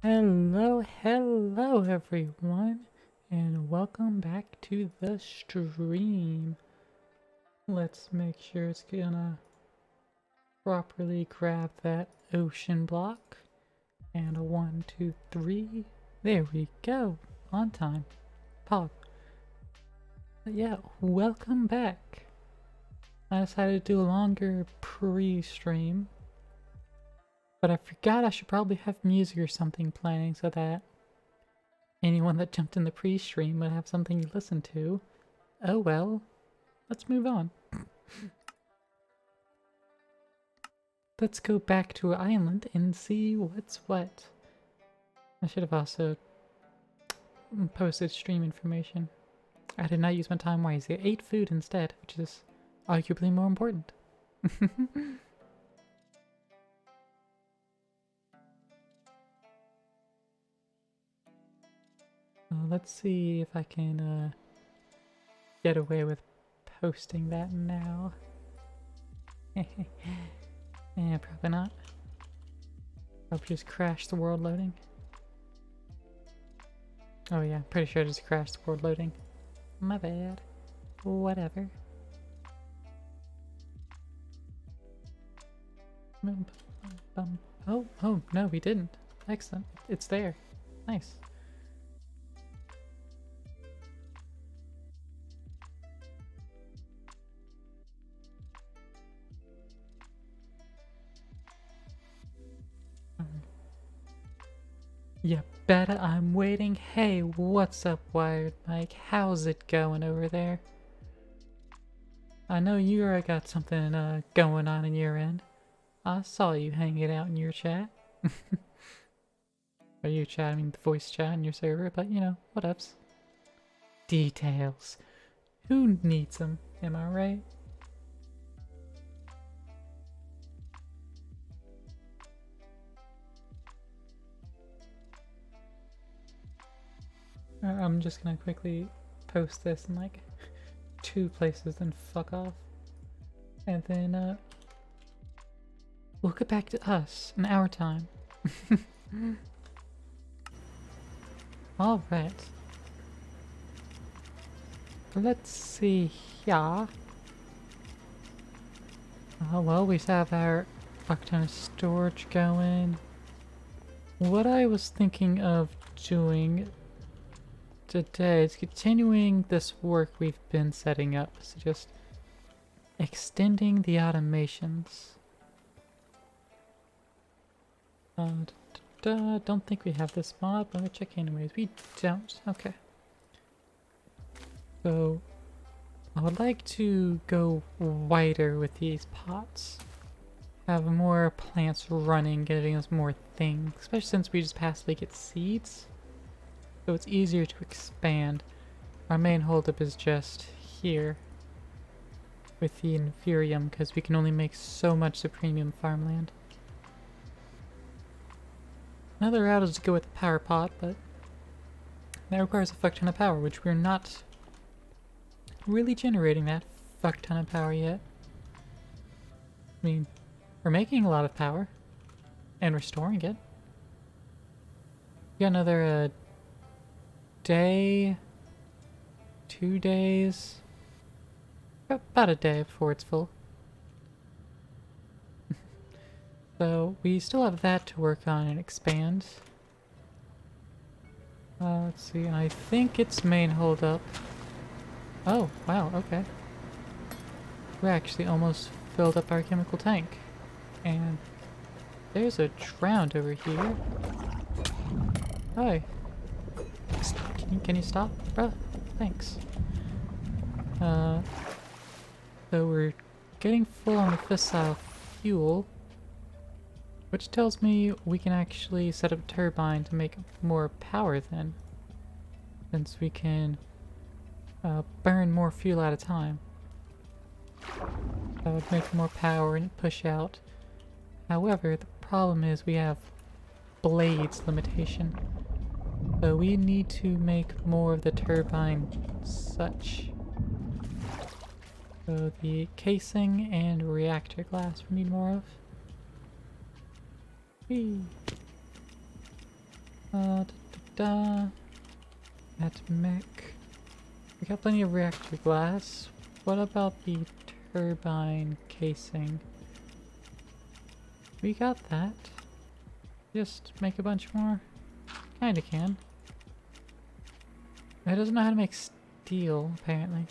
Hello everyone, and welcome back to the stream. Let's make sure it's gonna properly grab that ocean block. And a 1, 2, 3. There we go. On time. Pog. But yeah, welcome back. I decided to do a longer pre-stream, but I forgot I should probably have music or something playing so that anyone that jumped in the pre-stream would have something to listen to. Oh well, let's move on. Let's go back to our island and see what's what. I should have also posted stream information. I did not use my time wisely. I ate food instead, which is arguably more important. Let's see if I can get away with posting that now. Yeah, probably not. Hope just crashed the world loading. Oh yeah, pretty sure I just crashed the world loading. My bad. Whatever. Oh no, we didn't. Excellent. It's there. Nice. You better, I'm waiting. Hey, what's up, Wired Mike? How's it going over there? I know you already got something going on in your end. I saw you hanging out in your chat. Or your chat, I mean the voice chat in your server, but you know, whatevs. Details. Who needs them, am I right? I'm just gonna quickly post this in like 2 places, then fuck off. And then we'll get back to us in our time. Alright. Let's see here. Well, we have our fuck ton of storage going. What I was thinking of doing today is continuing this work we've been setting up. So just extending the automations. Don't think we have this mod, but let me check anyways. We don't. Okay. So I would like to go wider with these pots. Have more plants running, getting us more things, especially since we just passively get seeds. So it's easier to expand. Our main holdup is just here with the Inferium, because we can only make so much premium farmland. Another route is to go with the power pot, but that requires a fuck ton of power, which we're not really generating that fuck ton of power yet. I mean, we're making a lot of power, and we're storing it. We got another day, 2 days, about a day before it's full. So we still have that to work on and expand. Let's see, I think its main holdup. Oh, wow, okay. We actually almost filled up our chemical tank. And there's a drowned over here. Hi. Can you stop, bruh? Thanks. So we're getting full on the fissile fuel, which tells me we can actually set up a turbine to make more power then, since we can burn more fuel at a time. That would make more power and push out. However, the problem is we have blades limitation. So we need to make more of the turbine such. So the casing and reactor glass we need more of. Whee. Da, da, da. That mech. We got plenty of reactor glass. What about the turbine casing? We got that. Just make a bunch more. Kinda can. It doesn't know how to make steel, apparently.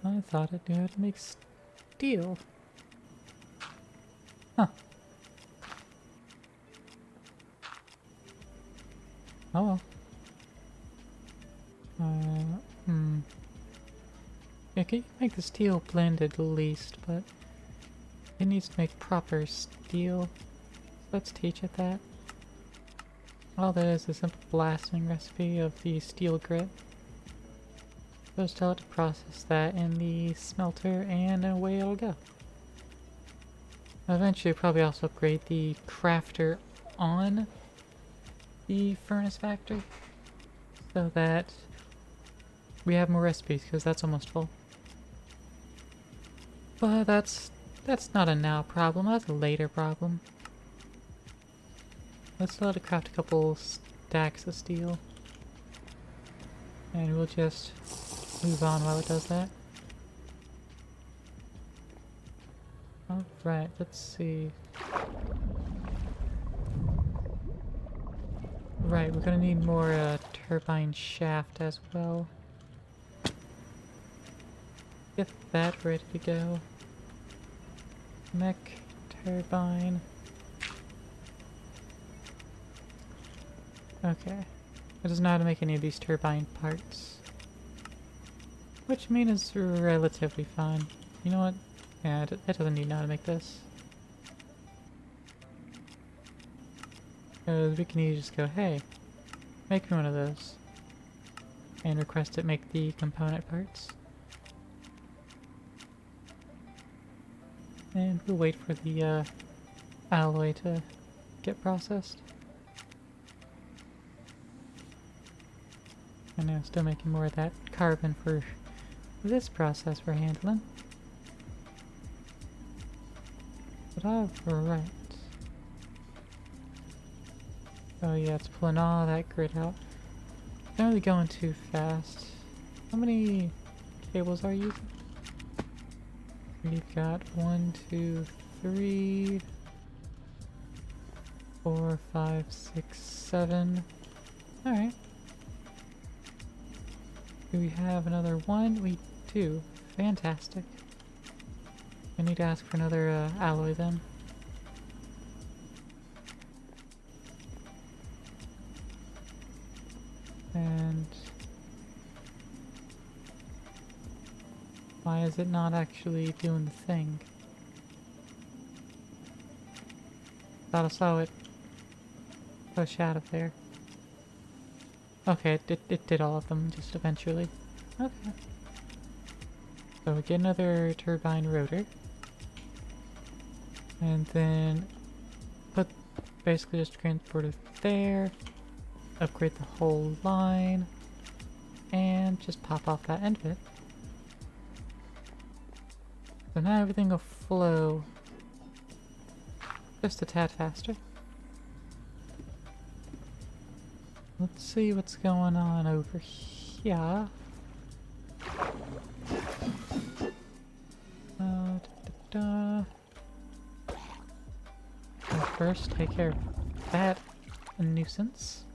I thought it knew how to make steel. Huh. Oh well. Yeah, can you make the steel blended at least, but it needs to make proper steel. Let's teach it that. All that is a simple blasting recipe of the steel grit. Just tell it to process that in the smelter and away it'll go. Eventually probably also upgrade the crafter on the furnace factory so that we have more recipes, because that's almost full. But that's not a now problem, that's a later problem. Let's let it craft a couple stacks of steel. And we'll just move on while it does that. Alright, let's see. Right, we're gonna need more turbine shaft as well. Get that ready to go. Mech, turbine. Okay. It doesn't know how to make any of these turbine parts. Which means it's relatively fine. You know what? Yeah, it doesn't need to know how to make this. Because we can easily just go, hey, make me one of those. And request it make the component parts. And we'll wait for the alloy to get processed. And now still making more of that carbon for this process we're handling. But alright. Oh yeah, it's pulling all that grit out. Not really going too fast. How many cables are you using? We've got 1, 2, 3, 4, 5, 6, 7. Alright. Do we have another one? We do. Fantastic. I need to ask for another alloy then. And why is it not actually doing the thing? Thought I saw it push out of there. Okay, it did all of them just eventually. Okay. So we get another turbine rotor. And then put basically just transport it there. Upgrade the whole line. And just pop off that end bit. So now everything will flow just a tad faster. Let's see what's going on over here. Well, first, take care of that nuisance.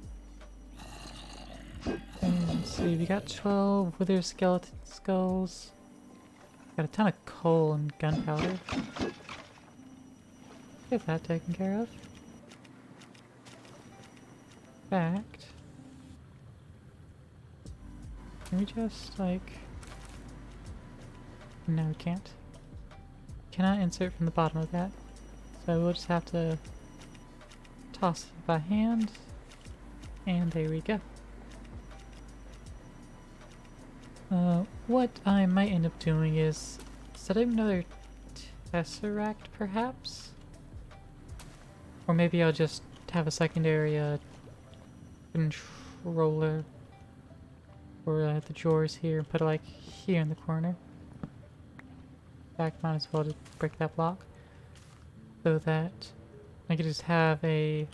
And let's see, we got 12 wither skeleton skulls. Got a ton of coal and gunpowder. Get that taken care of. Fact. Can we just, like... No, we can't. Cannot insert from the bottom of that. So we'll just have to toss it by hand. And there we go. What I might end up doing is setting another tesseract, perhaps? Or maybe I'll just have a secondary controller for the drawers here and put it like here in the corner. In fact, might as well just break that block so that I could just have a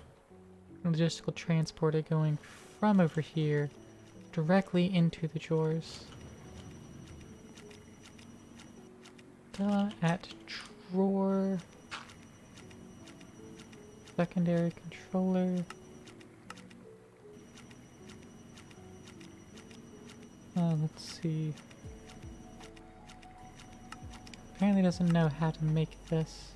logistical transporter going from over here directly into the drawers. At drawer. Secondary controller. Let's see. Apparently doesn't know how to make this.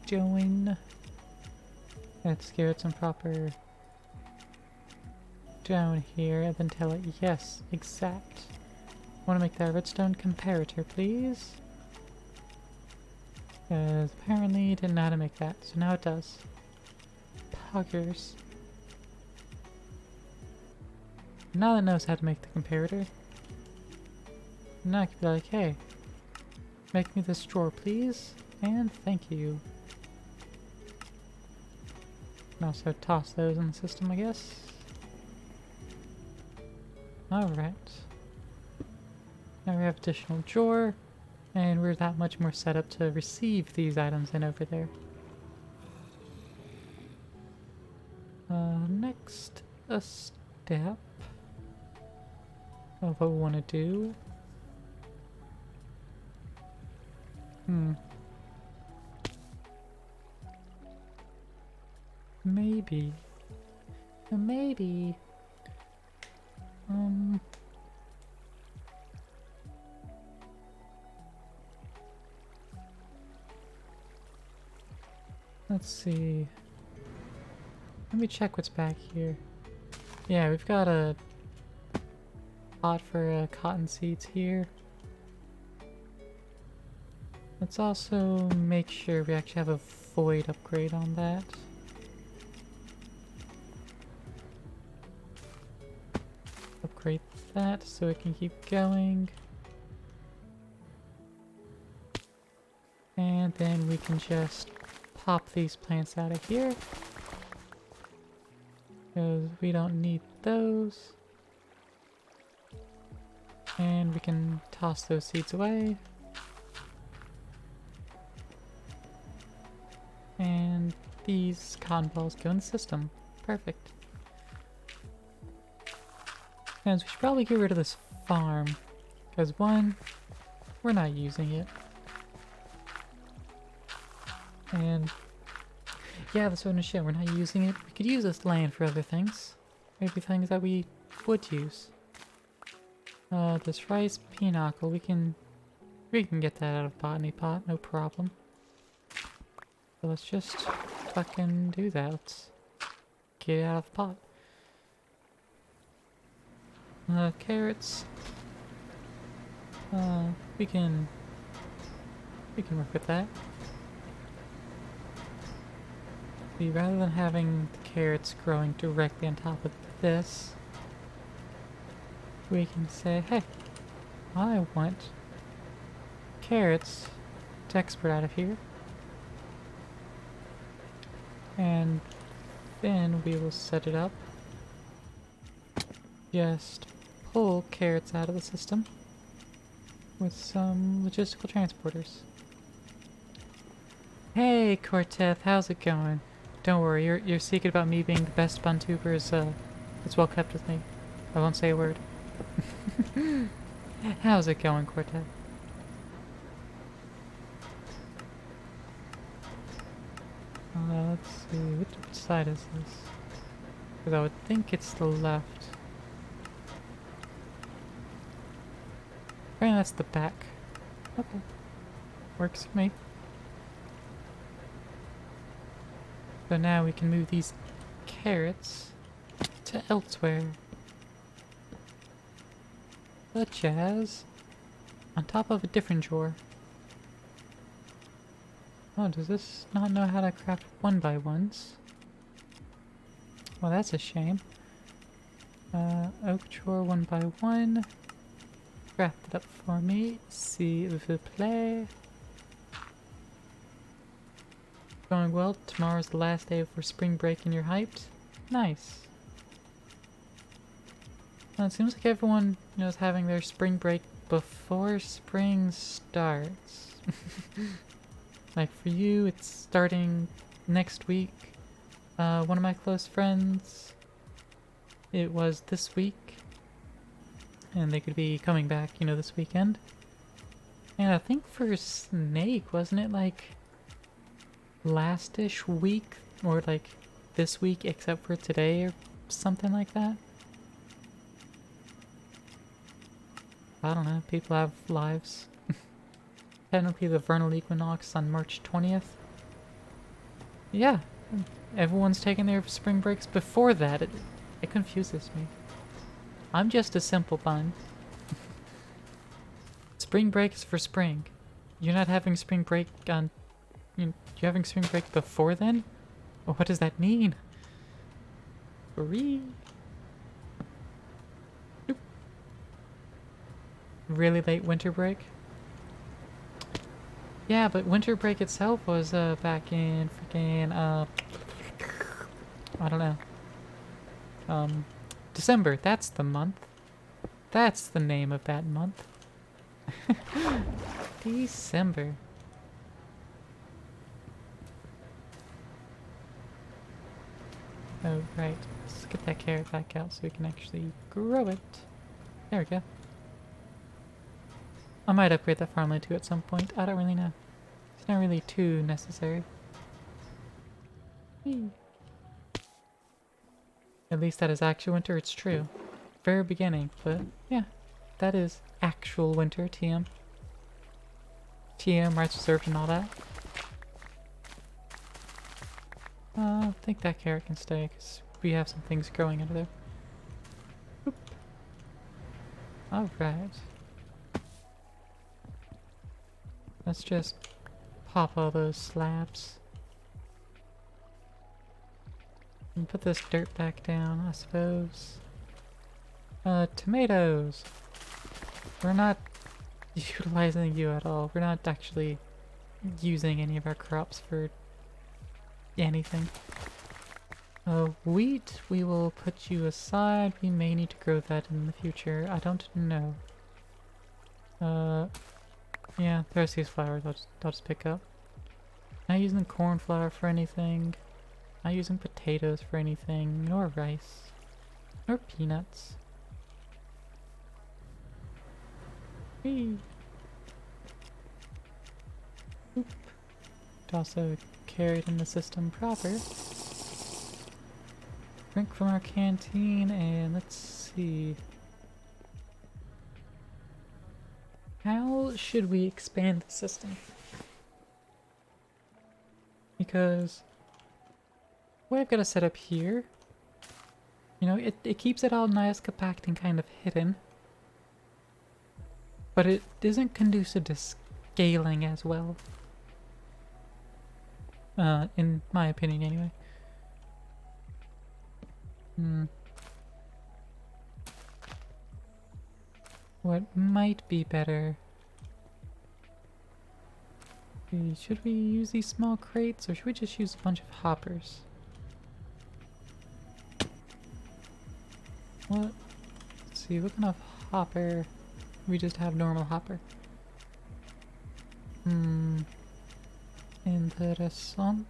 Join. Let's give it some proper down here and then tell it yes, exact. Want to make that redstone comparator, please? Because apparently it didn't know how to make that, so now it does. Puggers. Now that it knows how to make the comparator, now I can be like, hey, make me this drawer, please, and thank you. And also toss those in the system, I guess. Alright. Now we have additional drawer, and we're that much more set up to receive these items in over there. Next, a step of what we want to do. Maybe. Let's see. Let me check what's back here. Yeah, we've got a pot for cotton seeds here. Let's also make sure we actually have a void upgrade on that. Upgrade that so it can keep going. And then we can just pop these plants out of here. Because we don't need those. And we can toss those seeds away. And these cotton balls go in the system. Perfect. And we should probably get rid of this farm. Because one, we're not using it. And yeah, that's what shit, we're not using it. We could use this land for other things. Maybe things that we would use. This rice pinnacle, we can get that out of botany pot, no problem. So let's just fucking do that. Let's get it out of the pot. Carrots. We can work with that. See, rather than having the carrots growing directly on top of this, we can say, hey, I want carrots to export out of here. And then we will set it up. Just pull carrots out of the system with some logistical transporters. Hey, Cortez, how's it going? Don't worry, your secret about me being the best Buntuber is it's well kept with me. I won't say a word. How's it going, Cortez? Let's see, which side is this? Because I would think it's the left. Apparently that's the back. Okay. Works for me. So now we can move these carrots to elsewhere. Such as on top of a different drawer. Oh, does this not know how to craft 1x1s? Well, that's a shame. Oak drawer 1x1. Craft it up for me. S'il vous plaît. Going well. Tomorrow's the last day for spring break and you're hyped? Nice. Well, it seems like everyone, is having their spring break before spring starts. Like for you, it's starting next week. One of my close friends, it was this week. And they could be coming back, you know, this weekend. And I think for Snake, wasn't it like last-ish week? Or like this week except for today or something like that? I don't know, people have lives. Technically the vernal equinox on March 20th. Yeah, everyone's taking their spring breaks before that. It confuses me. I'm just a simple bun. Spring break is for spring. You're not having spring break on... You're having spring break before then? Well, what does that mean? Free. Nope. Really late winter break? Yeah, but winter break itself was back in freaking I don't know. December, that's the month. That's the name of that month. December. Oh, right. Let's get that carrot back out so we can actually grow it. There we go. I might upgrade that farmland too at some point. I don't really know. It's not really too necessary. Whee. At least that is actual winter, it's true. Very beginning, but yeah. That is actual winter, TM. TM, rights reserved and all that. I think that carrot can stay, because we have some things growing under there. Oop. Alright. Let's just pop all those slabs. And put this dirt back down, I suppose. Tomatoes! We're not utilizing you at all. We're not actually using any of our crops for anything. Wheat, we will put you aside. We may need to grow that in the future. I don't know. Yeah, there's these flowers I'll just pick up. Not using corn flour for anything. Not using potatoes for anything. Nor rice. Nor peanuts. Whee! Oop. Toss a carrot in the system proper. Drink from our canteen and let's see. How should we expand the system? Because what I've got to set up here, you know, it keeps it all nice, compact, and kind of hidden. But it isn't conducive to scaling as well. In my opinion anyway. What might be better? Should we use these small crates or should we just use a bunch of hoppers? What? Let's see, what kind of hopper? We just have normal hopper. Interessant.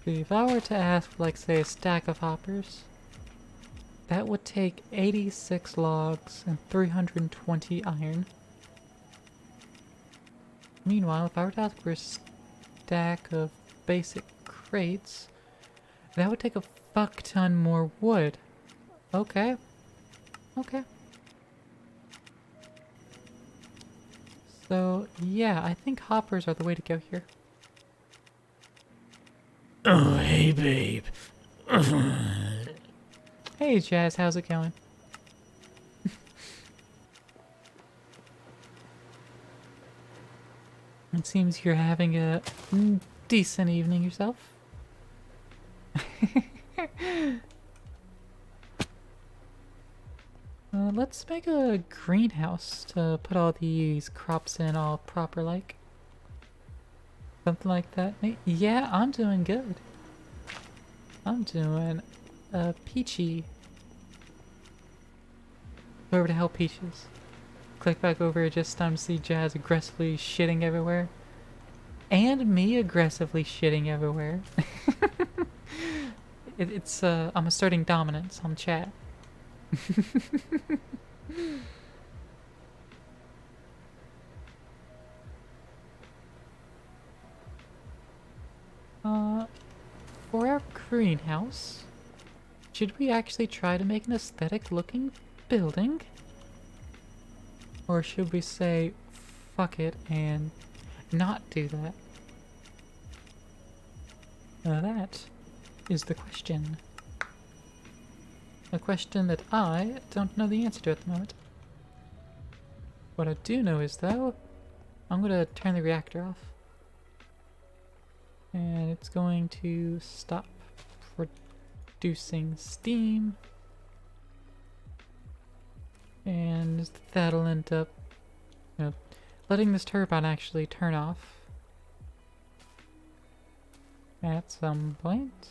If I were to ask for, like, say, a stack of hoppers, that would take 86 logs and 320 iron. Meanwhile, if I were to ask for a stack of basic crates, that would take a fuck ton more wood. Okay. Okay. So, yeah, I think hoppers are the way to go here. Oh, hey, babe. Hey, Jazz, how's it going? It seems you're having a decent evening yourself. Let's make a greenhouse to put all these crops in all proper like. Something like that. Yeah, I'm doing good. I'm doing peachy. Over to help Peaches. Click back over just time to see Jazz aggressively shitting everywhere. And me aggressively shitting everywhere. I'm asserting dominance on chat. For our greenhouse, should we actually try to make an aesthetic looking building? Or should we say, fuck it, and not do that? Now that is the question. A question that I don't know the answer to at the moment. What I do know is, though, I'm going to turn the reactor off. And it's going to stop producing steam. And that'll end up, letting this turbine actually turn off at some point.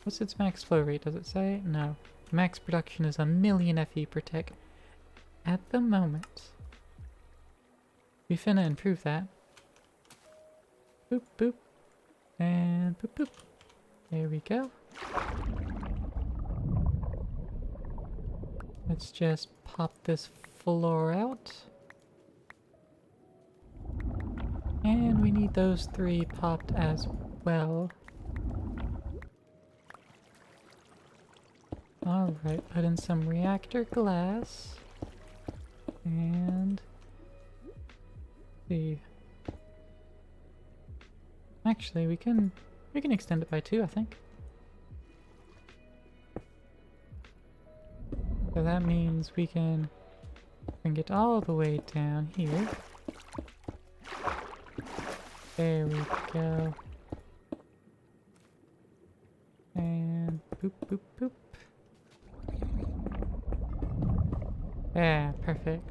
What's its max flow rate? Does it say? No. Max production is 1,000,000 FE per tick at the moment. We finna improve that. Boop boop. And boop boop. There we go. Let's just pop this floor out. And we need those 3 popped as well. Alright, put in some reactor glass. And see. Actually, we can extend it by 2, I think. So that means we can bring it all the way down here. There we go. And boop, boop, boop. Yeah, perfect.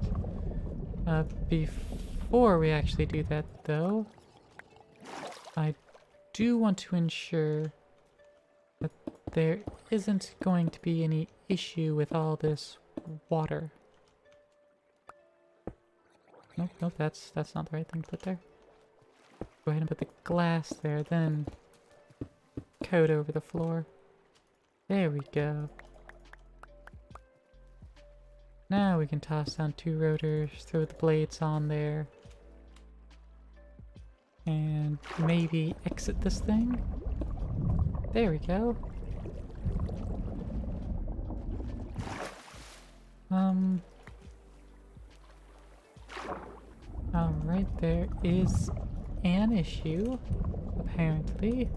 Before we actually do that, though, I do want to ensure that there isn't going to be any issue with all this water. Nope, that's not the right thing to put there. Go ahead and put the glass there, then coat over the floor. There we go. Now we can toss down 2 rotors, throw the blades on there, and maybe exit this thing. There we go. Alright, there is an issue, apparently.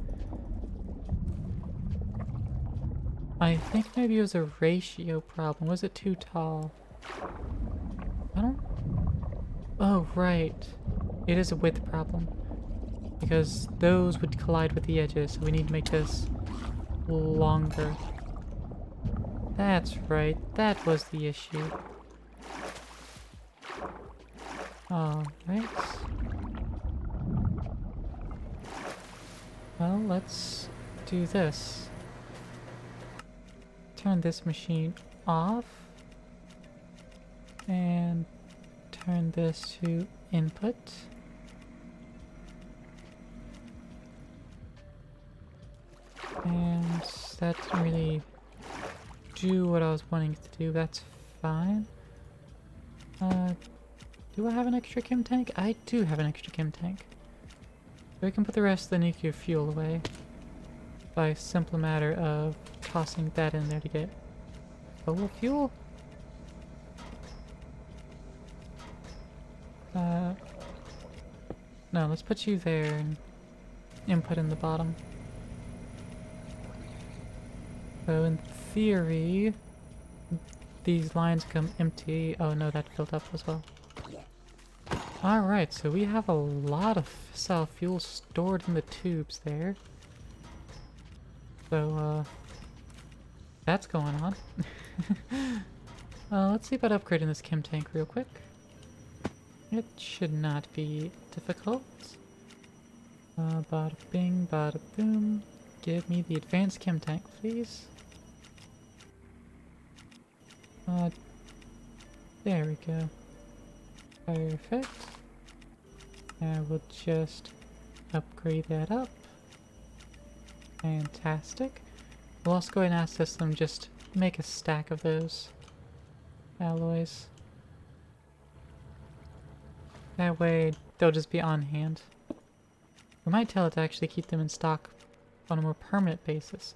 I think maybe it was a ratio problem. Was it too tall? I don't... Oh, right. It is a width problem. Because those would collide with the edges, so we need to make this longer. That's right. That was the issue. Alright. Well, let's do this. Turn this machine off. And turn this to input. And that didn't really do what I was wanting to do. That's fine. Do I have an extra chem tank? I do have an extra chem tank. So we can put the rest of the nuclear fuel away by a simple matter of tossing that in there to get full fuel. No, let's put you there and input in the bottom. So in theory, these lines come empty. Oh no, that filled up as well. Alright, so we have a lot of fissile fuel stored in the tubes there. So, that's going on. Let's see about upgrading this chem tank real quick. It should not be difficult. Bada bing, bada boom. Give me the advanced chem tank, please. There we go. Perfect. And we'll just upgrade that up. Fantastic. We'll also go ahead and ask this them just make a stack of those alloys. That way they'll just be on hand. We might tell it to actually keep them in stock on a more permanent basis.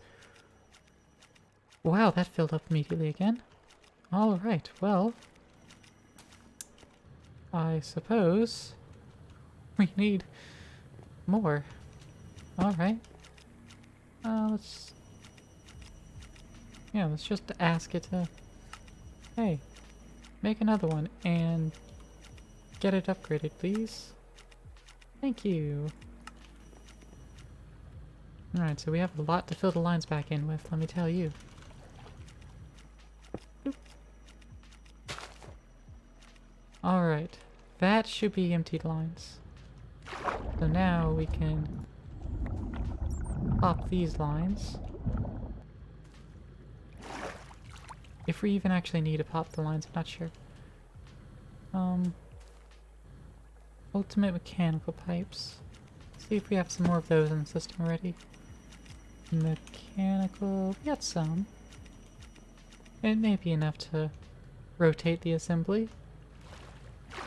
Wow, that filled up immediately again. Alright, well, I suppose we need more. Alright. Let's just ask it to, hey, make another one and get it upgraded, please. Thank you. Alright, so we have a lot to fill the lines back in with, let me tell you. Alright, that should be emptied lines. So now we can pop these lines. If we even actually need to pop the lines, I'm not sure. Ultimate mechanical pipes. See if we have some more of those in the system already. Mechanical, we got some. It may be enough to rotate the assembly,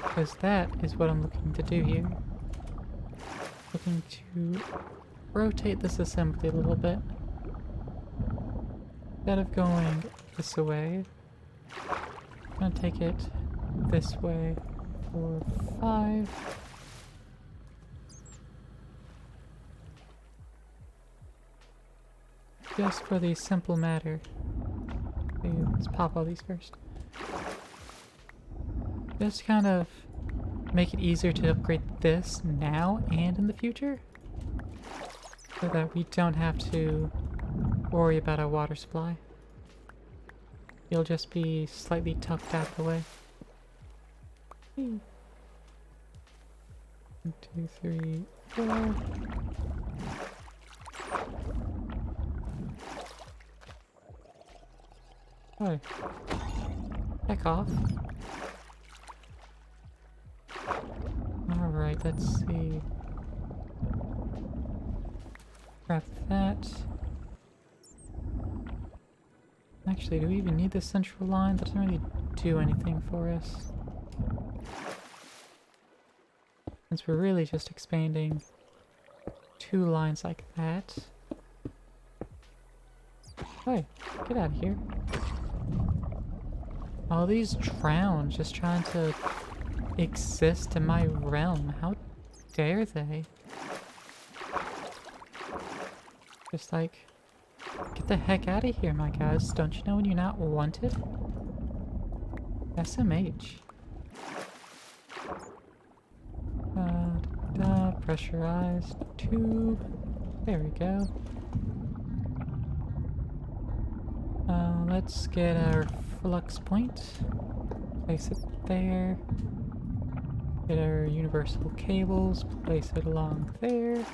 because that is what I'm looking to do here. Looking to rotate this assembly a little bit. Instead of going this way, I'm gonna take it this way for 5. Just for the simple matter. Okay, let's pop all these first. Just kind of make it easier to upgrade this now and in the future, so that we don't have to worry about our water supply. You'll just be slightly tucked out of the way. 1, 2, 3, 4. Oh. Heck off. Alright, let's see. Grab that. Actually, do we even need this central line? That doesn't really do anything for us. Since we're really just expanding 2 lines like that. Hey, get out of here. All these drowns just trying to exist in my realm. How dare they? Just like, get the heck out of here, my guys. Don't you know when you're not wanted? SMH. Pressurized tube. There we go. Let's get our flux point. Place it there. Get our universal cables. Place it along there.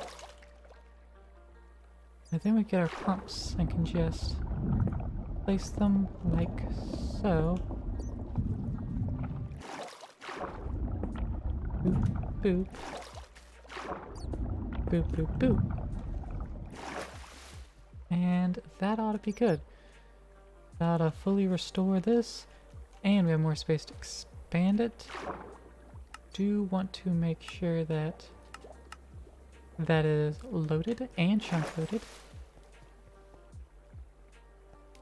And then we get our pumps and can just place them like so. Boop, boop. Boop, boop, boop. And that ought to be good. That ought to fully restore this. And we have more space to expand it. Do want to make sure that that is loaded and chunk loaded.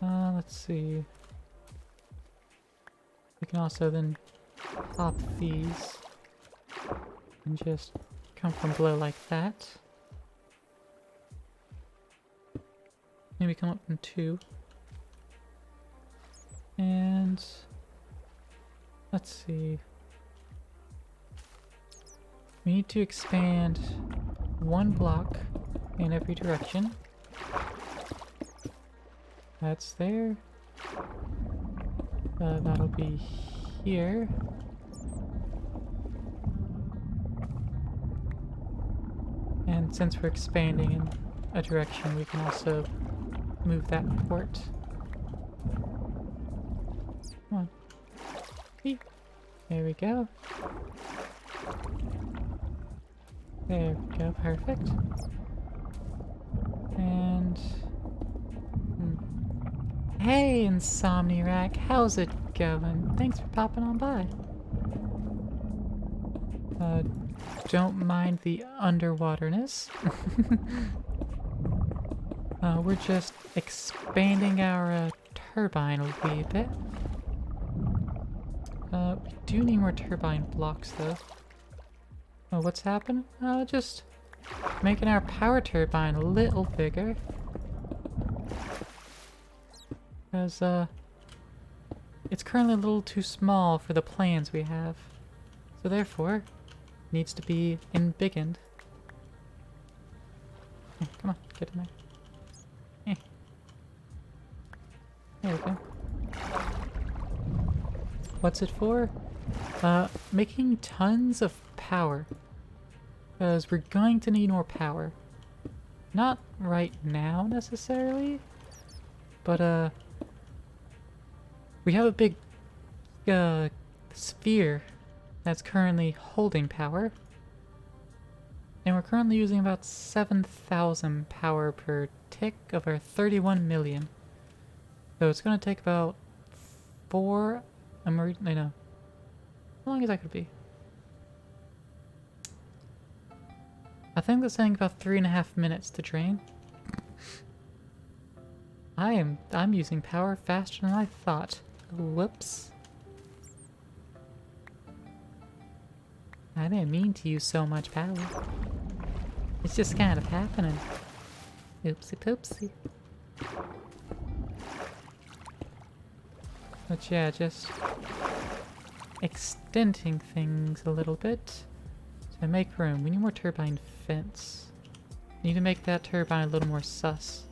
Let's see. We can also then pop these and just come from below like that. Maybe come up in 2. And let's see. We need to expand 1 block in every direction. That's there. That'll be here. And since we're expanding in a direction, we can also move that port. Come on. Eek. There we go. There we go, perfect. And... Hey, Insomniac, how's it going? Thanks for popping on by. Don't mind the underwaterness. We're just expanding our turbine a wee bit. We do need more turbine blocks though. Oh, what's happened? Just making our power turbine a little bigger. Because, it's currently a little too small for the plans we have. So therefore, needs to be embiggened. Come on, get in there. There we go. What's it for? Making tons of power. Because we're going to need more power. Not right now, necessarily. But, we have a big, sphere that's currently holding power. And we're currently using about 7,000 power per tick of our 31 million. So it's going to take about 4... no. How long is that going to be? I think that's saying about 3.5 minutes to drain. I'm using power faster than I thought. Whoops. I didn't mean to use so much power. It's just kind of happening. Oopsie poopsie. But yeah, just extending things a little bit to make room. We need more turbine fence. Need to make that turbine a little more sus.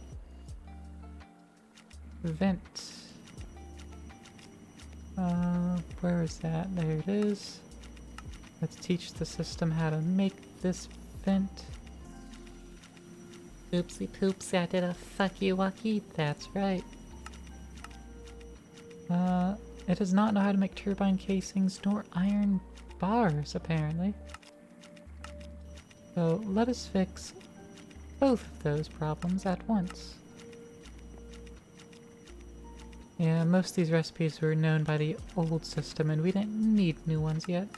Vent. Where is that? There it is. Let's teach the system how to make this vent. Oopsie poopsie, I did a fucky wucky. That's right. It does not know how to make turbine casings nor iron bars, apparently. So let us fix both of those problems at once. Yeah, most of these recipes were known by the old system and we didn't need new ones yet.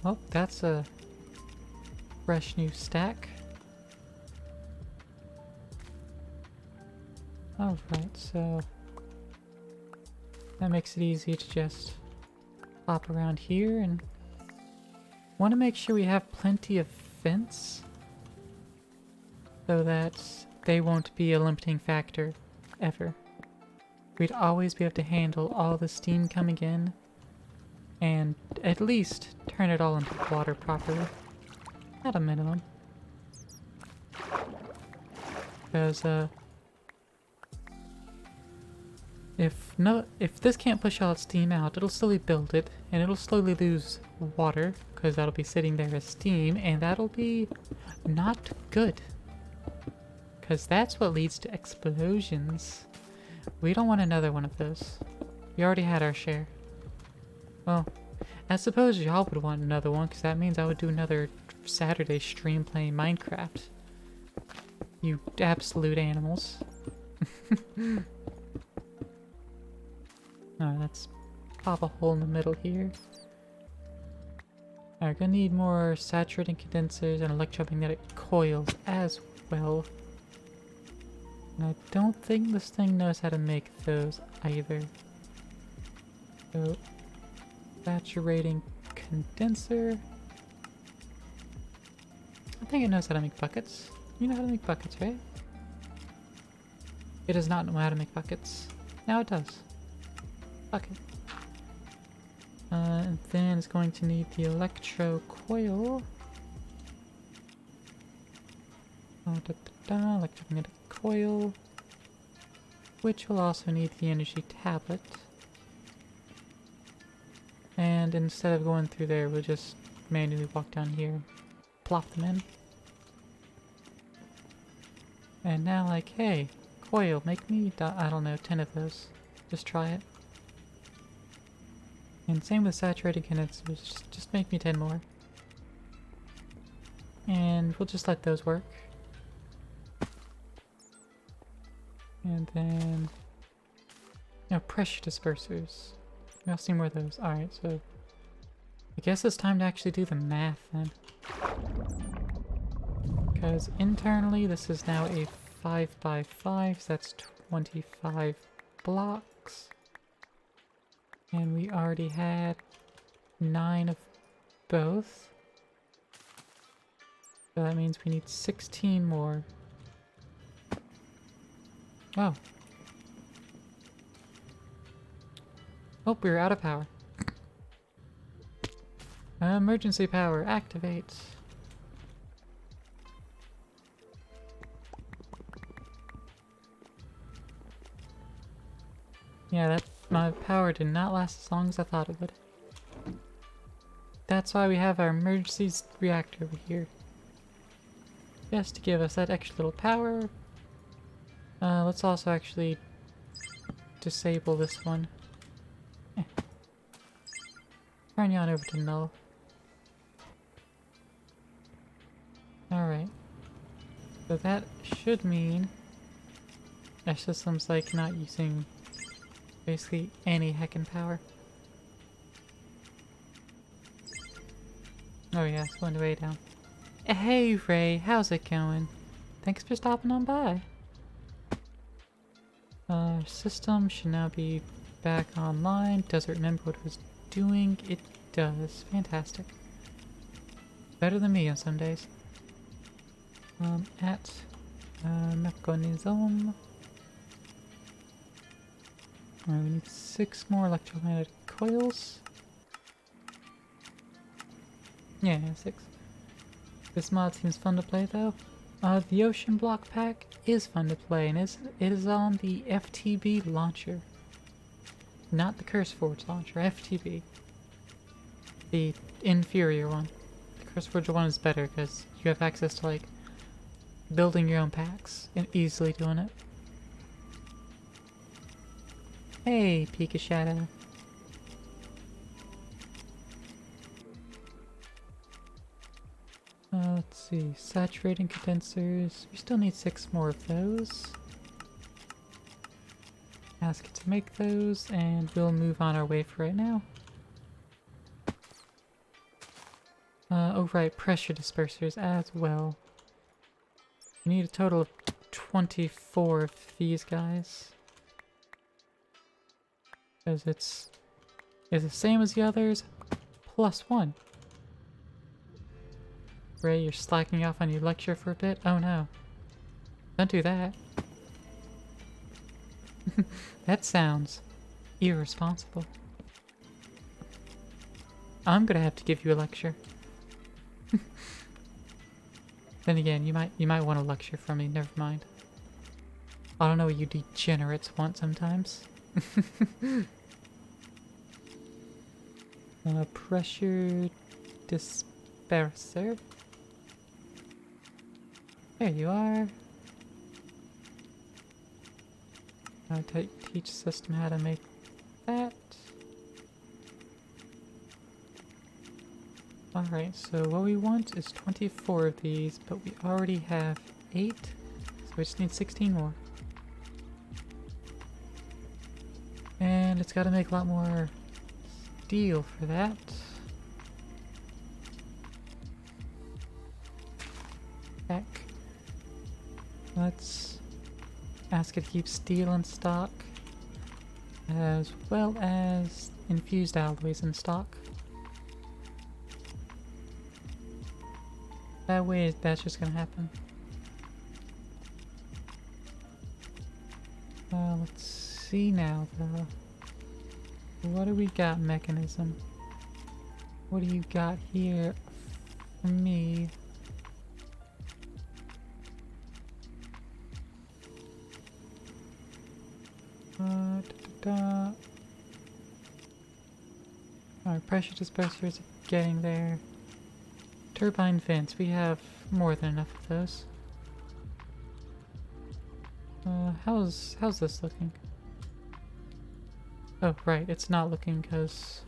Oh, that's a fresh new stack. Alright, so that makes it easy to just hop around here and want to make sure we have plenty of vents so that they won't be a limiting factor ever. We'd always be able to handle all the steam coming in and at least turn it all into water properly. At a minimum. Because, if this can't push all its steam out, it'll slowly build it, and it'll slowly lose water, because that'll be sitting there as steam, and that'll be not good. Because that's what leads to explosions. We don't want another one of those. We already had our share. Well, I suppose y'all would want another one, because that means I would do another Saturday stream playing Minecraft. You absolute animals. Alright, let's pop a hole in the middle here. Alright, gonna need more saturating condensers and electromagnetic coils as well. And I don't think this thing knows how to make those either. So, saturating condenser. I think it knows how to make buckets. You know how to make buckets, right? It does not know how to make buckets. Now it does. Bucket. And then it's going to need the electro coil. Electromagnetic coil. Which will also need the energy tablet. And instead of going through there, we'll just manually walk down here, plop them in. And now, like, hey, coil, make me, I don't know, 10 of those. Just try it. And same with saturated condensers, just make me 10 more. And we'll just let those work. And then, pressure dispersers. I'll see more of those. Alright, so I guess it's time to actually do the math then. Because internally this is now a 5x5, so that's 25 blocks. And we already had 9 of both. So that means we need 16 more. Oh. Oh, we're out of power. Emergency power, activate. Yeah, my power did not last as long as I thought it would. That's why we have our emergency reactor over here. Just to give us that extra little power. Let's also actually disable this one. Turn you on over to null. Alright. So that should mean our system's like not using basically any heckin' power. Oh yeah, it's going way down. Hey Ray, how's it going? Thanks for stopping on by. Our system should now be back online. Does it remember what it was doing? It does. Fantastic. Better than me on some days. Mechanism. Alright, we need 6 more electromagnetic coils. Yeah, 6. This mod seems fun to play though. The Oceanblock pack is fun to play, and it is on the FTB launcher. Not the CurseForge launcher, FTB. The inferior one. The CurseForge one is better because you have access to like building your own packs and easily doing it. Hey, Pika Shadow. Let's see, saturating condensers. We still need 6 more of those. Ask it to make those, and we'll move on our way for right now. Oh right, pressure dispersers as well. We need a total of 24 of these guys. Because it's the same as the others, plus 1. Ray, you're slacking off on your lecture for a bit? Oh no. Don't do that. That sounds irresponsible. I'm gonna have to give you a lecture. Then again, you might want a lecture from me, never mind. I don't know what you degenerates want sometimes. Pressure disperser. There you are. Teach system how to make that. Alright, so what we want is 24 of these, but we already have 8, so we just need 16 more. And it's got to make a lot more steel for that. Heck. Let's ask it to keep steel in stock, as well as infused alloys in stock. That way, that's just gonna happen. Let's see now, though. What do we got, mechanism? What do you got here for me? Our pressure dispersers are getting there. Turbine vents, we have more than enough of those. How's this looking? Oh, right, it's not looking because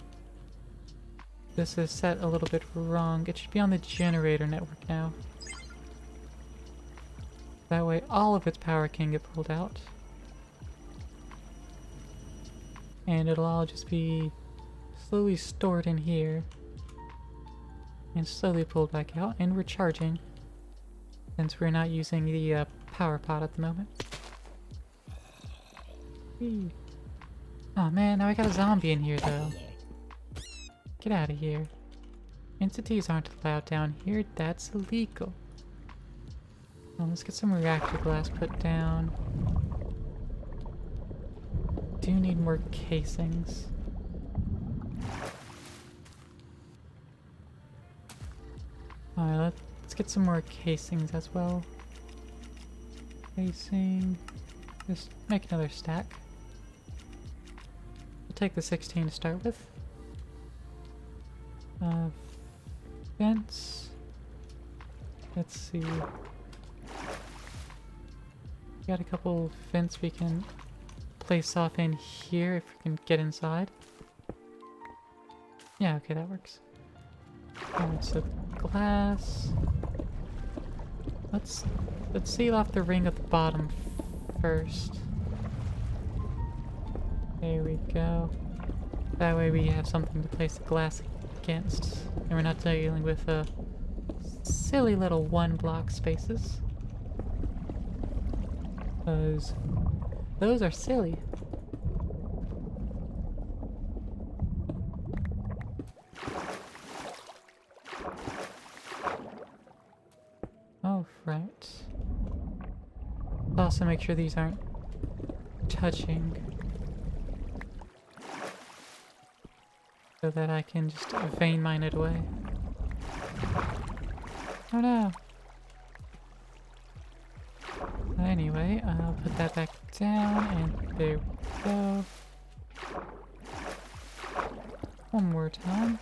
this is set a little bit wrong. It should be on the generator network now. That way all of its power can get pulled out. And it'll all just be slowly stored in here. And slowly pulled back out and recharging. Since we're not using the power pod at the moment. Whee. Oh man, now I got a zombie in here though. Get out of here. Entities aren't allowed down here, that's illegal. Well, let's get some reactor glass put down. Do need more casings. Alright, let's get some more casings as well. Casing. Just make another stack. We'll take the 16 to start with. Vents. Let's see. Got a couple vents we can place off in here if we can get inside. Yeah, okay, that works. Alright, so glass. Let's seal off the ring at the bottom first. There we go. That way we have something to place the glass against, and we're not dealing with silly little 1-block spaces. Those are silly. Oh, right. Also make sure these aren't touching. So that I can just vein mine it away. Oh no! Anyway, I'll put that back down, and there we go. One more time.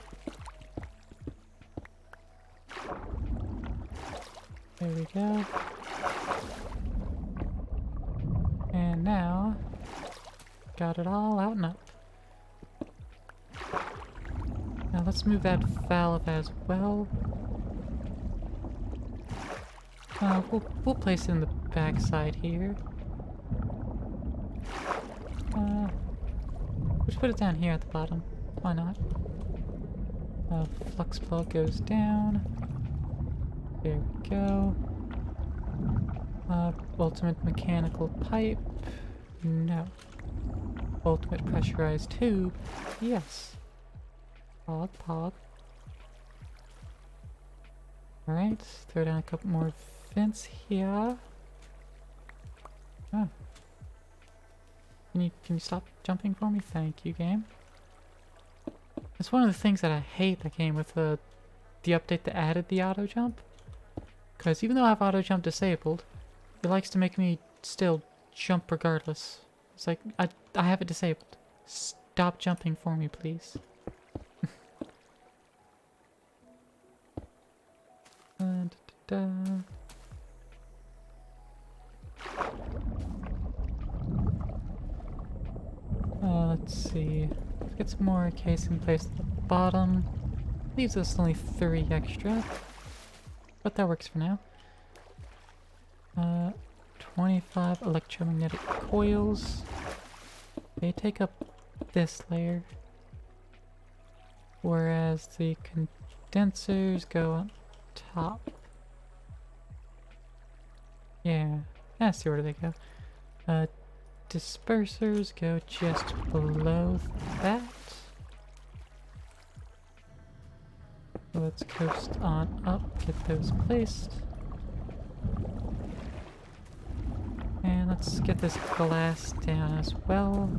There we go. And now, got it all out and up. Now let's move that valve as well. We'll place it in the back side here. Let's put it down here at the bottom. Why not? Flux plug goes down. There we go. Ultimate mechanical pipe. No. Ultimate pressurized tube. Yes. Pog. Alright, throw down a couple more vents here. Oh. Can you stop jumping for me? Thank you, game. That's one of the things that I hate that came with the update that added the auto jump. Because even though I have auto jump disabled, it likes to make me still jump regardless. It's like, I have it disabled. Stop jumping for me, please. Let's see. Let's get some more casing placed at the bottom. Leaves us only 3 extra. But that works for now. 25 electromagnetic coils. They take up this layer. Whereas the condensers go on top. Yeah, I see where they go. Dispersers go just below that. So let's coast on up, get those placed. And let's get this glass down as well.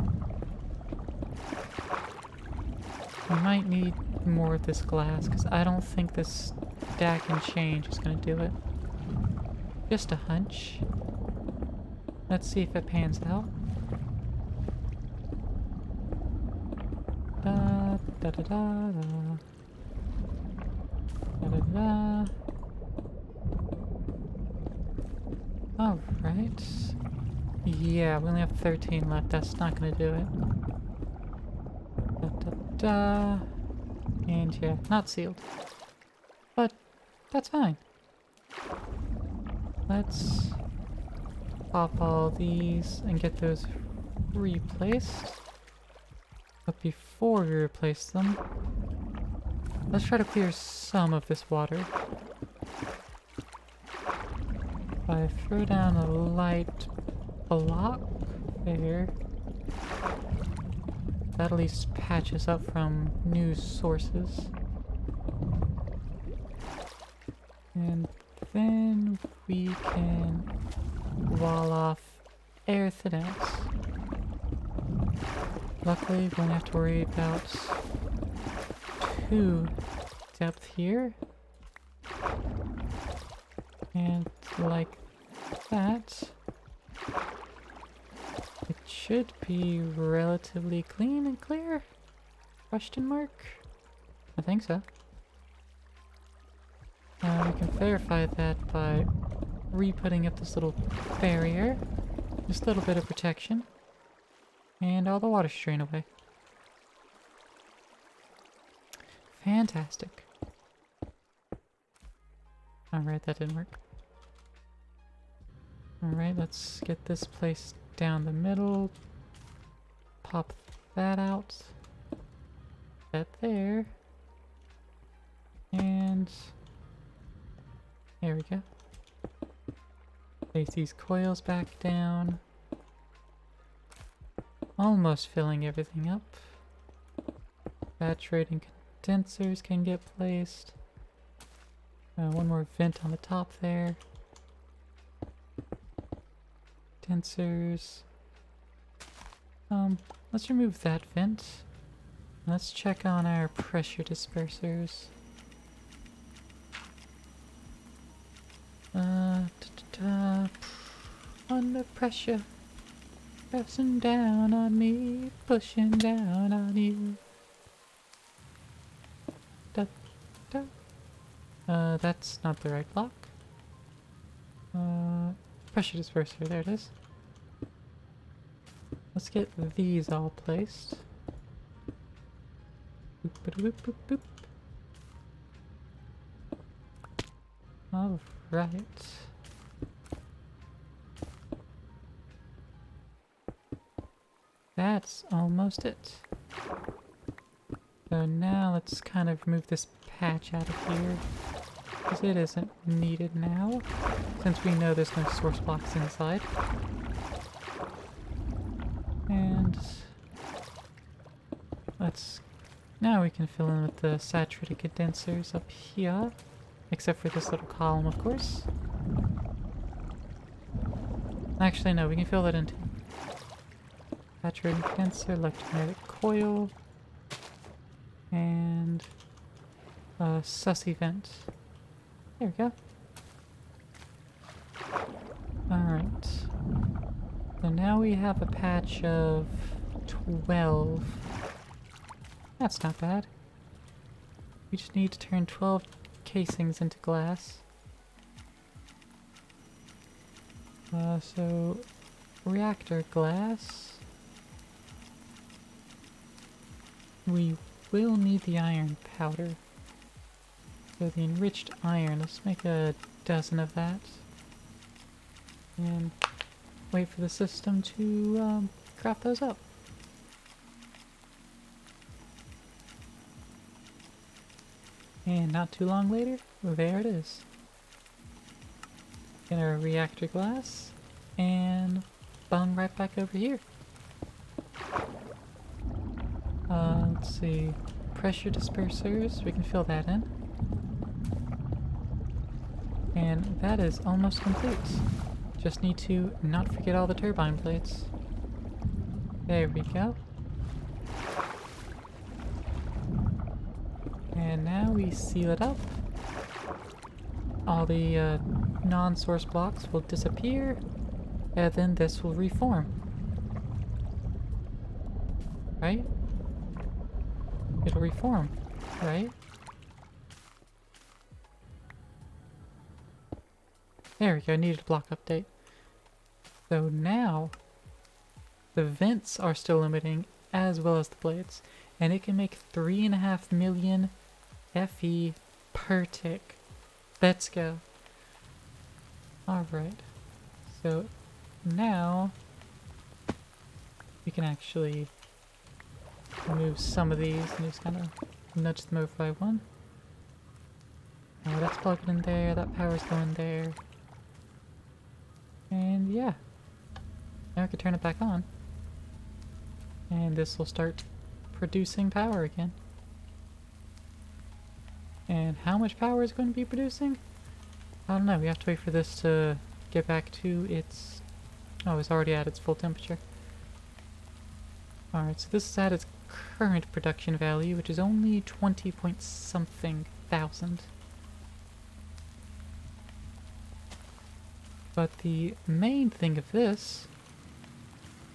We might need more of this glass, because I don't think this stack and change is going to do it. Just a hunch. Let's see if it pans out. Da da da da. Da da da. Alright. Yeah, we only have 13 left. That's not gonna do it. Da da da. And yeah, not sealed. But that's fine. Let's pop all these and get those replaced. But before we replace them, let's try to clear some of this water. If I throw down a light block there, that at least patches up from news sources. And then we can wall off air thin outs. Luckily, we only have to worry about 2 depth here. And like that, it should be relatively clean and clear? Question mark? I think so. We can verify that by re-putting up this little barrier. Just a little bit of protection. And all the water strain away. Fantastic. Alright, that didn't work. Alright, let's get this placed down the middle. Pop that out. That there. And there we go. Place these coils back down. Almost filling everything up. Saturating condensers can get placed. One more vent on the top there. Condensers. Let's remove that vent. Let's check on our pressure dispersers. Under pressure. Pressing down on me, pushing down on you. Da, da. That's not the right block. Pressure disperser, there it is. Let's get these all placed. Boop, boop, boop, boop, boop. Alright. That's almost it. So now let's kind of remove this patch out of here, because it isn't needed now, since we know there's no source blocks inside. And now we can fill in with the saturated condensers up here, except for this little column, of course. Actually, no, we can fill that in too. Saturated condenser, electromagnetic coil, and a sussy vent. There we go. Alright. So now we have a patch of 12. That's not bad. We just need to turn 12 casings into glass. So reactor glass. We will need the iron powder. So the enriched iron, let's make a dozen of that. And wait for the system to craft those up. And not too long later, there it is. Get our reactor glass, and bung right back over here. Let's see, pressure dispersers, we can fill that in. And that is almost complete. Just need to not forget all the turbine plates. There we go. And now we seal it up. All the non-source blocks will disappear, and then this will reform. Right? it'll reform, right? There we go, needed a block update. So now, the vents are still limiting, as well as the blades. And it can make 3.5 million FE per tick. Let's go. Alright. So, now, we can actually remove some of these and just kind of nudge them over by one. That's plugged in there, that power's going there. And yeah. Now I can turn it back on. And this will start producing power again. And how much power is going to be producing? I don't know, we have to wait for this to get back to its... Oh, it's already at its full temperature. Alright, so this is at its current production value, which is only 20 point something thousand. But the main thing of this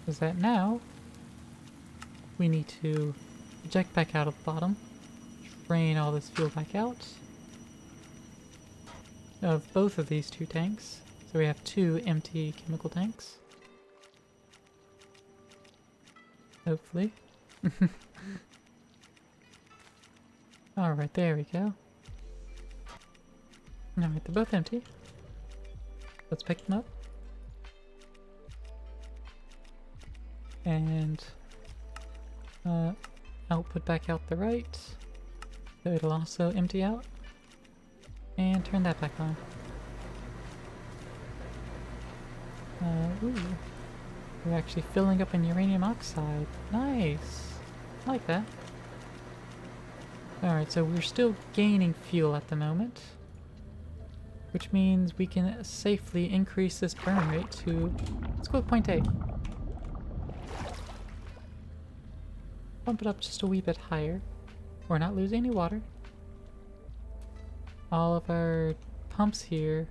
is that now we need to eject back out of the bottom, drain all this fuel back out of both of these two tanks. So we have two empty chemical tanks. Hopefully. Alright, there we go. Alright, they're both empty. Let's pick them up. And output back out the right. So it'll also empty out. And turn that back on. Ooh. We're actually filling up in uranium oxide. Nice! I like that. Alright, so we're still gaining fuel at the moment. Which means we can safely increase this burn rate to... Let's go with 0.8. Bump it up just a wee bit higher. We're not losing any water. All of our pumps here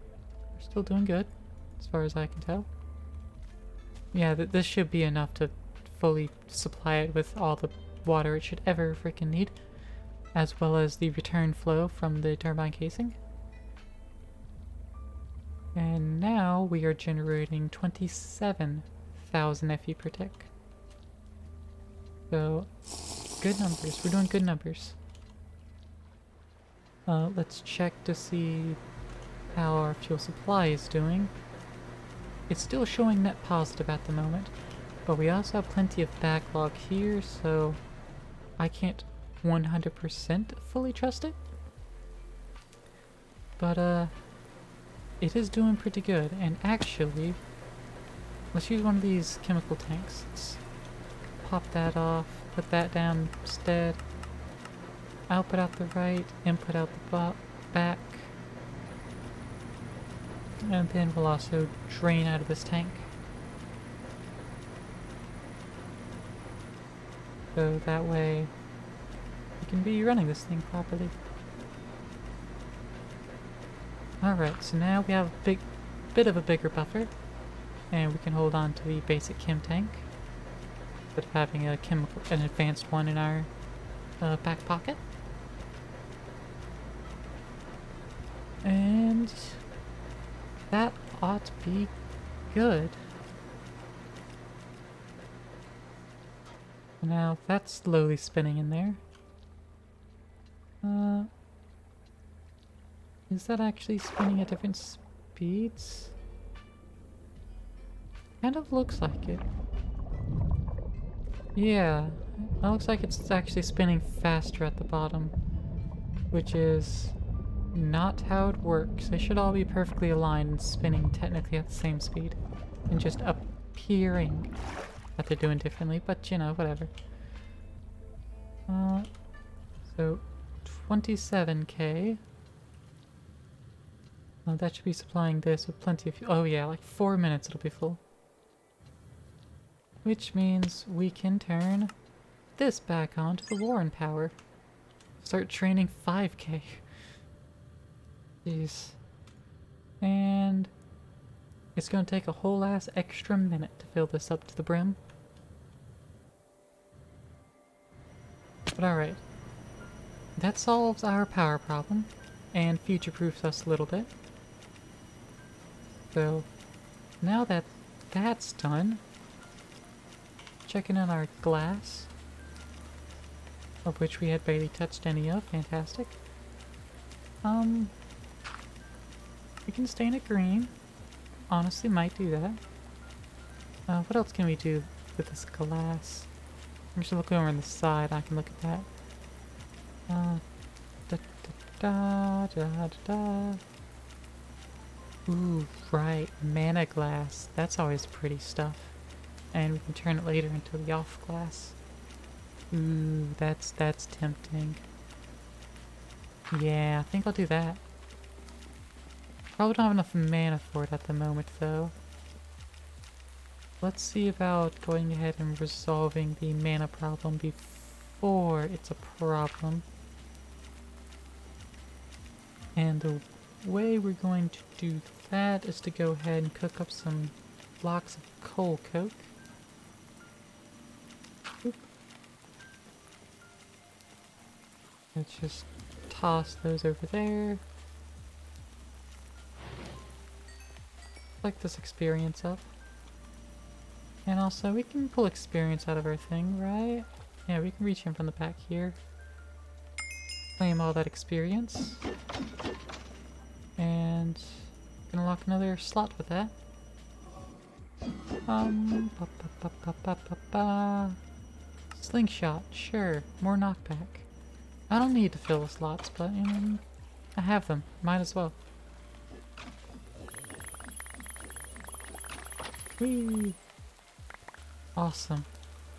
are still doing good, as far as I can tell. Yeah, this should be enough to fully supply it with all the water it should ever freaking need, as well as the return flow from the turbine casing. And now we are generating 27,000 FE per tick. So, good numbers. We're doing good numbers. Let's check to see how our fuel supply is doing. It's still showing net positive at the moment, but we also have plenty of backlog here, so I can't 100% fully trust it. But, it is doing pretty good, and actually, let's use one of these chemical tanks. Let's pop that off, put that down instead. Output out the right, input out the back. And then we'll also drain out of this tank. So that way we can be running this thing properly. Alright, so now we have a bit of a bigger buffer, and we can hold on to the basic chem tank instead of having an advanced one in our back pocket. And that ought to be good. Now that's slowly spinning in there. Is that actually spinning at different speeds? Kind of looks like it. Yeah, it looks like it's actually spinning faster at the bottom, which is not how it works. They should all be perfectly aligned and spinning technically at the same speed, and just appearing that they're doing differently, but you know, whatever. So 27k. That should be supplying this with plenty of fuel. Oh yeah, like 4 minutes it'll be full. Which means we can turn this back on to the Warren power. Start training 5k. Jeez. And it's gonna take a whole ass extra minute to fill this up to the brim. But alright. that solves our power problem and future-proofs us a little bit. So now that that's done, checking on our glass, of which we had barely touched any of. Fantastic. We can stain it green. Honestly, might do that. What else can we do with this glass? I'm just looking over on the side. I can look at that. Da da da da da. Ooh, right, mana glass. That's always pretty stuff. And we can turn it later into the off glass. Ooh, that's tempting. Yeah, I think I'll do that. Probably don't have enough mana for it at the moment, though. Let's see about going ahead and resolving the mana problem before it's a problem. And the way we're going to do that is to go ahead and cook up some blocks of coal coke. Oop. Let's just toss those over there. Collect this experience up. And also, we can pull experience out of our thing, right? Yeah, we can reach in from the back here. Claim all that experience. And gonna lock another slot with that. Slingshot, sure. More knockback. I don't need to fill the slots, but I have them. Might as well. Whee! Awesome.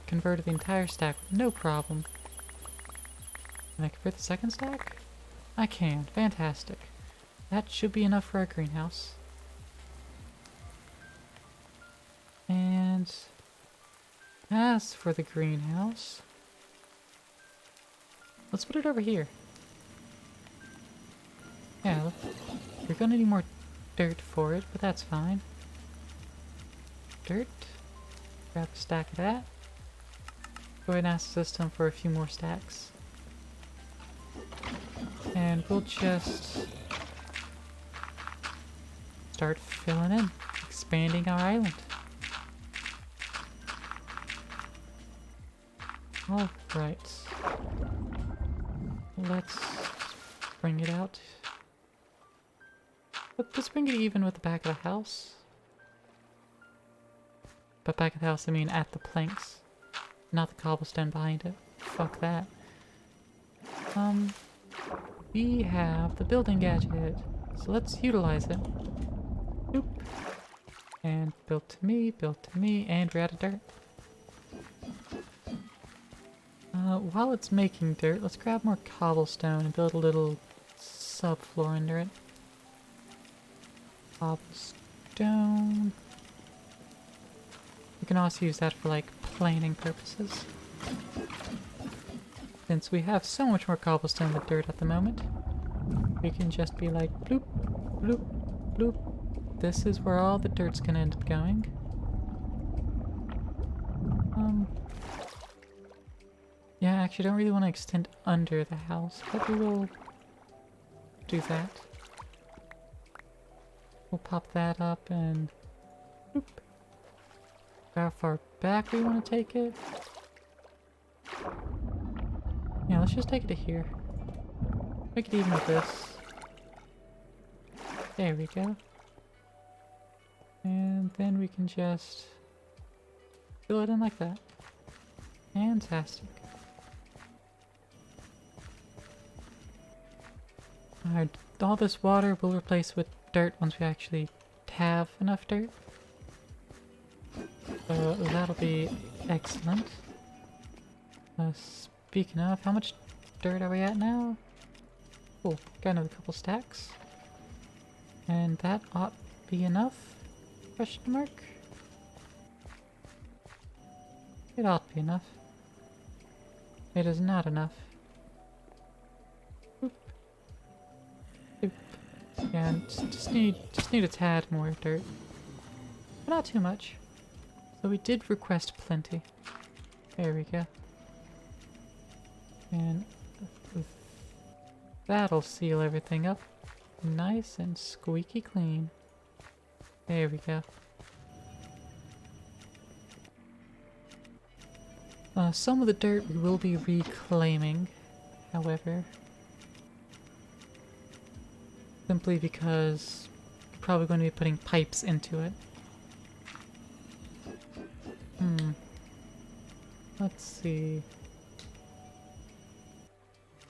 Converted the entire stack, no problem. Can I convert the second stack? I can. Fantastic. That should be enough for our greenhouse. And as for the greenhouse, let's put it over here. Yeah, we're gonna need more dirt for it, but that's fine. Dirt. Grab a stack of that. Go ahead and ask the system for a few more stacks. And we'll just start filling in, expanding our island. Alright. Let's bring it out. Let's bring it even with the back of the house. But back of the house, I mean at the planks. Not the cobblestone behind it. Fuck that. We have the building gadget. So let's utilize it. Boop. And built to me, and we're out of dirt. While it's making dirt, let's grab more cobblestone and build a little subfloor under it. Cobblestone. You can also use that for like planing purposes. Since we have so much more cobblestone than dirt at the moment, we can just be like bloop, bloop, bloop. This is where all the dirt's gonna end up going. Yeah, actually, I don't really want to extend under the house, but we will do that. We'll pop that up and bloop. How far back we want to take it? Yeah, let's just take it to here. Make it even with this. There we go. And then we can just fill it in like that. Fantastic. Alright, all this water we'll replace with dirt once we actually have enough dirt. So that'll be excellent. Speaking of, how much dirt are we at now? Cool, got another couple stacks. And that ought to be enough? Question mark? It ought to be enough. It is not enough. Oop. Oop. Yeah, just need a tad more dirt. But not too much. So we did request plenty. There we go. And That'll seal everything up nice and squeaky clean. There we go. Some of the dirt we will be reclaiming, however. Simply because we're probably going to be putting pipes into it. Let's see.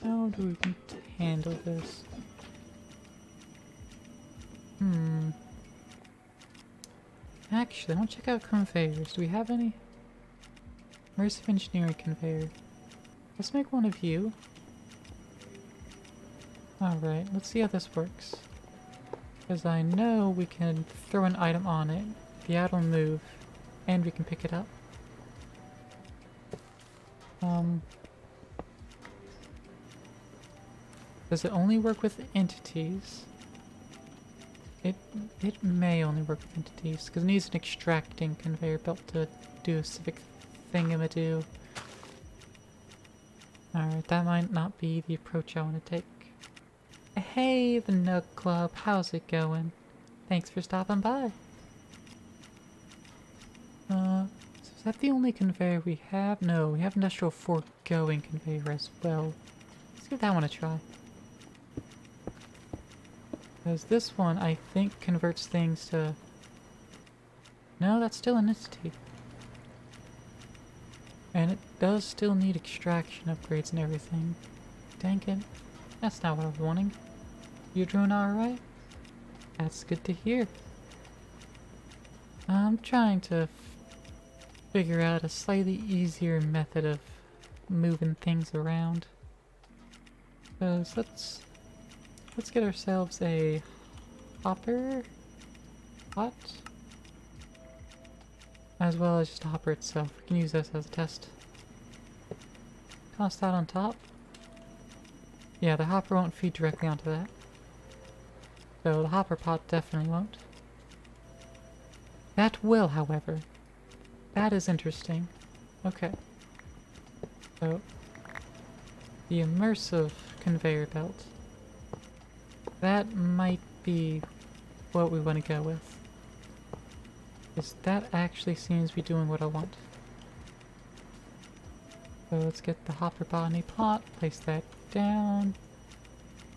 How do we handle this? Actually, I want to check out conveyors. Do we have any? Immersive engineering conveyor. Let's make one of you. Alright, let's see how this works. Because I know we can throw an item on it, the item will move, and we can pick it up. Does it only work with entities? It may only work with entities, because it needs an extracting conveyor belt to do a specific thingamadoo. Alright, that might not be the approach I want to take. Hey, the Nug Club, how's it going? Thanks for stopping by. So is that the only conveyor we have? No, we have industrial foregoing conveyor as well. Let's give that one a try. Because this one, I think, converts things to... No, that's still an entity. And it does still need extraction upgrades and everything. Dang it. That's not what I was wanting. You doing alright? That's good to hear. I'm trying to figure out a slightly easier method of moving things around. Because let's get ourselves a hopper pot, as well as just a hopper itself. We can use this as a test. Toss that on top. Yeah, the hopper won't feed directly onto that. So the hopper pot definitely won't. That will, however. That is interesting. Okay. So, the immersive conveyor belt. That might be what we want to go with. Because that actually seems to be doing what I want. So let's get the hopper botany plot, place that down,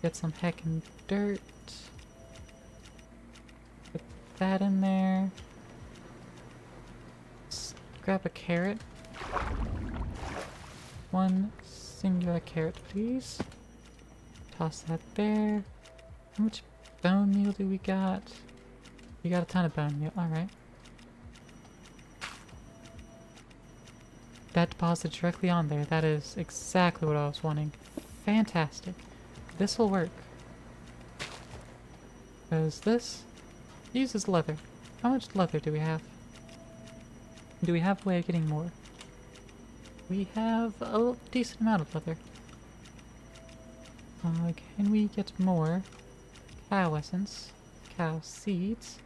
get some heckin' dirt, put that in there, let's grab a carrot, one singular carrot please, toss that there. How much bone meal do we got? We got a ton of bone meal, alright. That deposited directly on there. That is exactly what I was wanting. Fantastic. This will work. Because this uses leather. How much leather do we have? Do we have a way of getting more? We have a decent amount of leather. Can we get more? Cow essence. Cow seeds.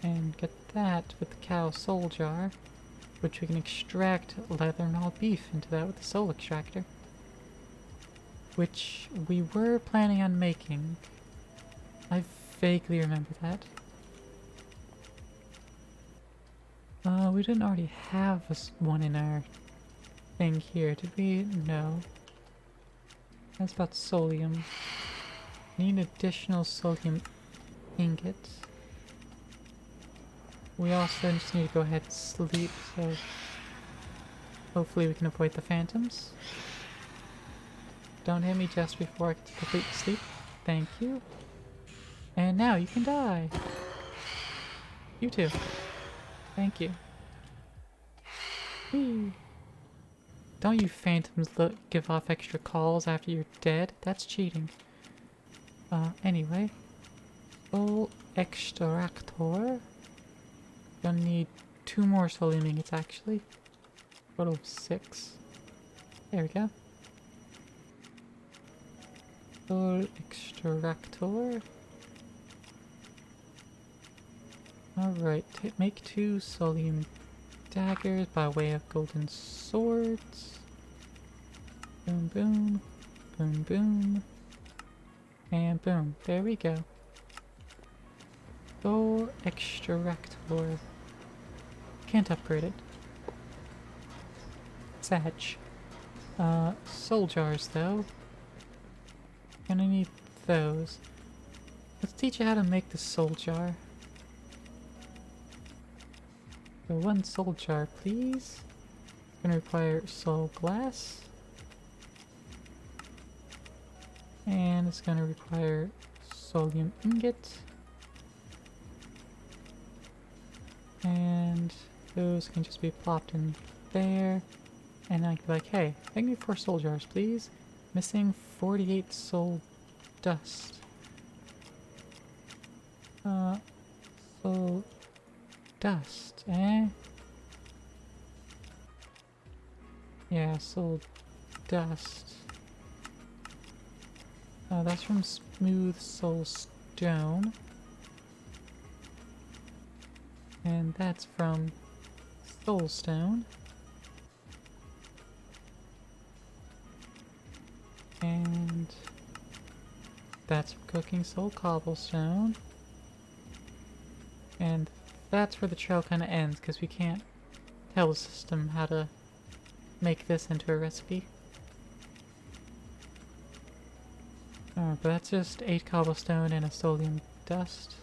And get that with the cow soul jar, which we can extract leather and all beef into that with the soul extractor, which we were planning on making. I vaguely remember that. We didn't already have one in our thing here, did we? No. That's about solium. Need additional solium ingots. We also just need to go ahead and sleep, so hopefully we can avoid the phantoms. Don't hit me just before I complete sleep. Thank you. And now you can die. You too. Thank you. Whee. Don't you phantoms give off extra calls after you're dead? That's cheating. Anyway. Full extractor. Gonna need 2 more solium ingots actually. Total of 6. There we go. Full extractor. Alright, make 2 solium daggers by way of golden swords. Boom, boom, boom, boom, and boom. There we go. Full extractor. Can't upgrade it. Sag. Soul jars though. Gonna need those. Let's teach you how to make the soul jar. So one soul jar, please. It's gonna require soul glass. And it's gonna require sodium ingot. And those can just be plopped in there. And I can be like, hey, make me 4 soul jars, please. Missing 48 soul dust. Soul dust, eh? Yeah, soul dust. That's from smooth soul stone. And that's from soulstone. And that's from cooking soul cobblestone. And that's where the trail kind of ends, because we can't tell the system how to make this into a recipe. But that's just 8 cobblestone and a sodium dust.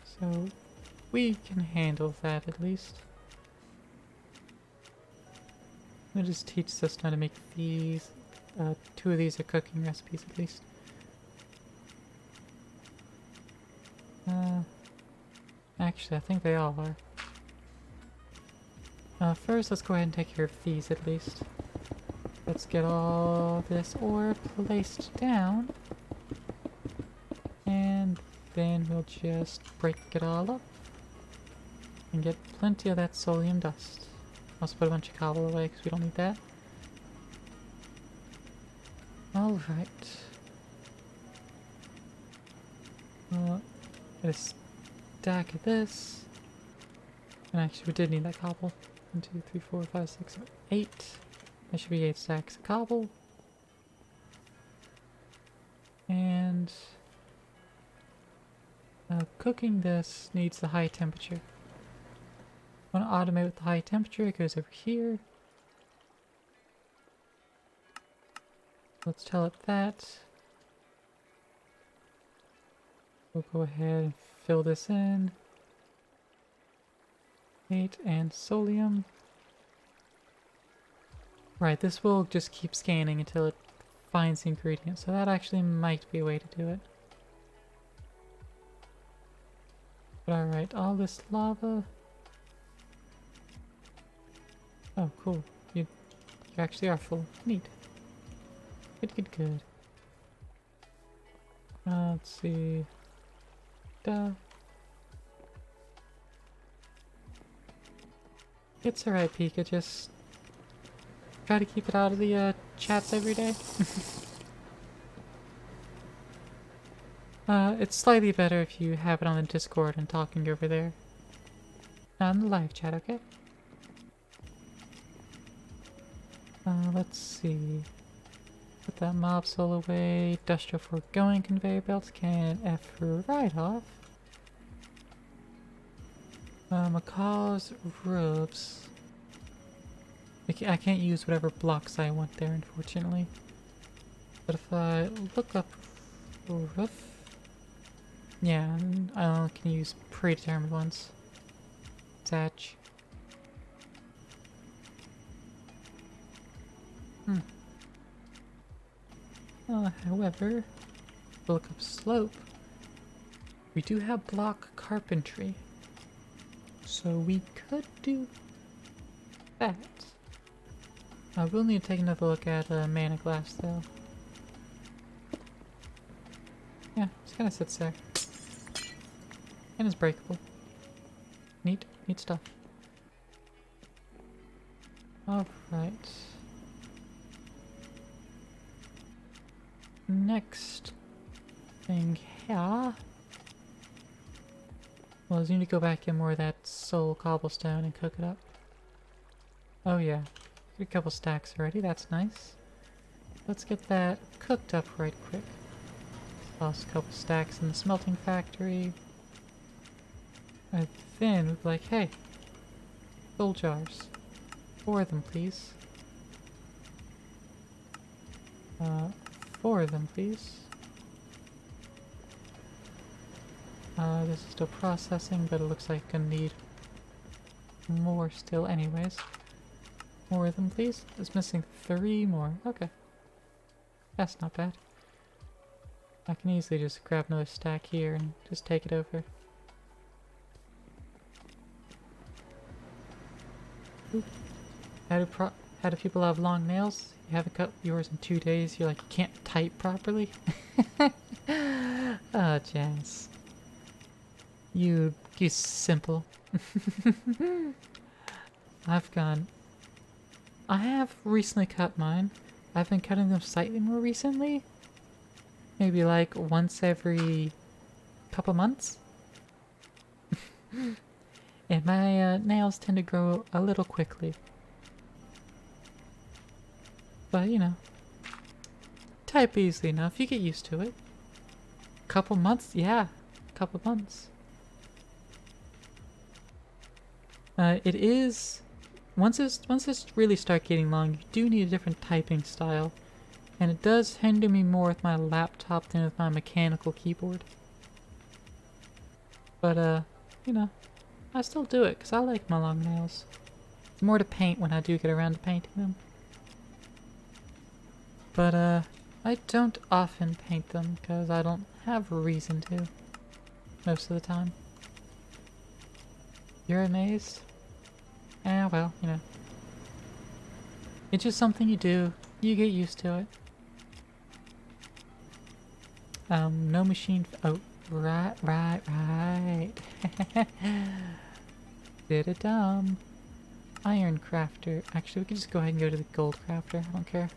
So we can handle that at least. We'll just teach the system how to make these. 2 of these are cooking recipes at least. Actually, I think they all are. First, let's go ahead and take care of these at least. Let's get all this ore placed down. And then we'll just break it all up. And get plenty of that sodium dust. Also put a bunch of cobble away because we don't need that. Alright. Get a stack of this. And actually we did need that cobble. 1, 2, 3, 4, 5, 6, 7, 8. There should be 8 stacks of cobble. And cooking this needs the high temperature. Want to automate with the high temperature, it goes over here. Let's tell it that. We'll go ahead and fill this in. 8 and solium. Right, this will just keep scanning until it finds the ingredient, so that actually might be a way to do it. But alright, all this lava. Oh, cool. You actually are full. Neat. Good, good, good. Let's see. Duh. It's alright, Pika, just try to keep it out of the chats every day. It's slightly better if you have it on the Discord and talking over there. Not in the live chat, okay? Let's see. Put that mob soul away. Industrial foregoing conveyor belts can F right off. Macaw's roofs. I can't use whatever blocks I want there, unfortunately. But if I look up roof, yeah, I can use predetermined ones. Attach. However, look up slope. We do have block carpentry, so we could do that. I will need to take another look at mana glass though. Yeah, just kind of sits there. And it's breakable. Neat stuff. Alright. Next thing here. Well, I need to go back in more of that soul cobblestone and cook it up. Oh yeah. Get a couple stacks already, that's nice. Let's get that cooked up right quick. Toss a couple stacks in the smelting factory. And then we'll be like, hey, gold jars. 4 of them, please. 4 of them, please. This is still processing, but it looks like I'm gonna need more still anyways. More of them, please. It's missing 3 more. Okay. That's not bad. I can easily just grab another stack here and just take it over. Oop. How do people have long nails? You haven't cut yours in 2 days. You're like, you can't type properly? Oh, Jazz. You simple. I have recently cut mine. I've been cutting them slightly more recently. Maybe like once every couple months. And my nails tend to grow a little quickly. But you know, type easily enough, you get used to it. Couple months? Yeah, couple months. It is... Once it's really start getting long, you do need a different typing style. And it does hinder me more with my laptop than with my mechanical keyboard. But, you know, I still do it because I like my long nails. It's more to paint when I do get around to painting them. But, I don't often paint them because I don't have a reason to. Most of the time. You're amazed? Well, you know. It's just something you do. You get used to it. No machine... Oh, right. Did it dumb. Iron crafter. Actually, we can just go ahead and go to the gold crafter. I don't care.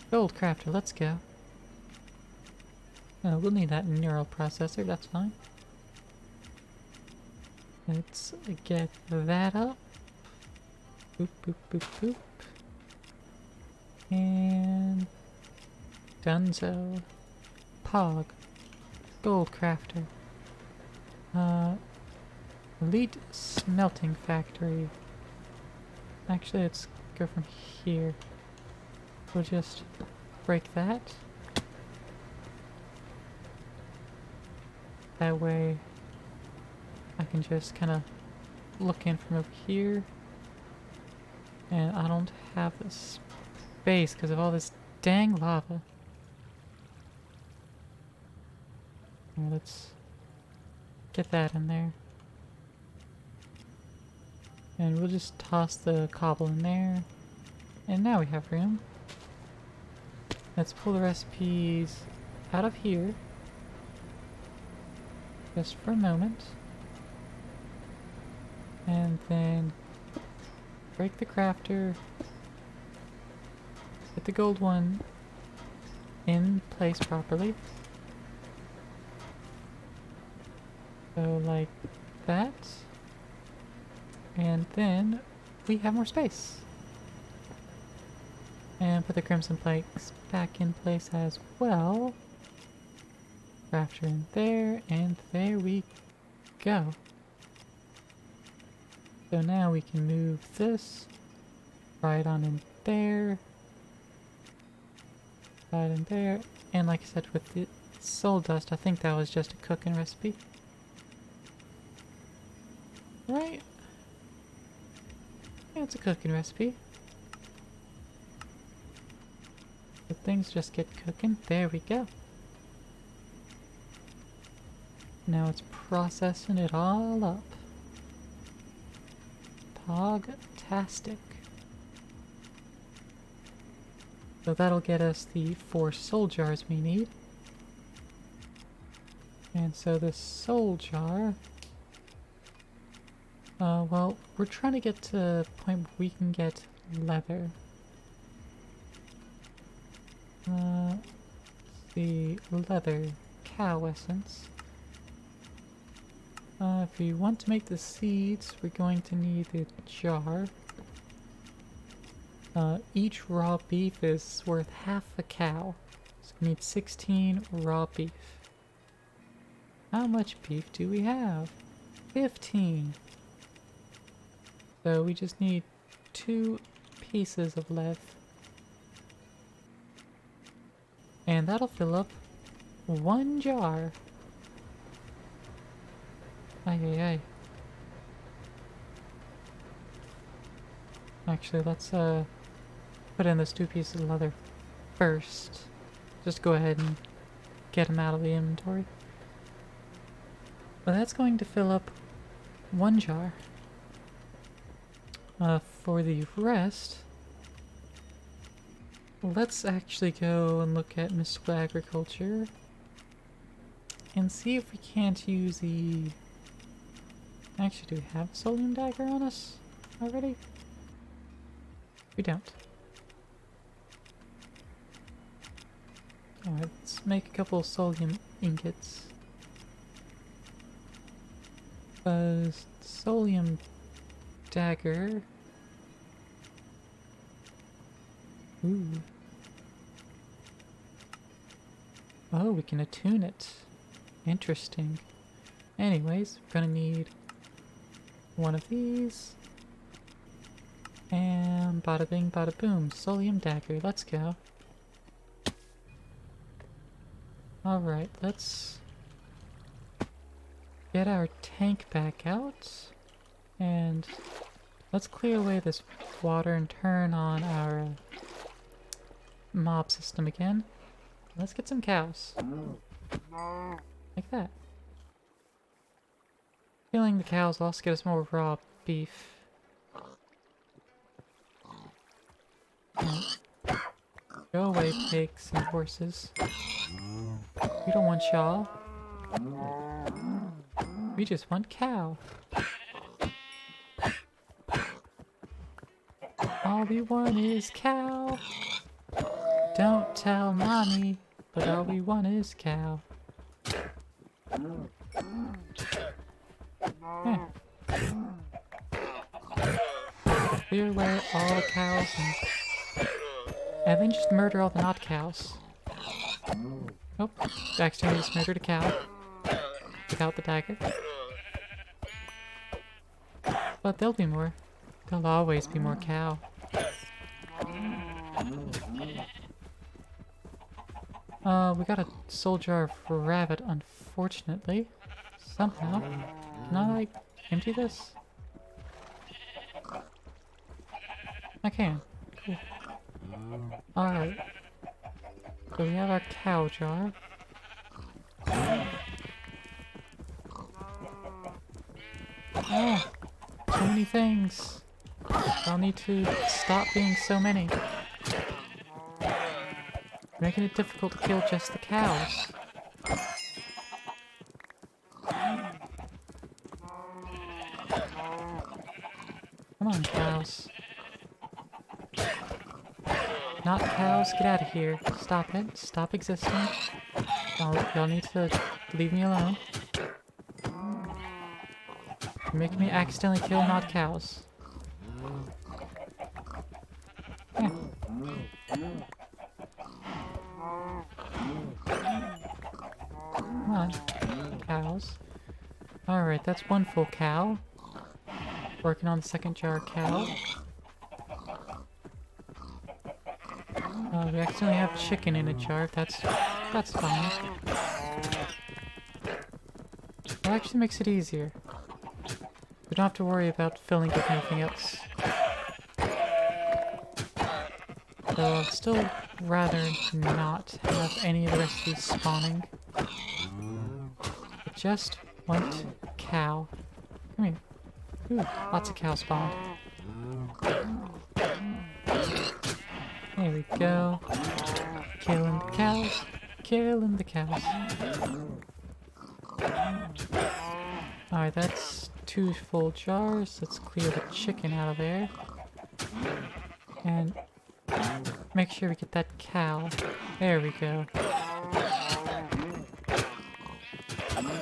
Gold crafter, let's go. Oh, we'll need that neural processor, that's fine. Let's get that up. Boop, boop, boop, boop. And... Dunzo. Pog. Gold crafter. Elite smelting factory. Actually, let's go from here. We'll just break that. That way I can just kind of look in from over here. And I don't have the space because of all this dang lava. Let's get that in there. And we'll just toss the cobble in there. And now we have room. Let's pull the recipes out of here. Just for a moment. And then break the crafter. Get the gold one in place properly. So like that. And then we have more space. And put the crimson planks back in place as well. Crafter in there, and there we go. So now we can move this right on in there. Right in there. And like I said, with the soul dust, I think that was just a cooking recipe. Right? Yeah, it's a cooking recipe. But things just get cooking. There we go. Now it's processing it all up. Pog-tastic. So that'll get us the 4 soul jars we need. And so this soul jar... well, we're trying to get to a point where we can get leather. The leather cow essence. If we want to make the seeds, we're going to need the jar. Each raw beef is worth half a cow. So we need 16 raw beef. How much beef do we have? 15. So we just need 2 pieces of lead. And that'll fill up 1 jar. Ay ay ay. Actually, let's put in those 2 pieces of leather first. Just go ahead and get them out of the inventory. But that's going to fill up 1 jar. For the rest, let's actually go and look at mystical agriculture and see if we can't use the... Actually, do we have a Solium dagger on us already? We don't. Alright, let's make a couple of Solium ingots. Solium dagger. Ooh. Oh, we can attune it. Interesting. Anyways, we're gonna need one of these. And bada bing, bada boom. Solium dagger. Let's go. Alright, let's get our tank back out. And let's clear away this water and turn on our mob system again. Let's get some cows. Like that. Killing the cows will also get us more raw beef. Go away, pigs and horses. We don't want y'all. We just want cow. All we want is cow. Don't tell mommy, but all we want is cow. Yeah. Clear away all the cows and then just murder all the not cows. Oh, accidentally just murdered a cow without the dagger. But there'll be more. There'll always be more cow. We got a soul jar of rabbit, unfortunately. Somehow. Can I, like, empty this? I can. Cool. Alright. So we have our cow jar. Oh! So many things! I'll need to stop being so many. Making it difficult to kill just the cows. Come on, cows. Not cows, get out of here. Stop it. Stop existing. Y'all need to leave me alone. You're making me accidentally kill not cows. Yeah. Come on, cows. Alright, that's 1 full cow. Working on the second jar of cow. We accidentally have chicken in a jar. That's fine. It actually makes it easier. We don't have to worry about filling with anything else. Though I'd still rather not have any of the recipes spawning. I just want cow. Come here. Ooh, lots of cow spawned. There we go. Killing the cows. Killing the cows. Alright, that's 2 full jars. Let's clear the chicken out of there. And make sure we get that cow. There we go.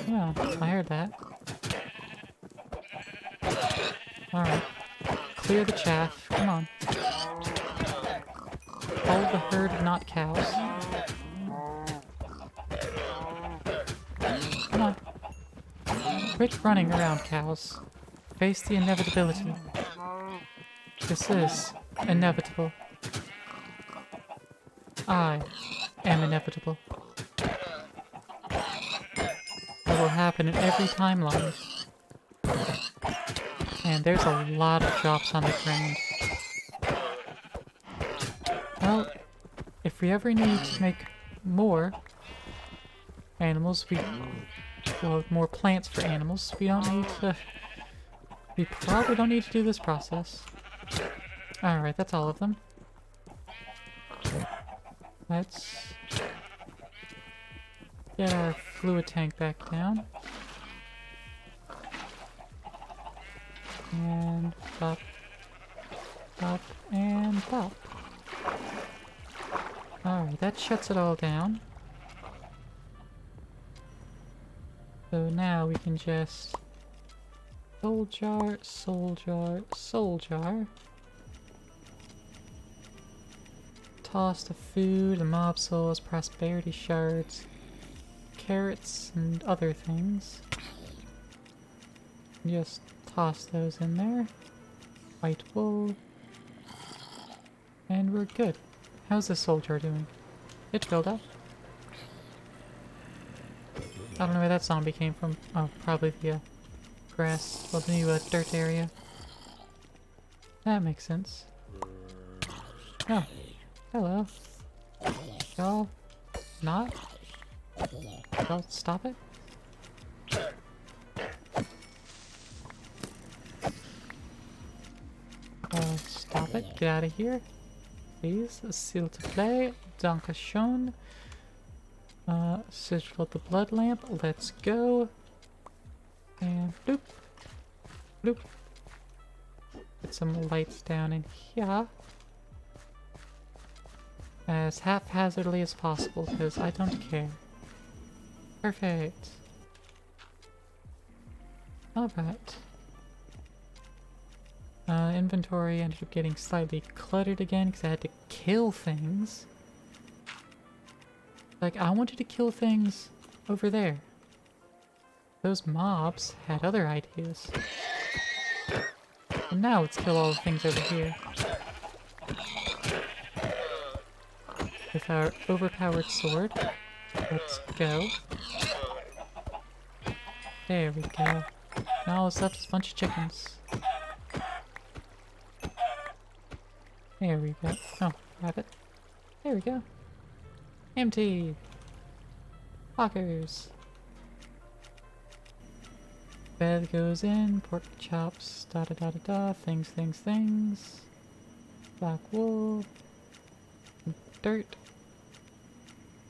Yeah, I heard that. Alright. Clear the chaff. Come on. Hold the herd, not cows. Come on. Quit running around, cows. Face the inevitability. This is inevitable. I am inevitable. It will happen in every timeline. And there's a lot of drops on the ground. Well, if we ever need to make more animals, well, more plants for animals, we probably don't need to do this process. Alright, that's all of them. Let's get our fluid tank back down. And pop, pop, and pop. Alright, that shuts it all down. So now we can just soul jar, soul jar, soul jar. Toss the food, the mob souls, prosperity shards, carrots, and other things. Just toss those in there. White wool. And we're good. How's this soul jar doing? It filled up. I don't know where that zombie came from. Oh, probably the grass, well, the new dirt area. That makes sense. Oh, hello. Y'all not? Y'all stop it? Stop it. Get out of here. Please. S'il te plaît. Dankeschön. Sigil the blood lamp. Let's go. And bloop. Bloop. Get some lights down in here. As haphazardly as possible, because I don't care. Perfect. Alright. Inventory ended up getting slightly cluttered again because I had to kill things. Like, I wanted to kill things over there. Those mobs had other ideas. And now let's kill all the things over here. With our overpowered sword. Let's go. There we go. Now all that's left is a bunch of chickens. There we go. Oh, rabbit. There we go. Empty! Lockers! Bed goes in, pork chops, da da da da da, things. Black wool. Dirt.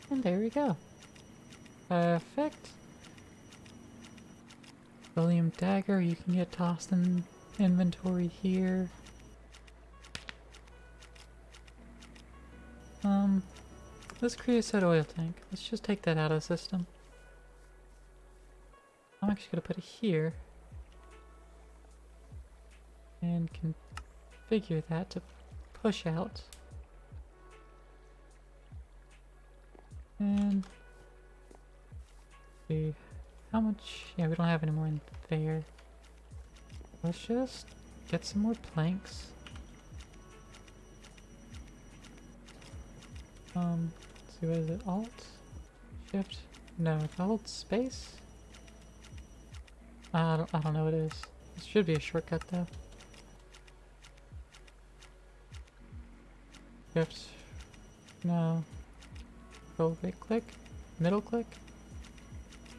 And there we go. Perfect. William dagger, you can get tossed in inventory here. This creosote oil tank. Let's just take that out of the system. I'm actually gonna put it here. And configure that to push out. And see how much. Yeah, we don't have any more in there. Let's just get some more planks. Let's see, what is it? Alt? Shift? No, it's Alt space? I don't know what it is. This should be a shortcut though. Shift? No. Control right click? Middle click?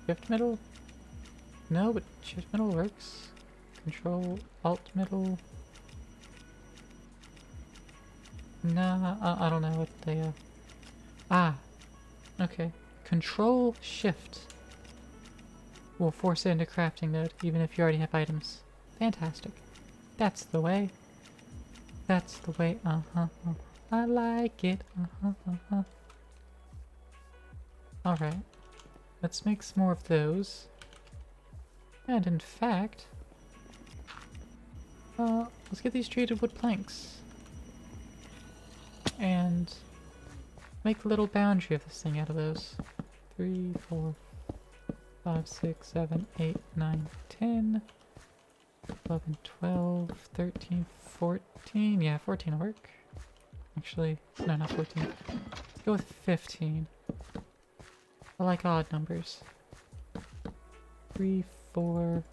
Shift middle? No, but shift middle works. Control Alt middle. No, I don't know what they okay. Control Shift will force it into crafting mode, even if you already have items. Fantastic. That's the way. That's the way. I like it. Alright. Let's make some more of those. And in fact, let's get these treated wood planks. And make a little boundary of this thing out of those. 3, 4, 5, 6, 7, 8, 9, 10, 11, 12, 13, 14. Yeah, 14 will work. Actually, no, not 14. Let's go with 15. I like odd numbers. 3, 4,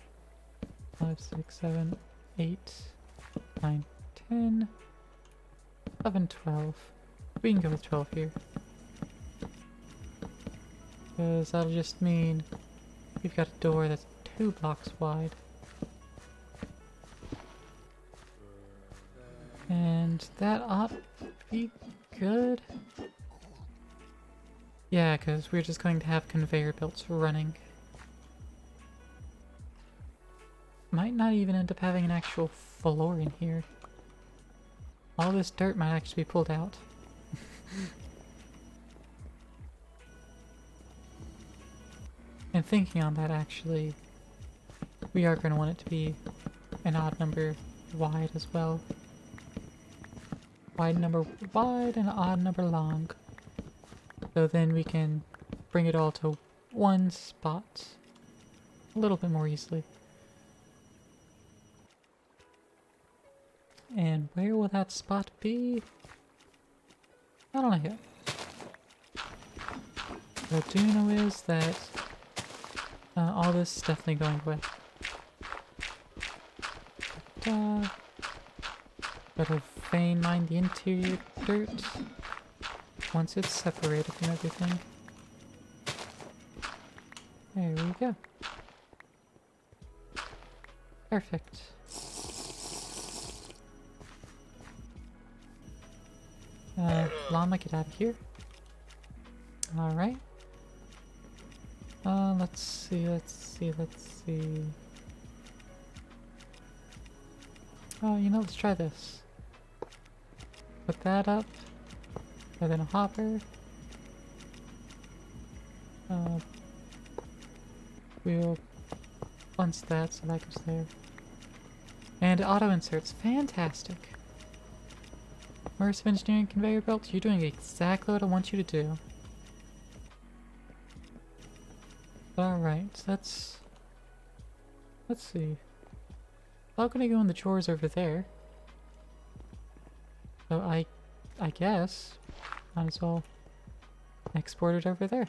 5, 6, 7, 8, 9, 10, 11, 12. We can go with 12 here. Because that'll just mean we've got a door that's 2 blocks wide. And that ought to be good. Yeah, because we're just going to have conveyor belts running. Might not even end up having an actual floor in here. All this dirt might actually be pulled out. And thinking on that, actually, we are going to want it to be an odd number wide as well. Wide number wide and odd number long. So then we can bring it all to one spot a little bit more easily. And where will that spot be? I don't know yet. What I do know is that all this is definitely going away. Gotta vein mine the interior dirt once it's separated from everything. There we go. Perfect. Llama, get out of here. Alright. Let's see. Oh, you know, let's try this. Put that up. And then a hopper. We'll once that, so that goes there. And auto inserts. Fantastic. Immersive engineering conveyor belt, you're doing exactly what I want you to do. Alright, let's see. I'm gonna go in the drawers over there. So I guess might as well export it over there.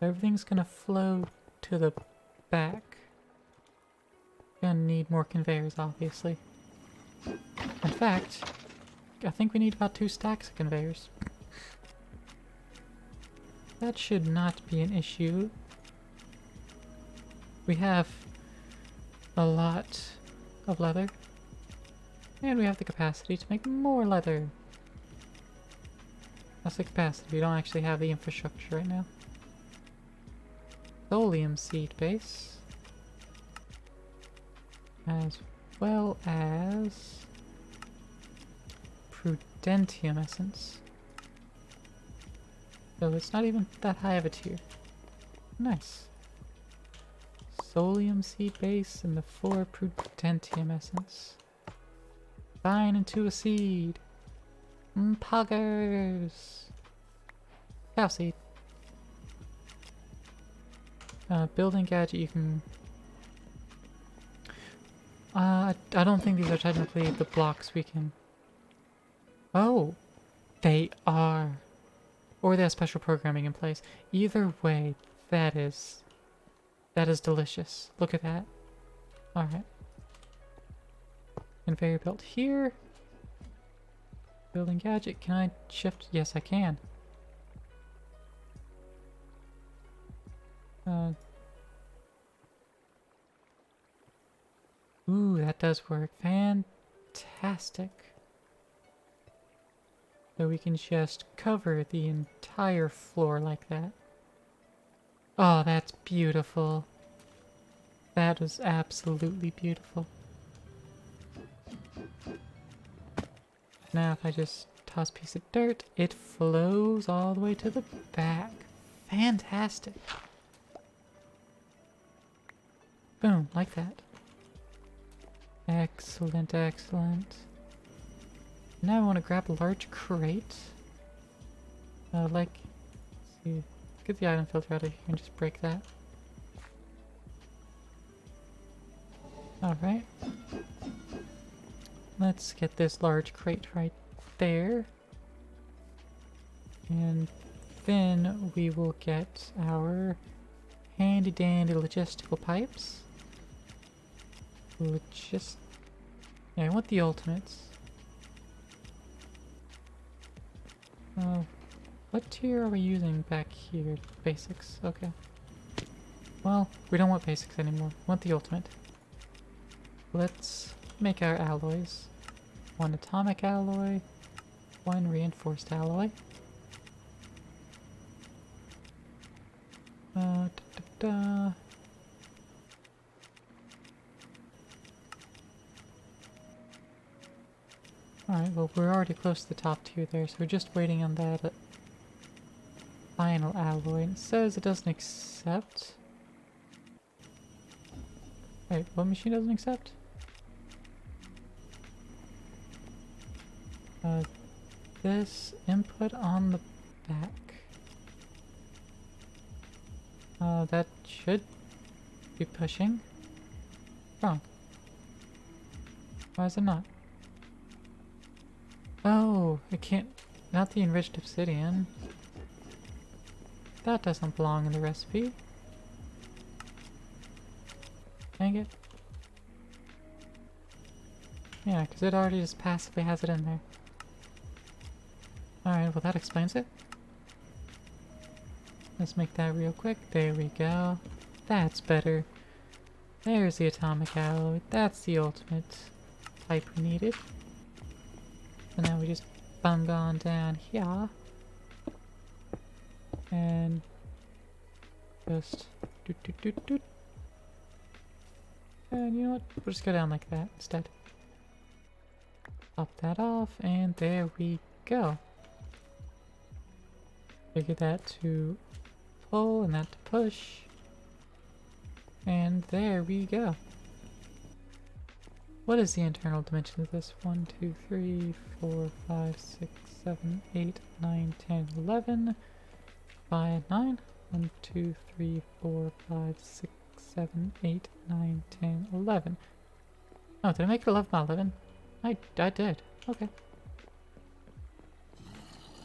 Everything's gonna flow to the back. Gonna need more conveyors, obviously. In fact, I think we need about 2 stacks of conveyors. That should not be an issue. We have a lot of leather. And we have the capacity to make more leather. That's the capacity. We don't actually have the infrastructure right now. Thulium seed base. As well as Prudentium essence. So it's not even that high of a tier. Nice. Solium seed base and the 4 Prudentium essence. Combine into a seed. Poggers. Cow seed. Building gadget, you can... I don't think these are technically the blocks we can... Oh! They are! Or they have special programming in place. Either way, that is delicious. Look at that. Alright. Conveyor belt here. Building gadget. Can I shift? Yes, I can. Ooh, that does work. Fantastic. So we can just cover the entire floor like that. Oh, that's beautiful. That is absolutely beautiful. Now if I just toss a piece of dirt, it flows all the way to the back. Fantastic. Boom, like that. Excellent, excellent. Now I want to grab a large crate. Let's see. Get the item filter out of here and just break that. Alright. Let's get this large crate right there. And then we will get our handy dandy logistical pipes. Yeah, I want the ultimates. What tier are we using back here? Basics, okay. Well, we don't want basics anymore. We want the ultimate. Let's make our alloys. 1 atomic alloy, 1 reinforced alloy. Alright, well we're already close to the top tier there, so we're just waiting on that final alloy. And it says it doesn't accept. Wait, what machine doesn't accept? This input on the back. That should be pushing. Wrong. Why is it not? Oh, it can't. Not the enriched obsidian. That doesn't belong in the recipe. Dang it. Yeah, because it already just passively has it in there. Alright, well that explains it. Let's make that real quick. There we go. That's better. There's the atomic alloy. That's the ultimate type we needed. So now we just bung on down here. And just doot. And you know what? We'll just go down like that instead. Pop that off, and there we go. Figure that to pull and that to push. And there we go. What is the internal dimension of this? 1, 2, 3, 4, 5, 6, 7, 8, 9, 10, 11. 5, 9. 1, 2, 3, 4, 5, 6, 7, 8, 9, 10, 11. Oh, did I make it 11 by 11? I did. Okay.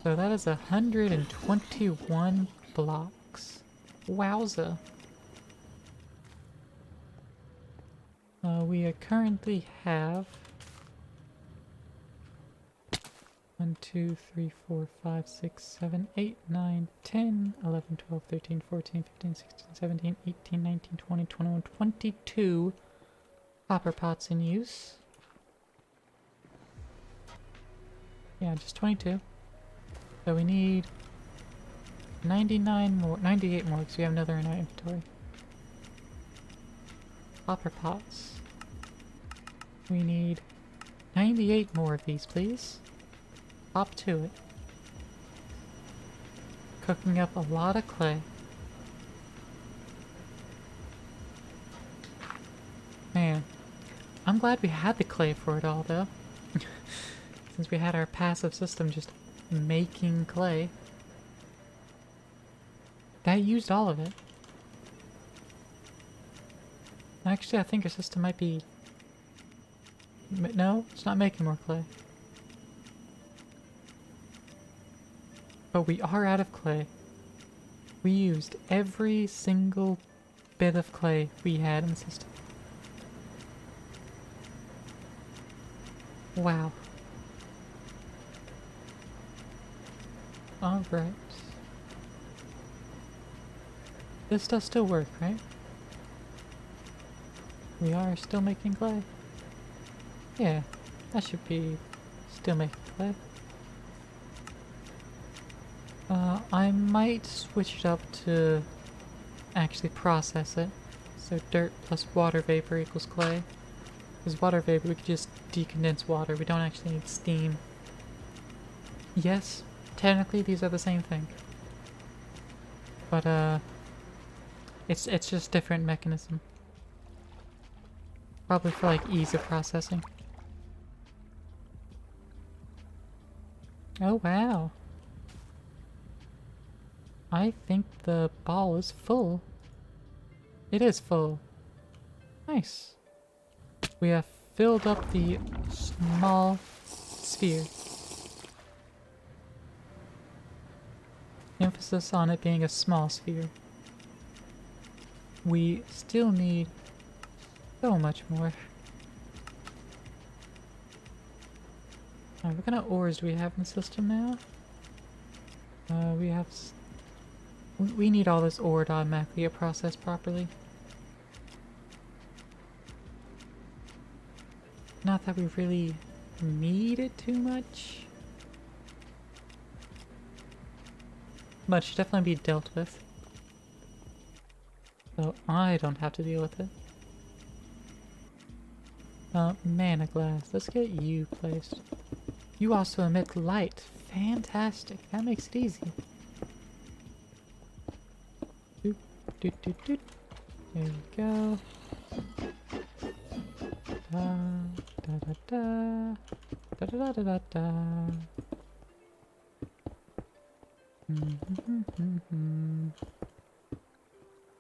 So that is 121 blocks. Wowza. We currently have 1, 2, 3, 4, 5, 6, 7, 8, 9, 10, 11, 12, 13, 14, 15, 16, 17, 18, 19, 20, 21, 22 copper pots in use. Yeah, just 22. So we need 98 more because we have another in our inventory. Copper pots. We need 98 more of these, please. Hop to it. Cooking up a lot of clay. Man, I'm glad we had the clay for it all, though. Since we had our passive system just making clay. That used all of it. Actually, I think our system might be... No, it's not making more clay. But we are out of clay. We used every single bit of clay we had in the system. Wow. Alright. This does still work, right? We are still making clay. Yeah, that should be still making clay. I might switch it up to actually process it. So dirt plus water vapor equals clay. Because water vapor, we could just decondense water. We don't actually need steam. Yes, technically these are the same thing. But it's just different mechanism. Probably for like ease of processing. Oh wow. I think the ball is full. It is full. Nice. We have filled up the small sphere. Emphasis on it being a small sphere. We still need so much more. What kind of ores do we have in the system now? We have... We need all this ore to automatically get processed properly. Not that we really need it too much. But it should definitely be dealt with. So I don't have to deal with it. Mana glass. Let's get you placed. You also emit light. Fantastic. That makes it easy. Doop, doot, doot, doot. There you go. Da da da da. Da da da da da da.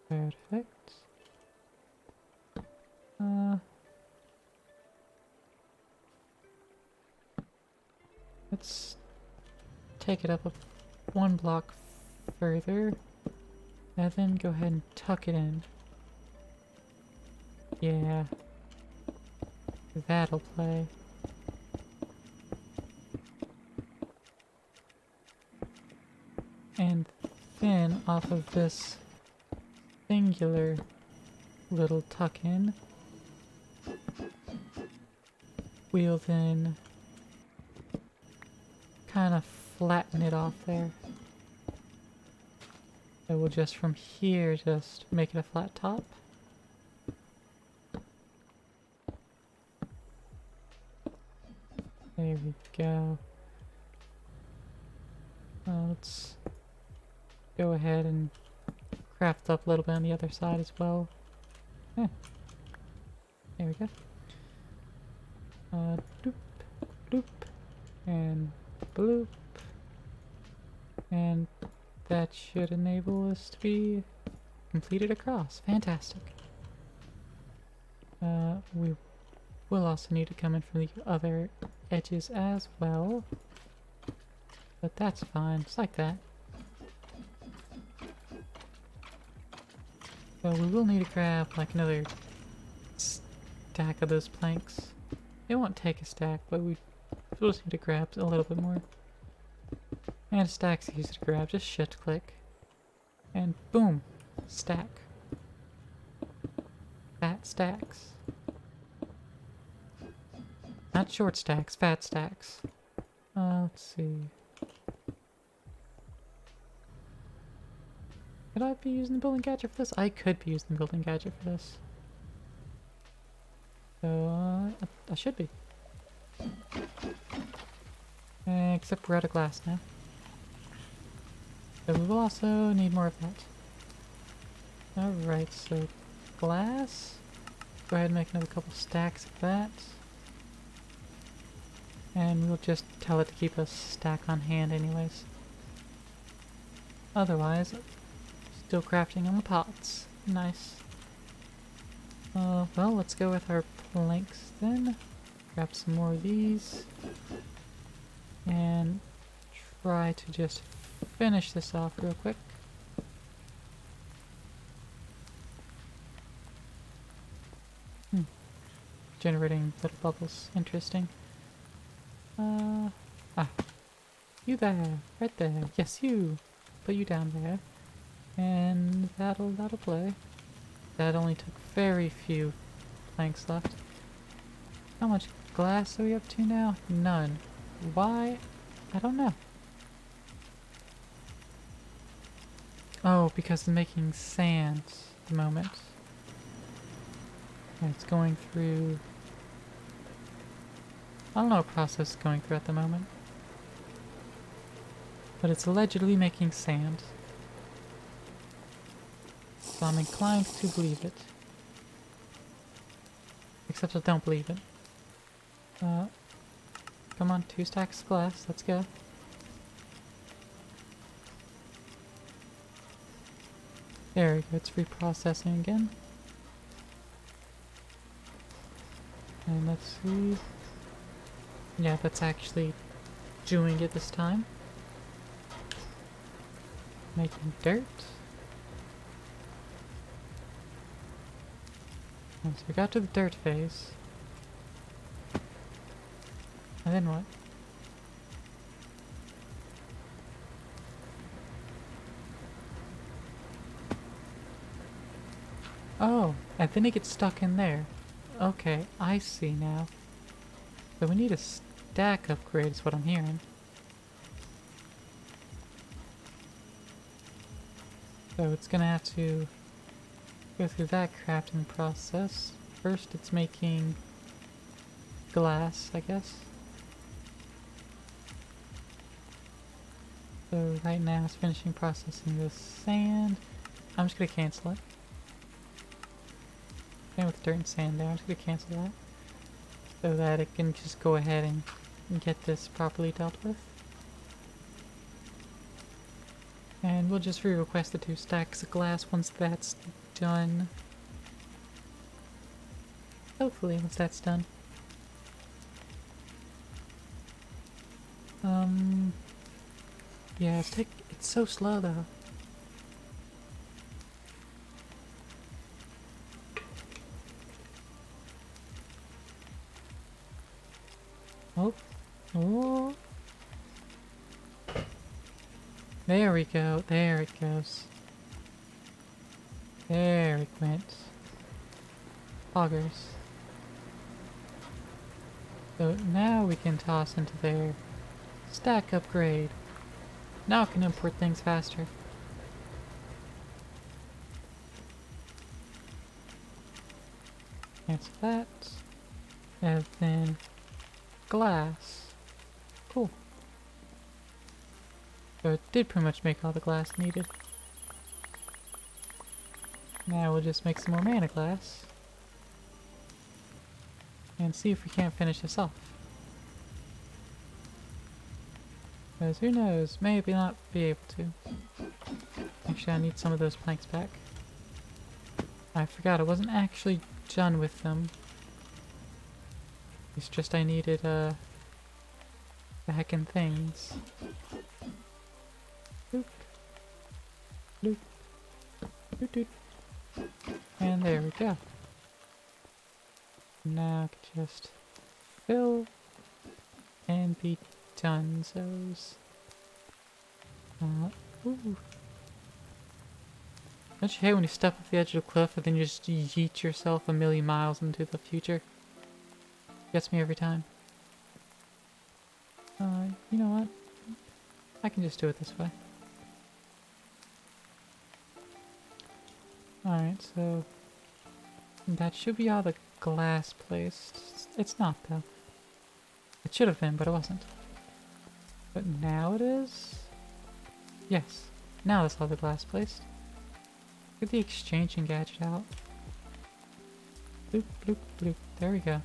Perfect. Let's take it up one block further, and then go ahead and tuck it in. Yeah, that'll play. And then off of this singular little tuck in, we'll then kind of flatten it off there. So we'll just from here just make it a flat top. There we go. Let's go ahead and craft up a little bit on the other side as well. Yeah. There we go. Doop, doop, and bloop. And that should enable us to be completed across. Fantastic. We will also need to come in from the other edges as well. But that's fine, just like that. So we will need to grab like another stack of those planks. It won't take a stack, but we'll just need to grab a little bit more. And a stack's easy to grab, just shift click. And boom! Stack. Fat stacks. Not short stacks, fat stacks. Let's see. Could I be using the building gadget for this? I could be using the building gadget for this. So, I should be. Except we're out of glass now. So we will also need more of that. Alright, so glass. Go ahead and make another couple stacks of that. And we'll just tell it to keep a stack on hand anyways. Otherwise, still crafting on the pots. Nice. Well, let's go with our planks then. Grab some more of these. And try to just finish this off real quick. Generating little bubbles. Interesting. You there. Right there. Yes, you. Put you down there. And that'll play. That only took very few planks left. How much glass are we up to now? None. Why? I don't know. Oh, because it's making sand at the moment. And it's going through... I don't know what process it's going through at the moment. But it's allegedly making sand. So I'm inclined to believe it. Except I don't believe it. Come on, 2 stacks of glass, let's go. There we go, it's reprocessing again. And let's see. Yeah, that's actually doing it this time. Making dirt. And so we got to the dirt phase. And then what? Oh, and then it gets stuck in there. Okay, I see now. So we need a stack upgrade is what I'm hearing. So it's gonna have to go through that crafting process. First it's making glass, I guess. So right now it's finishing processing the sand. I'm just gonna cancel it. Same with dirt and sand there, I'm just gonna cancel that. So that it can just go ahead and get this properly dealt with. And we'll just re-request the 2 stacks of glass once that's done. Hopefully, once that's done. Yeah, it's so slow though. Oh. Oh. There we go. There it goes. There it went. Augers. So now we can toss into there. Stack upgrade. Now I can import things faster. Cancel that. And then glass. Cool. So it did pretty much make all the glass needed. Now we'll just make some more mana glass. And see if we can't finish this off. Because who knows, maybe not be able to. Actually, I need some of those planks back. I forgot, I wasn't actually done with them. It's just I needed, the heckin' things. Boop. Bloop. Doot doot. And there we go. Now I can just fill and be donezo's. Ooh. Don't you hate when you step off the edge of the cliff and then you just yeet yourself a million miles into the future? Gets me every time. You know what? I can just do it this way. Alright, so that should be all the glass placed. It's not though. It should have been, but it wasn't. But now it is? Yes. Now that's all the glass placed. Get the exchanging gadget out. Bloop, bloop, bloop. There we go.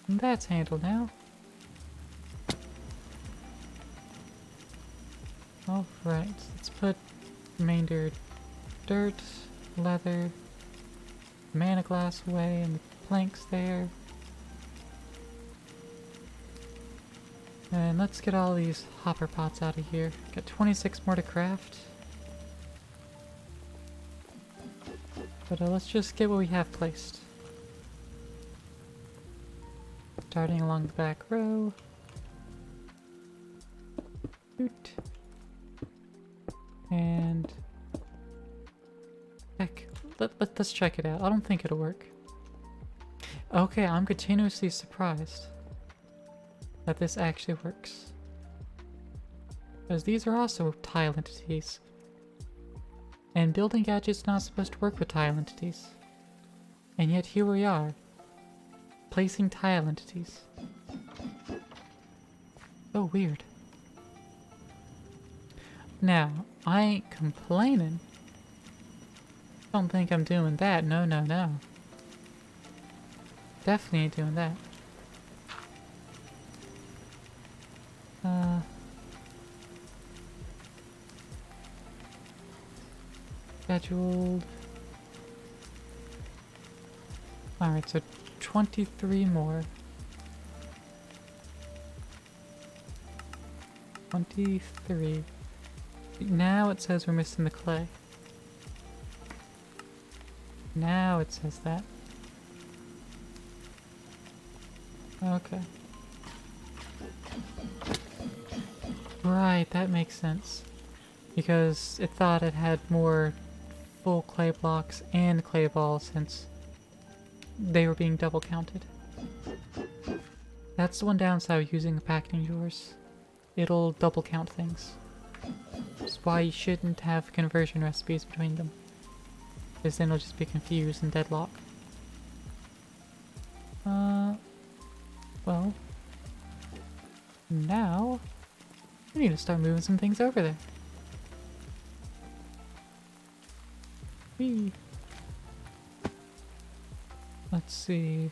And that's handled now. Alright, let's put remainder dirt, leather, mana glass away, and the planks there. And let's get all these hopper pots out of here. Got 26 more to craft. But let's just get what we have placed. Starting along the back row. Doot. And heck, let's check it out. I don't think it'll work. Okay, I'm continuously surprised that this actually works. Because these are also tile entities. And building gadgets not supposed to work with tile entities. And yet here we are, placing tile entities. So weird. Now, I ain't complaining. Don't think I'm doing that. No, no, no. Definitely ain't doing that. scheduled. Alright, so 23 more. 23. Now it says we're missing the clay. Now it says that. Okay. Right, that makes sense. Because it thought it had more full clay blocks and clay balls since they were being double counted. That's the one downside of using the packaging drawers. It'll double count things. That's why you shouldn't have conversion recipes between them. Because then it'll just be confused and deadlock. Well, now we need to start moving some things over there. Let's see.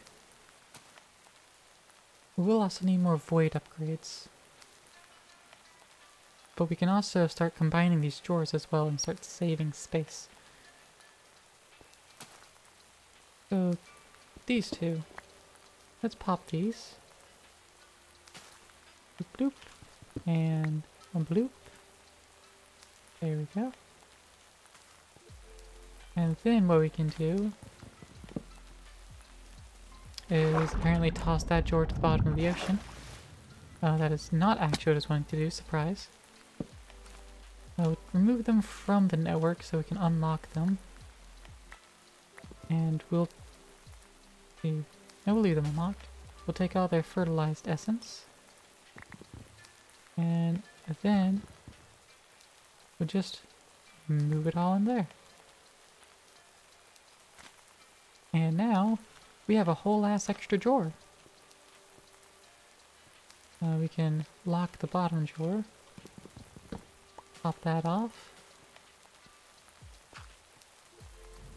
We will also need more void upgrades. But we can also start combining these drawers as well and start saving space. So, these two. Let's pop these. Bloop, bloop. And a bloop. There we go. And then what we can do is apparently toss that drawer to the bottom of the ocean. That is not actually what I was wanting to do, surprise. Remove them from the network so we can unlock them. And we'll leave them unlocked. We'll take all their fertilized essence. And then we'll just move it all in there. And now we have a whole ass extra drawer. We can lock the bottom drawer. Pop that off.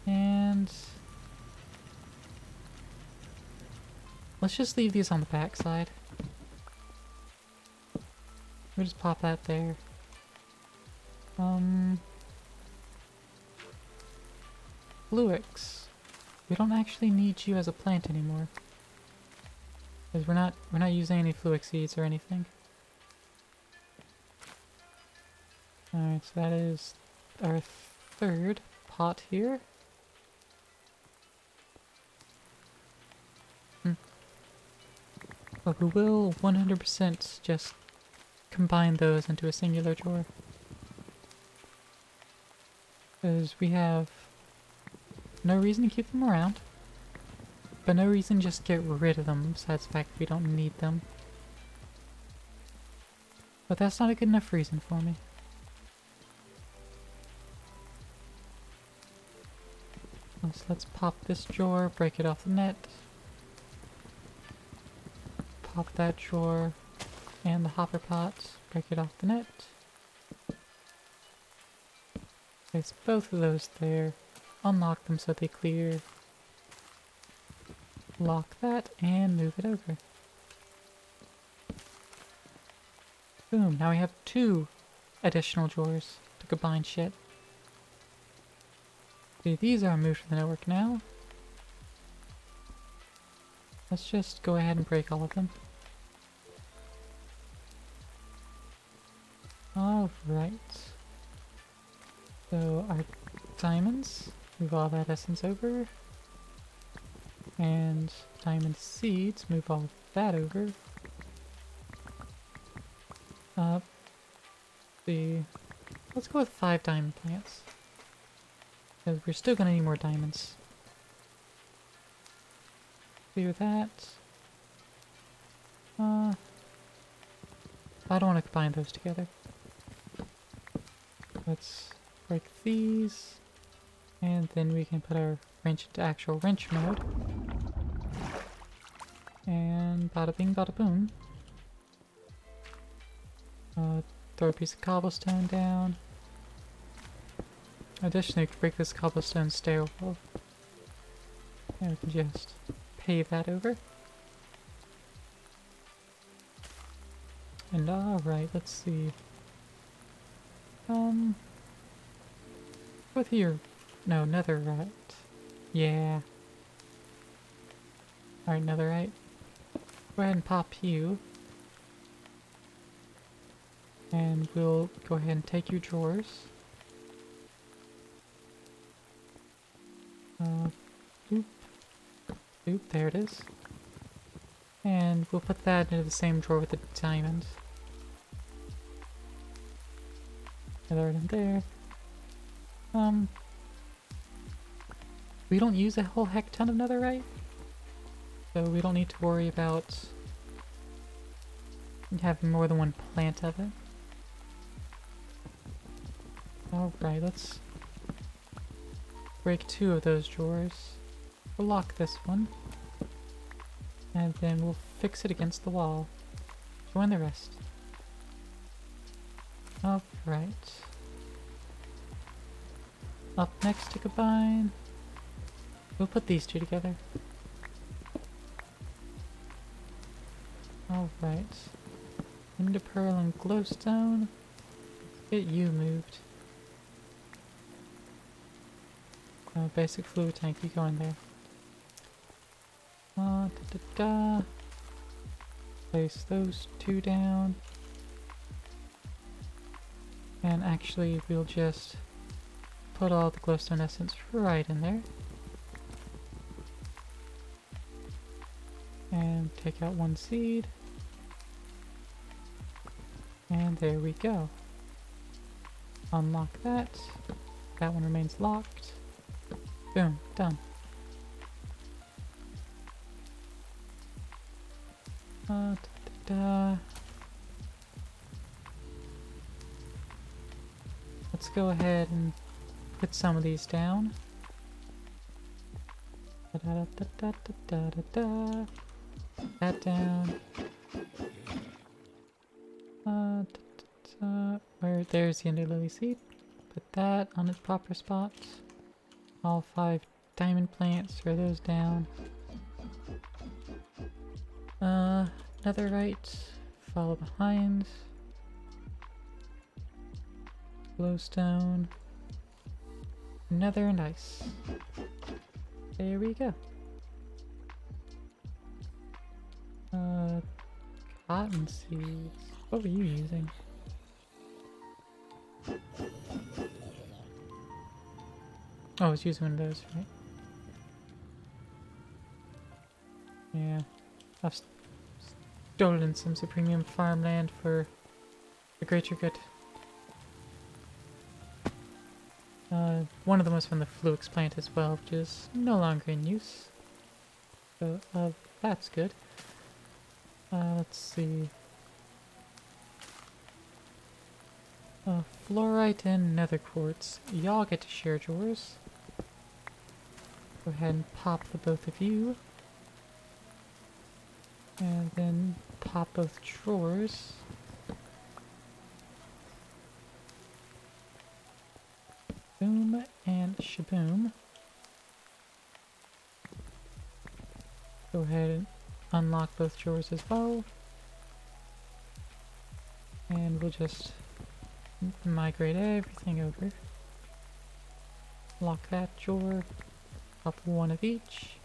And let's just leave these on the back side. We'll just pop that there. Fluix. We don't actually need you as a plant anymore. Because we're not using any fluix seeds or anything. Alright, so that is our third pot here. But we will 100% just combine those into a singular drawer. Because we have no reason to keep them around. But no reason just get rid of them, besides the fact we don't need them. But that's not a good enough reason for me. So let's pop this drawer, break it off the net. Pop that drawer and the hopper pot, break it off the net. Place both of those there, unlock them so they clear. Lock that and move it over. Boom, now we have 2 additional drawers to combine shit. Okay, these are moved from the network now. Let's just go ahead and break all of them. Alright. So our diamonds, move all that essence over. And diamond seeds, move all of that over. Let's go with 5 diamond plants. Because we're still gonna need more diamonds. Do that. I don't want to combine those together. Let's break these. And then we can put our wrench into actual wrench mode. And bada bing bada boom. Throw a piece of cobblestone down. Additionally, we can break this cobblestone stairwell. And we can just pave that over. And alright, let's see. With your No, netherite. Yeah. Alright, netherite. Go ahead and pop you. And we'll go ahead and take your drawers. Oop. Oop, there it is. And we'll put that into the same drawer with the diamond. Netherite in there. We don't use a whole heck ton of netherite, so we don't need to worry about having more than one plant of it. Alright, let's break 2 of those drawers. We'll lock this one, and then we'll fix it against the wall. Join the rest. Alright. Up next to combine. We'll put these 2 together. Alright. Into pearl and glowstone. Get you moved. Basic fluid tank, you go in there. Place those 2 down. And actually, we'll just put all the glowstone essence right in there. And take out 1 seed. And there we go. Unlock that. That one remains locked. Boom, done. Let's go ahead and put some of these down. That down. Where there's the Ender Lily seed. Put that on its proper spot. All 5 diamond plants, throw those down. Netherite, follow behind. Glowstone. Nether and ice. There we go. Cotton seeds. What were you using? Oh, I was using one of those, right? Yeah. I've stolen some Supremium farmland for the greater good. One of them was from the Fluix plant as well, which is no longer in use. So, that's good. Let's see. Fluorite and nether quartz. Y'all get to share drawers. Go ahead and pop the both of you. And then pop both drawers. Boom and shaboom. Go ahead and unlock both drawers as well. And we'll just migrate everything over. Lock that drawer. Pop 1 of each.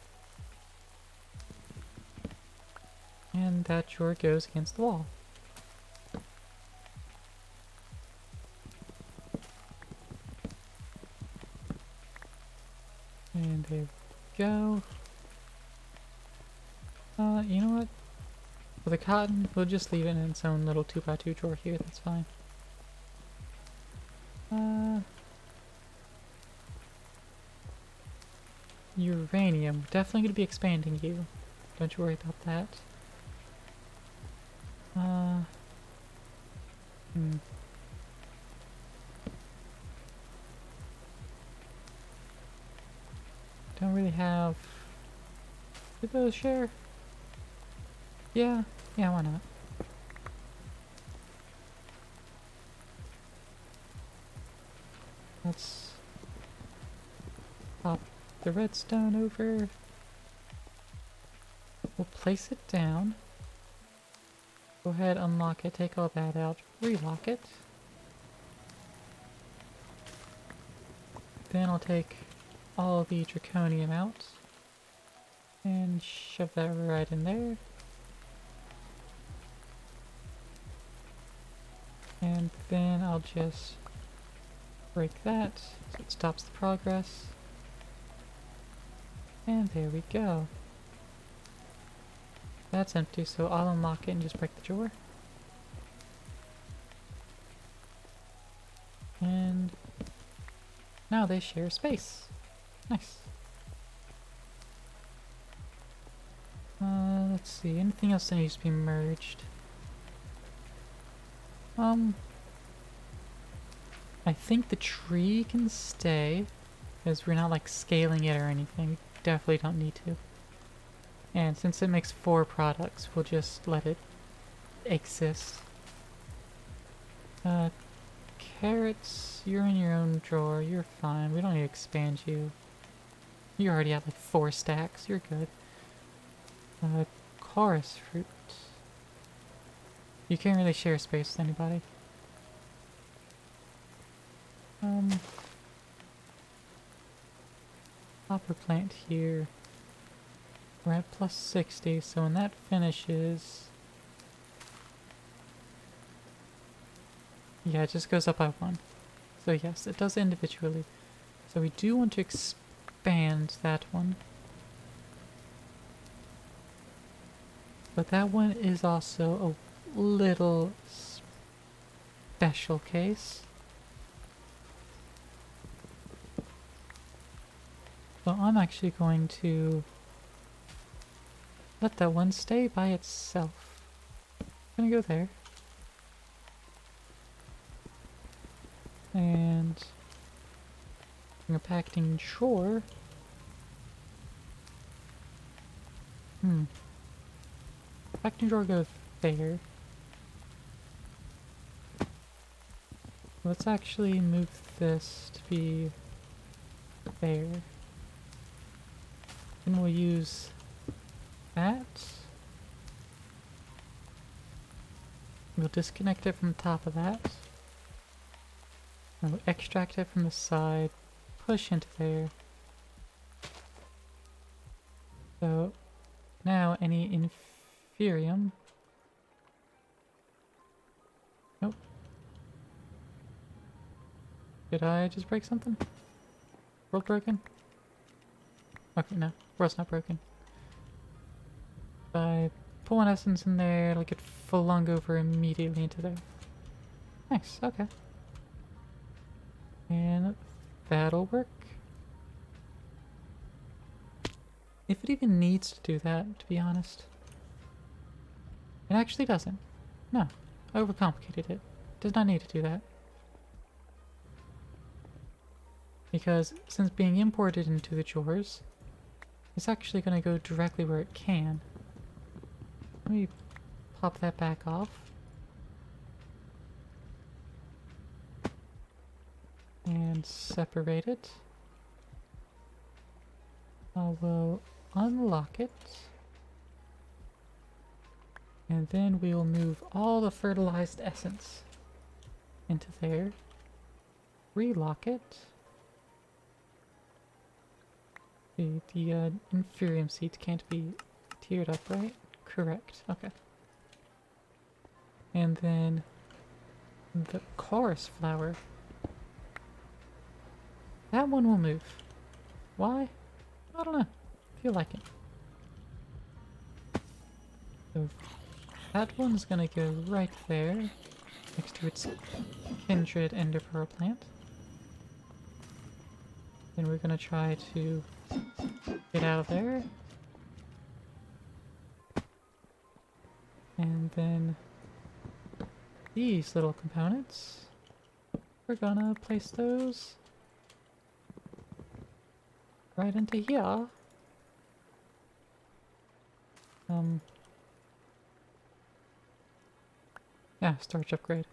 And that drawer goes against the wall. And there we go. You know what? For the cotton, we'll just leave it in its own little 2x2 drawer here, that's fine. Uranium. Definitely going to be expanding you. Don't you worry about that. Don't really have... Did those share? Yeah, why not? Let's pop the redstone over. We'll place it down. Go ahead, unlock it, take all that out, relock it. then I'll take all the draconium out and shove that right in there. And then I'll just break that so it stops the progress. And there we go. That's empty, so I'll unlock it and just break the drawer. And now they share space. Nice. Let's see, anything else that needs to be merged? I think the tree can stay, because we're not like scaling it or anything. We definitely don't need to. And since it makes 4 products, we'll just let it exist. Carrots, you're in your own drawer, you're fine. We don't need to expand you. You already have like 4 stacks, you're good. Chorus fruit. You can't really share space with anybody. Hopper plant here. We're at plus 60, so when that finishes... Yeah, it just goes up by 1. So yes, it does individually. So we do want to expand that one. But that one is also a little special case. So I'm actually going to let that one stay by itself. I'm gonna go there. And bring a packaging drawer. Packaging drawer goes there. Let's actually move this to be there. And we'll use that. We'll disconnect it from the top of that. We'll extract it from the side, push into there. So now any inferium. Nope. Did I just break something? World broken? Okay, no. World's not broken. If I pull an essence in there, it'll get flung over immediately into there. Nice, okay. And that'll work. If it even needs to do that, to be honest. It actually doesn't. No, I overcomplicated it. Does not need to do that. Because since being imported into the drawers, it's actually going to go directly where it can. Let me pop that back off. And separate it. I will unlock it. And then we'll move all the fertilized essence into there. Relock it. The inferium seeds can't be tiered up, right? Correct. Okay. And then the chorus flower. That one will move. Why? I don't know. I feel like it. So that one's gonna go right there, next to its kindred ender pearl plant. Then we're gonna try to get out of there. And then these little components, we're gonna place those right into here. Yeah, storage upgrade.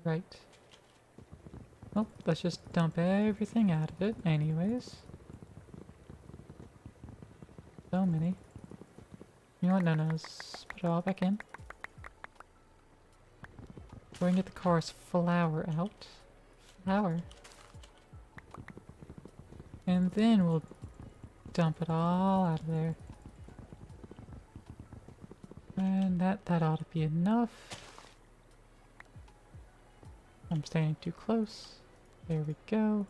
Right. Well, let's just dump everything out of it anyways. So many. You know what? No, let's put it all back in. So we can get the chorus flower out. Flower. And then we'll dump it all out of there. And that ought to be enough. I'm standing too close. There we go.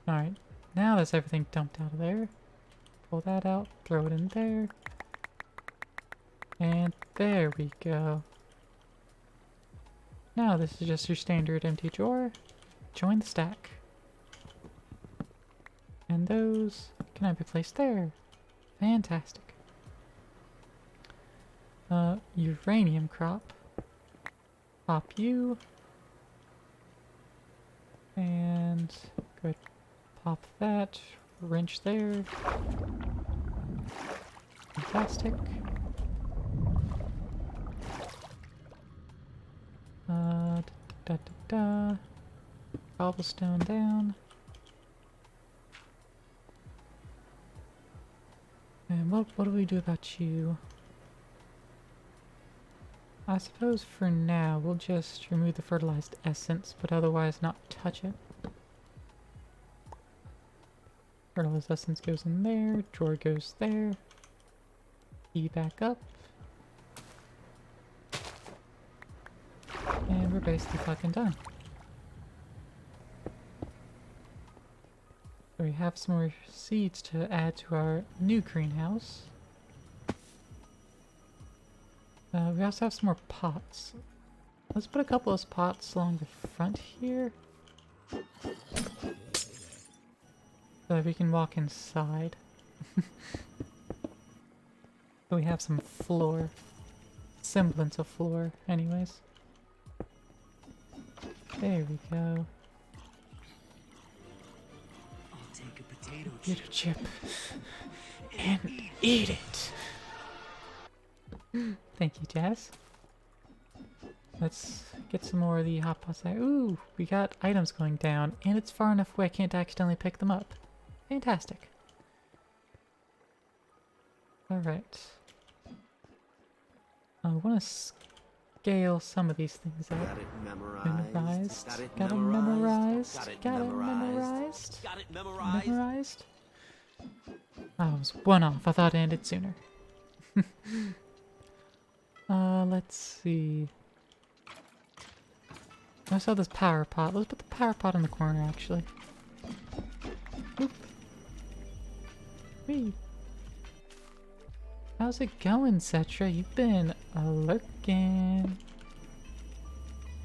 Alright, now that's everything dumped out of there. Pull that out, throw it in there. And there we go. Now this is just your standard empty drawer. Join the stack. And those can be placed there. Fantastic. Uranium crop. Pop you. And good. Pop that. Wrench there. Fantastic. Cobblestone down. And what do we do about you? I suppose for now we'll just remove the fertilized essence, but otherwise not touch it. Fertilized essence goes in there, drawer goes there. E back up. And we're basically fucking done. So we have some more seeds to add to our new greenhouse. We also have some more pots. Let's put a couple of pots along the front here. So that we can walk inside. So we have some floor. Semblance of floor, anyways. There we go. I'll take a potato chip and eat it. Thank you, Jazz. Let's get some more of the hot pots there. Ooh, we got items going down, and it's far enough away I can't accidentally pick them up. Fantastic. Alright. I want to scale some of these things out. Got it memorized. Got it memorized. Got it memorized. Got it memorized. Memorized. I was one off. I thought it ended sooner. Let's see. I saw this power pot. Let's put the power pot in the corner, actually. Oop. Whee. How's it going, Cetra? You've been lurking.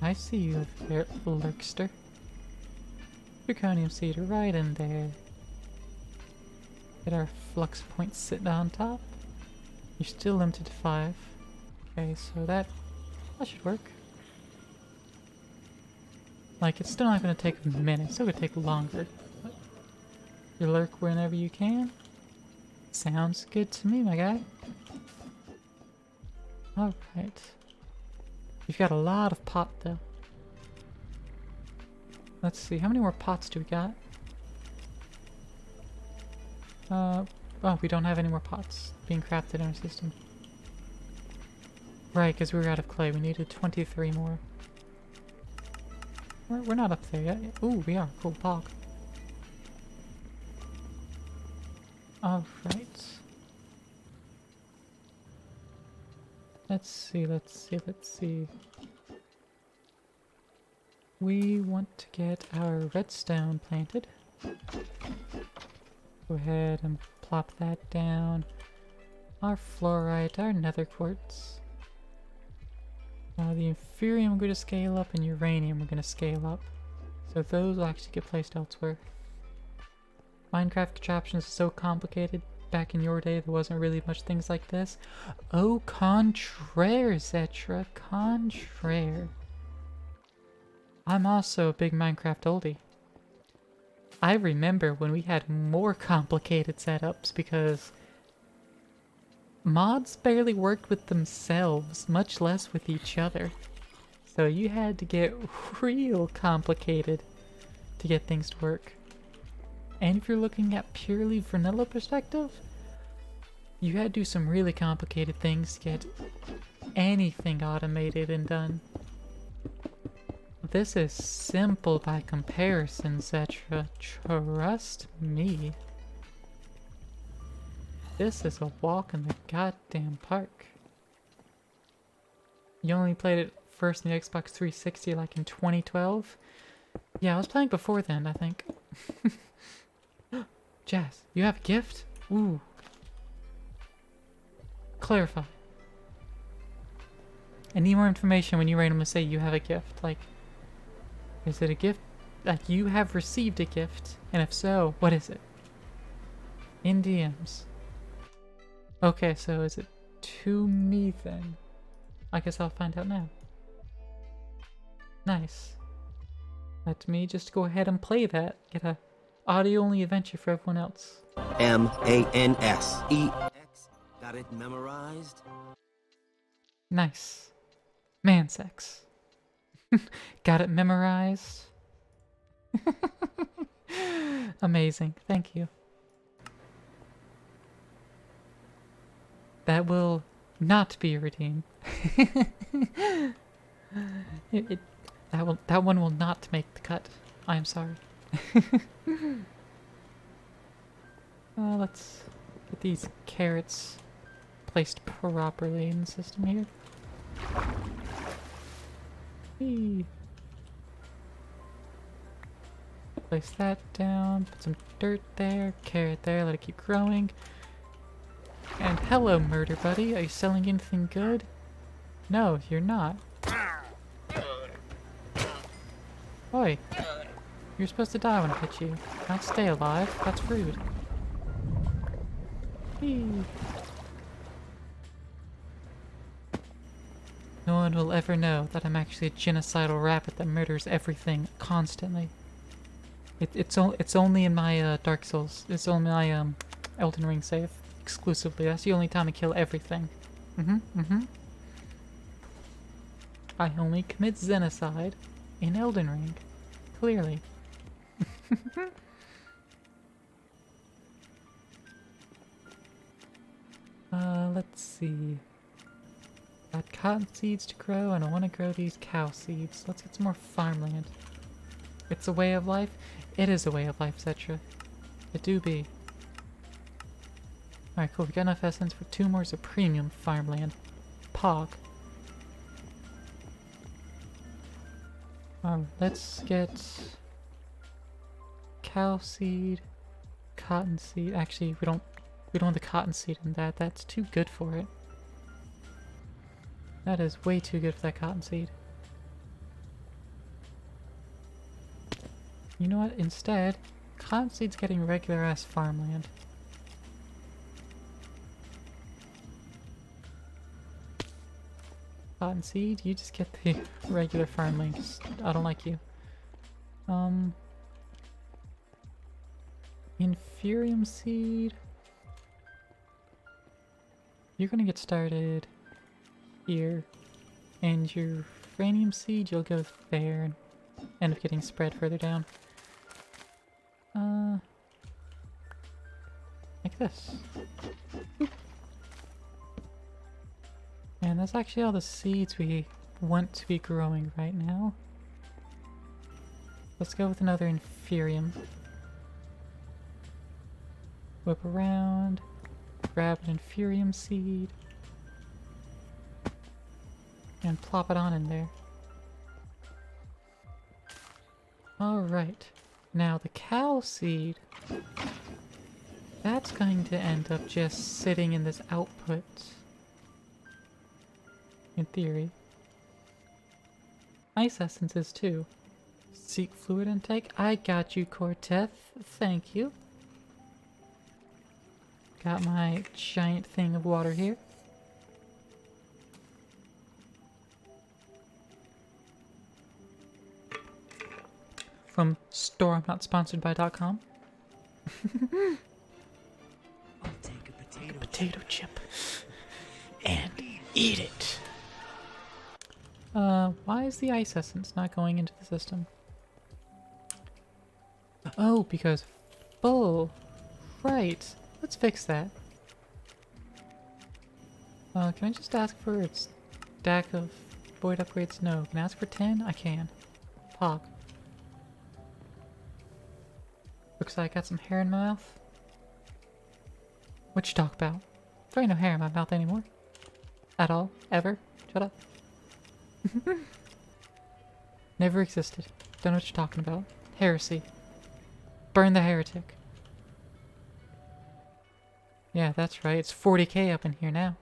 I see you over there, lurkster. Zirconium seed right in there. Get our flux point sitting on top. You're still limited to 5. Okay, so that should work. Like, it's still not going to take a minute. It's still going to take longer. But you lurk whenever you can. Sounds good to me, my guy. Alright. You've got a lot of pot, though. Let's see, how many more pots do we got? Oh, we don't have any more pots being crafted in our system. Right, because we were out of clay. We needed 23 more. We're not up there yet. Ooh, we are. Cool, pog. Alright. Let's see. We want to get our redstone planted. Go ahead and plop that down. Our fluorite, our nether quartz. The inferium we're going to scale up, and uranium we're going to scale up. So those will actually get placed elsewhere. Minecraft contraptions are so complicated. Back in your day, there wasn't really much things like this. Au contraire, Zetra. Contraire. I'm also a big Minecraft oldie. I remember when we had more complicated setups because mods barely worked with themselves, much less with each other. So you had to get real complicated to get things to work. And if you're looking at purely vanilla perspective, you had to do some really complicated things to get anything automated and done. This is simple by comparison, Zetra. Trust me. This is a walk in the goddamn park. You only played it first in the Xbox 360 like in 2012? Yeah, I was playing before then, I think. Jazz, you have a gift? Ooh. Clarify. I need more information when you randomly say you have a gift. Like, is it a gift? Like, you have received a gift? And if so, what is it? In DMs. Okay, so is it to me then? I guess I'll find out now. Nice. Let me just go ahead and play that. Get a audio-only adventure for everyone else. M-A-N-S-E-X. Got it memorized? Nice. Man sex. Got it memorized? Amazing. Thank you. That will not be redeemed. That one will not make the cut. I am sorry. Let's get these carrots placed properly in the system here. Whee. Place that down, put some dirt there, carrot there, let it keep growing. And hello, murder buddy, are you selling anything good? No, you're not. Oi, you're supposed to die when I hit you, not stay alive, that's rude. Whee. No one will ever know that I'm actually a genocidal rabbit that murders everything constantly. It's only in my Dark Souls. It's only my Elden Ring save exclusively. That's the only time I kill everything. I only commit genocide in Elden Ring. Clearly. Let's see. Got cotton seeds to grow, and I want to grow these cow seeds. Let's get some more farmland. It's a way of life? It is a way of life, Zetra. It do be. Alright, cool. We got enough essence for 2 more of premium farmland. Pog. Let's get cow seed, cotton seed. Actually, we don't want the cotton seed in that. That's too good for it. That is way too good for that cotton seed. You know what? Instead, cotton seed's getting regular ass farmland. Cotton seed, you just get the regular farmland. I don't like you. Inferium seed. You're gonna get started here, and your Franium seed, you'll go there and end up getting spread further down. Like this. Boop. And that's actually all the seeds we want to be growing right now. Let's go with another Inferium. Whip around, grab an Inferium seed, and plop it on in there. Alright, now the cow seed, that's going to end up just sitting in this output, in theory. Ice essences too. Seek fluid intake. I got you, Cortez. Thank you. Got my giant thing of water here. From storeI'mNotSponsoredBy.com. I'll take a potato. Potato chip. And eat it. Why is the ice essence not going into the system? Oh, because full. Right. Let's fix that. Can I just ask for its stack of void upgrades? No. Can I ask for 10? I can. Fog. Looks like I got some hair in my mouth. What you talk about? There ain't no hair in my mouth anymore. At all. Ever. Shut up. Never existed. Don't know what you're talking about. Heresy. Burn the heretic. Yeah, that's right. It's 40k up in here now.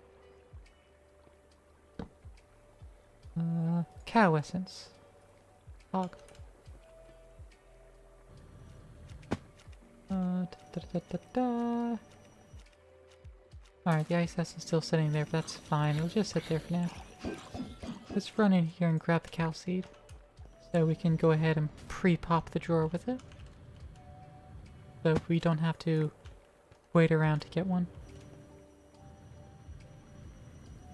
Cow essence. Hog. Alright, the ice essence is still sitting there, but that's fine. It'll just sit there for now. Let's run in here and grab the cow seed. So we can go ahead and pre-pop the drawer with it. So we don't have to wait around to get one.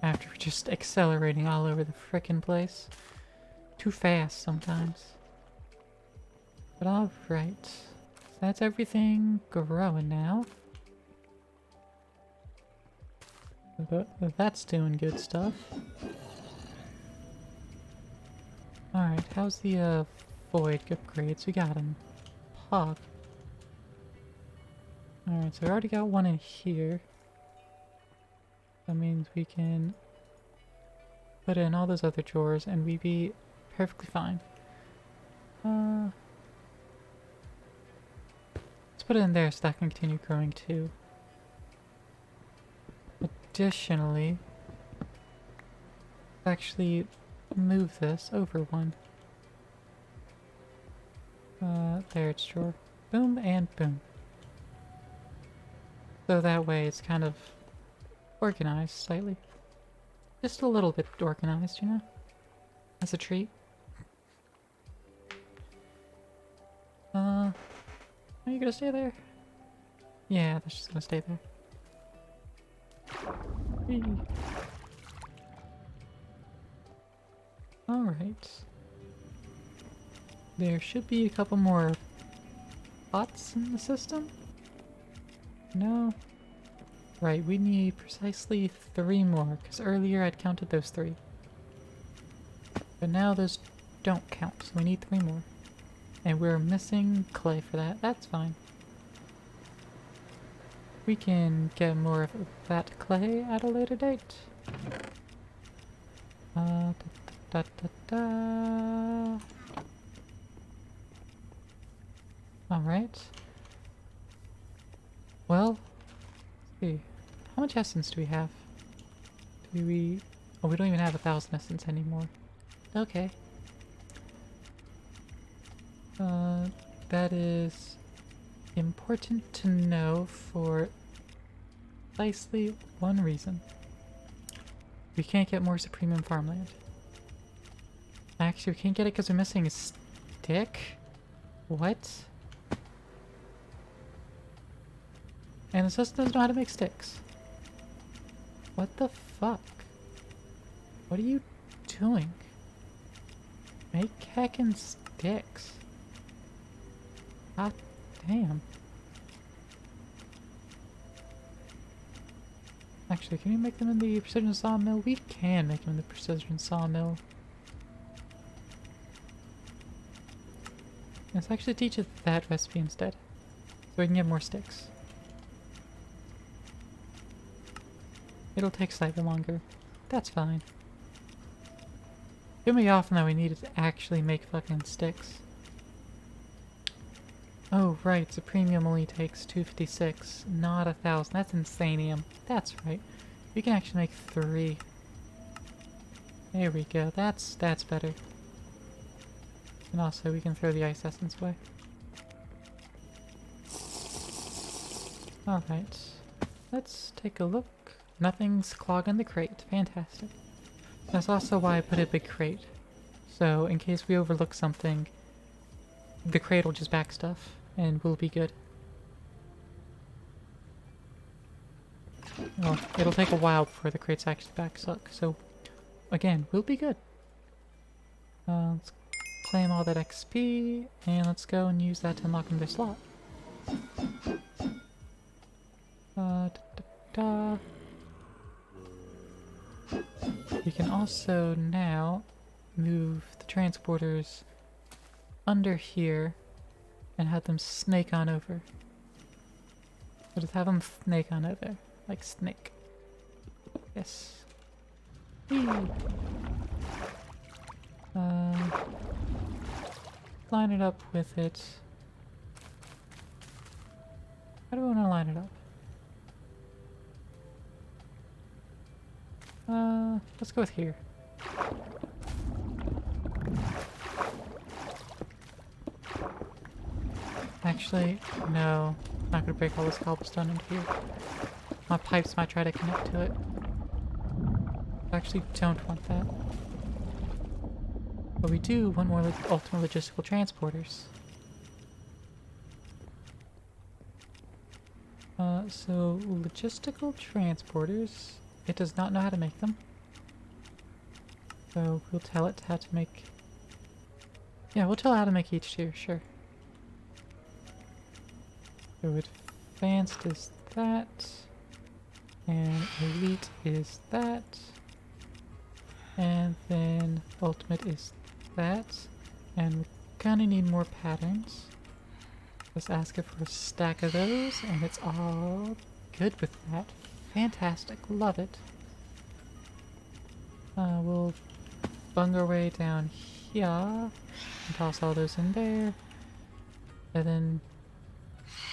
After just accelerating all over the frickin' place. Too fast sometimes. But alright. So that's everything growing now. But that's doing good stuff. Alright, how's the void upgrades? We got them. Hog. Alright, so we already got one in here. That means we can put in all those other drawers and we'd be perfectly fine. Let's put it in there so that can continue growing too. Additionally, let's actually move this over one. There it's drawer. Boom and boom. So that way it's kind of organized slightly. Just a little bit organized, you know? As a treat. Are you gonna stay there? Yeah, that's just gonna stay there. Whee. Alright. There should be a couple more pots in the system? No? Right, we need precisely 3 more, because earlier I'd counted those 3. But now those don't count, so we need 3 more. And we're missing clay for that. That's fine. We can get more of that clay at a later date. Alright. Well, let's see. How much essence do we have? Do we... Oh, we don't even have 1,000 essence anymore. Okay. That is important to know for precisely one reason. We can't get more Supreme farmland. Actually, we can't get it because we're missing a stick? What? And the system doesn't know how to make sticks. What the fuck? What are you doing? Make heckin' sticks. God damn. Actually, can we make them in the precision sawmill? We can make them in the precision sawmill. Let's actually teach it that recipe instead. So we can get more sticks. It'll take slightly longer. That's fine. Get me often that we need to actually make fucking sticks. Oh right, Supremium only takes 256, not 1,000. That's insanium. That's right. We can actually make 3. There we go. That's better. And also we can throw the ice essence away. Alright. Let's take a look. Nothing's clogging the crate. Fantastic. That's also why I put a big crate. So in case we overlook something, the crate will just back stuff and we'll be good. Well, it'll take a while before the crates actually back suck, so again, we'll be good. Let's claim all that XP and let's go and use that to unlock another slot. We can also now move the transporters under here and have them snake on over. So just have them snake on over. Like snake. Yes. Whee! Line it up with it. How do we want to line it up? Let's go with here. Actually, no. I'm not gonna break all this cobblestone into here. My pipes might try to connect to it. I actually don't want that. But we do want more ultimate logistical transporters. So logistical transporters, it does not know how to make them. So we'll tell it how to make... Yeah, we'll tell it how to make each tier, sure. So advanced is that, and elite is that, and then ultimate is that, and we're gonna need more patterns. Let's ask it for a stack of those, and it's all good with that. Fantastic, love it. We'll bung our way down here, and toss all those in there, and then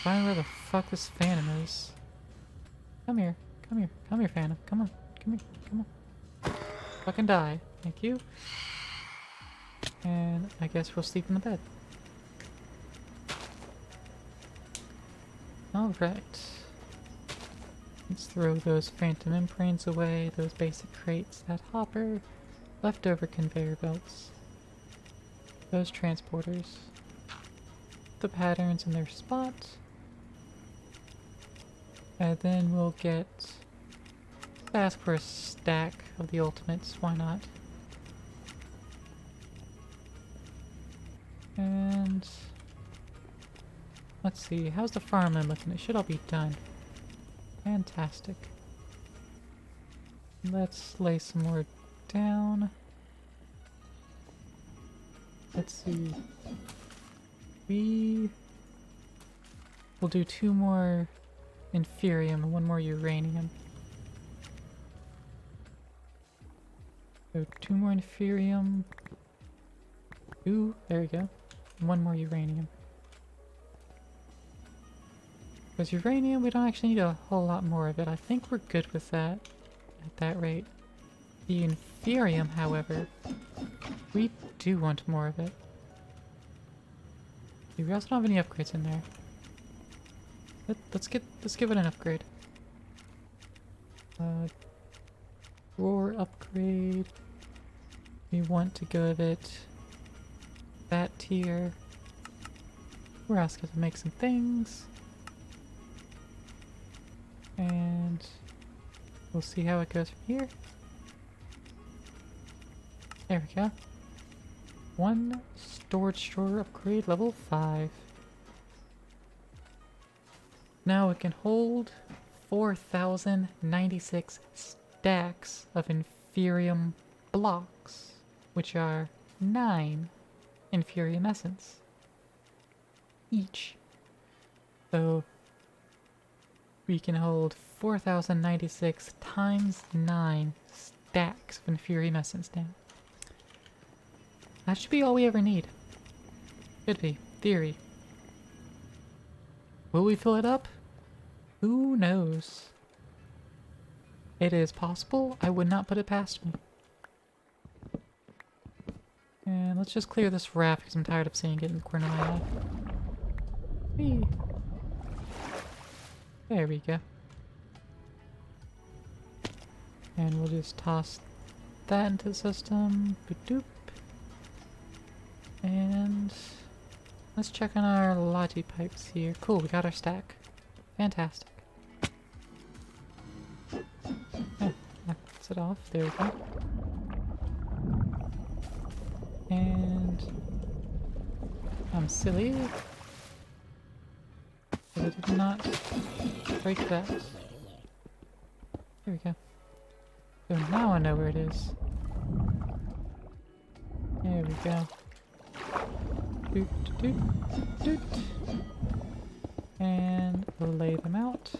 find where the fuck this Phantom is. Come here, come here, come here, Phantom. Come on, come here, come on. Fucking die. Thank you. And I guess we'll sleep in the bed. Alright. Let's throw those Phantom imprints away, those basic crates, that hopper, leftover conveyor belts, those transporters, the patterns in their spot, and then we'll ask for a stack of the ultimates, why not? And let's see, how's the farmland looking? It should all be done. Fantastic. Let's lay some more down. Let's see. We'll do 2 more inferium and 1 more uranium. So 2 more inferium. Ooh, there we go. And 1 more uranium. Because uranium, we don't actually need a whole lot more of it. I think we're good with that at that rate. The inferium, however, we do want more of it. We also don't have any upgrades in there. Let's give it an upgrade. Roar upgrade. We want to give it that tier. We're asking to make some things. And we'll see how it goes from here. There we go. 1 storage drawer upgrade level 5. Now it can hold 4,096 stacks of inferium blocks, which are 9 inferium essence each. So we can hold 4,096 times 9 stacks of inferium essence now. That should be all we ever need. Could be. Theory. Will we fill it up? Who knows? It is possible. I would not put it past me. And let's just clear this raft because I'm tired of seeing it in the corner of my eye. Whee. There we go. And we'll just toss that into the system. Ba-doop. And let's check on our logi pipes here. Cool, we got our stack. Fantastic. That's it off. There we go. And I'm silly. But I did not break that. There we go. So now I know where it is. There we go. Doot, doot, doot. And lay them out.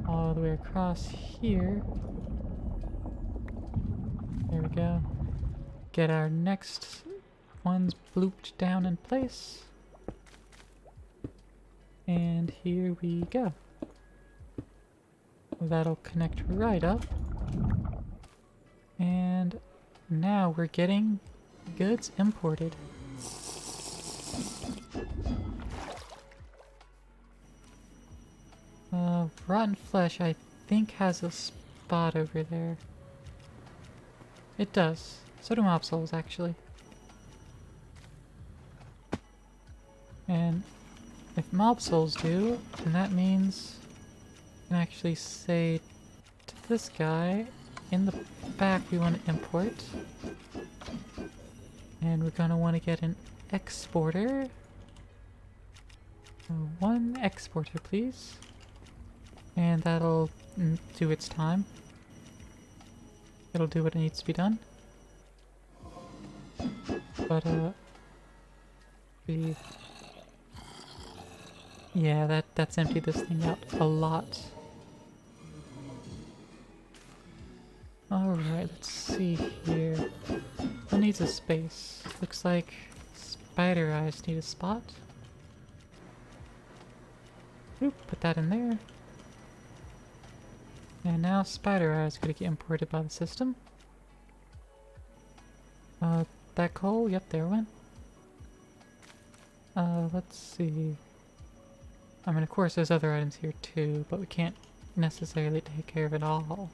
All the way across here. There we go. Get our next ones blooped down in place. And here we go. That'll connect right up. And now we're getting goods imported. Rotten flesh, I think, has a spot over there. It does. So do mob souls, actually. And if mob souls do, then that means I can actually say to this guy, in the back we want to import. And we're going to want to get an exporter. One exporter, please. And that'll do its time. It'll do what it needs to be done. But, yeah, that's emptied this thing out a lot. Alright, let's see here. What needs a space? Looks like spider eyes need a spot. Oop, put that in there. And now spider eye is going to get imported by the system. That coal? Yep, there it went. Let's see. I mean, of course there's other items here too, but we can't necessarily take care of it all.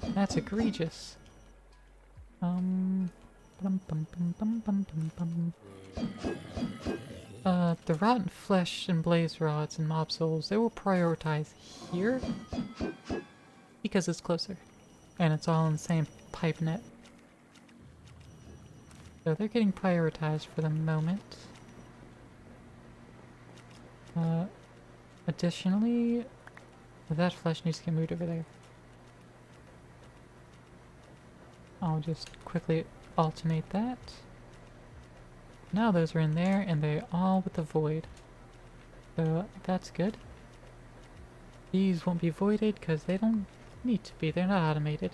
That's egregious. The rotten flesh and blaze rods and mob souls, they will prioritize here because it's closer and it's all in the same pipe net. So they're getting prioritized for the moment. Additionally, that flesh needs to get moved over there. I'll just quickly alternate that. Now those are in there, and they're all with the void. So that's good. These won't be voided because they don't need to be. They're not automated.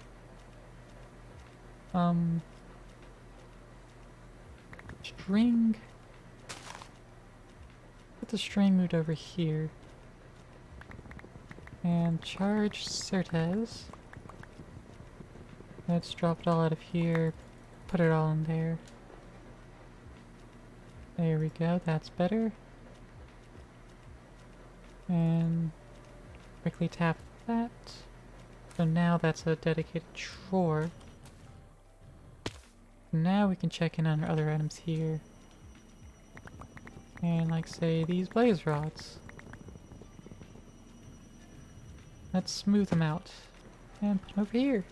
String. Get the string moved over here. And charge Certez. Let's drop it all out of here. Put it all in there. There we go, that's better. And quickly tap that. So now that's a dedicated drawer. Now we can check in on our other items here. And like say these blaze rods. Let's smooth them out. And put them over here.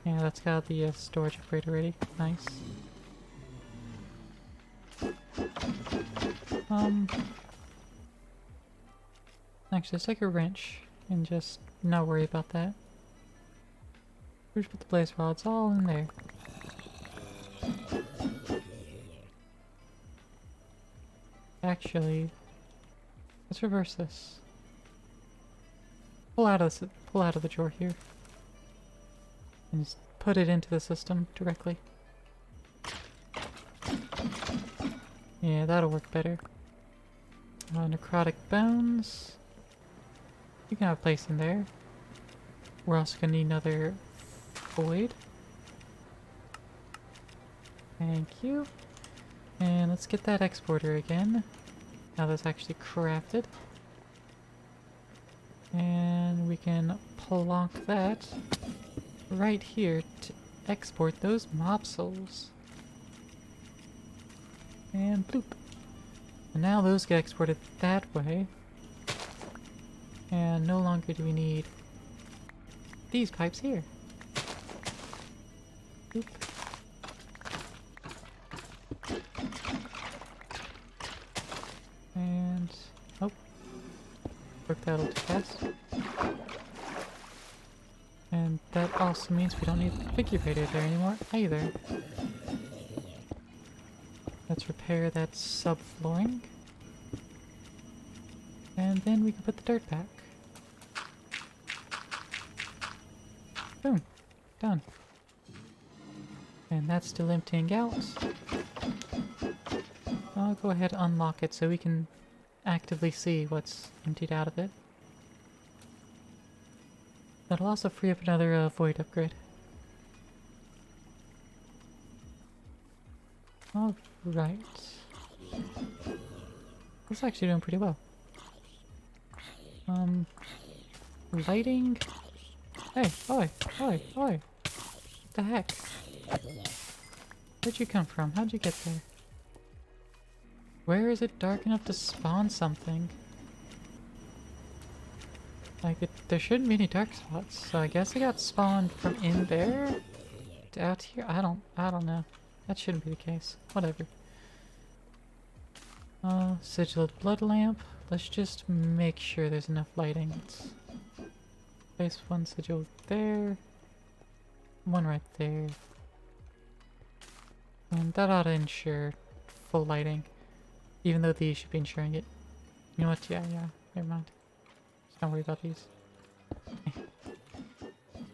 Yeah, that's got the storage upgrade already. Nice. Actually, let's take a wrench and just not worry about that. We just put the blaze rods all in there. Actually, let's reverse this. Pull out of the drawer here, and just put it into the system directly. Yeah, that'll work better. Necrotic bones. You can have a place in there. We're also gonna need another void. Thank you. And let's get that exporter again. Now that's actually crafted. And we can plonk that right here to export those mob souls. And bloop. And now those get exported that way. And no longer do we need these pipes here. Bloop. And oh, worked out a little too fast. And that also means we don't need the configurator there anymore either. Let's repair that subflooring. And then we can put the dirt back. Boom. Done. And that's still emptying out. I'll go ahead and unlock it so we can actively see what's emptied out of it. That'll also free up another void upgrade. Alright. This is actually doing pretty well. Lighting. Hey, oi, oi, oi. What the heck? Where'd you come from? How'd you get there? Where is it dark enough to spawn something? Like, there shouldn't be any dark spots, so I guess it got spawned from in there to out here? I don't know. That shouldn't be the case. Whatever. Sigilled blood lamp. Let's just make sure there's enough lighting. Let's place one sigil there. One right there. And that ought to ensure full lighting. Even though these should be ensuring it. You know what? Yeah, never mind. Just don't worry about these.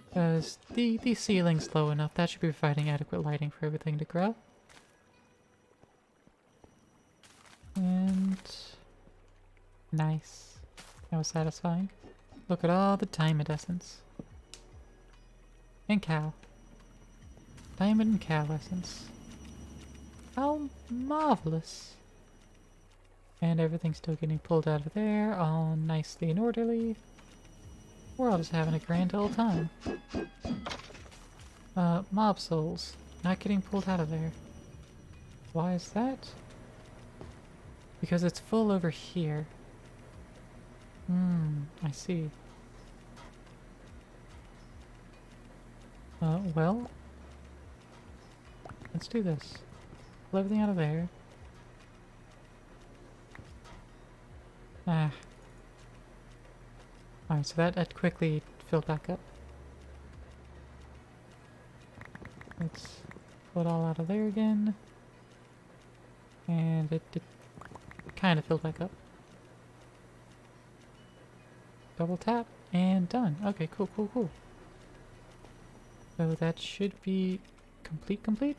Because the ceiling's low enough, that should be providing adequate lighting for everything to grow. And nice. That was satisfying. Look at all the diamond essence. And cow. Diamond and cow essence. How marvelous. And everything's still getting pulled out of there, all nicely and orderly. We're all just having a grand old time. Mob souls. Not getting pulled out of there. Why is that? Because it's full over here. I see. Well. Let's do this. Pull everything out of there. Alright, so that quickly filled back up. Let's pull it all out of there again. And it kind of filled back up. Double tap, and done. Okay, cool. So that should be complete.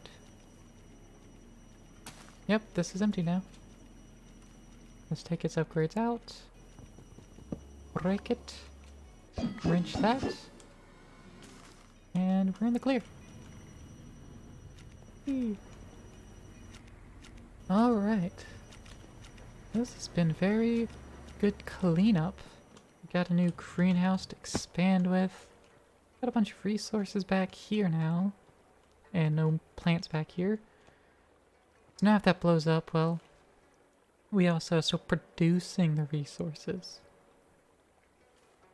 Yep, this is empty now. Let's take its upgrades out. Break it. Wrench that. And we're in the clear. Alright. This has been very good cleanup. We got a new greenhouse to expand with. Got a bunch of resources back here now. And no plants back here. So now if that blows up, well, we also are still producing the resources.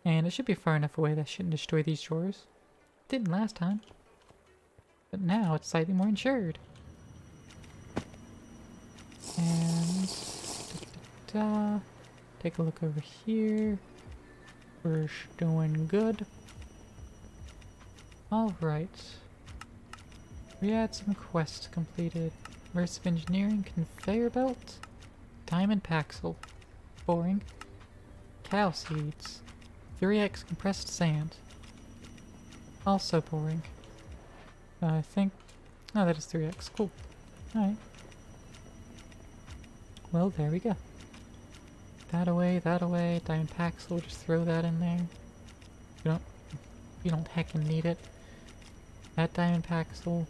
And it should be far enough away that it shouldn't destroy these drawers. Didn't last time. But now it's slightly more insured. And take a look over here. We're doing good. Alright. We had some quests completed. Immersive engineering, conveyor belt. Diamond Paxel. Boring. Cow seeds. 3x compressed sand. Also boring. I think... Oh, that is 3x. Cool. Alright. Well, there we go. That away. Diamond Paxel, just throw that in there. You don't heckin' need it. That Diamond Paxel.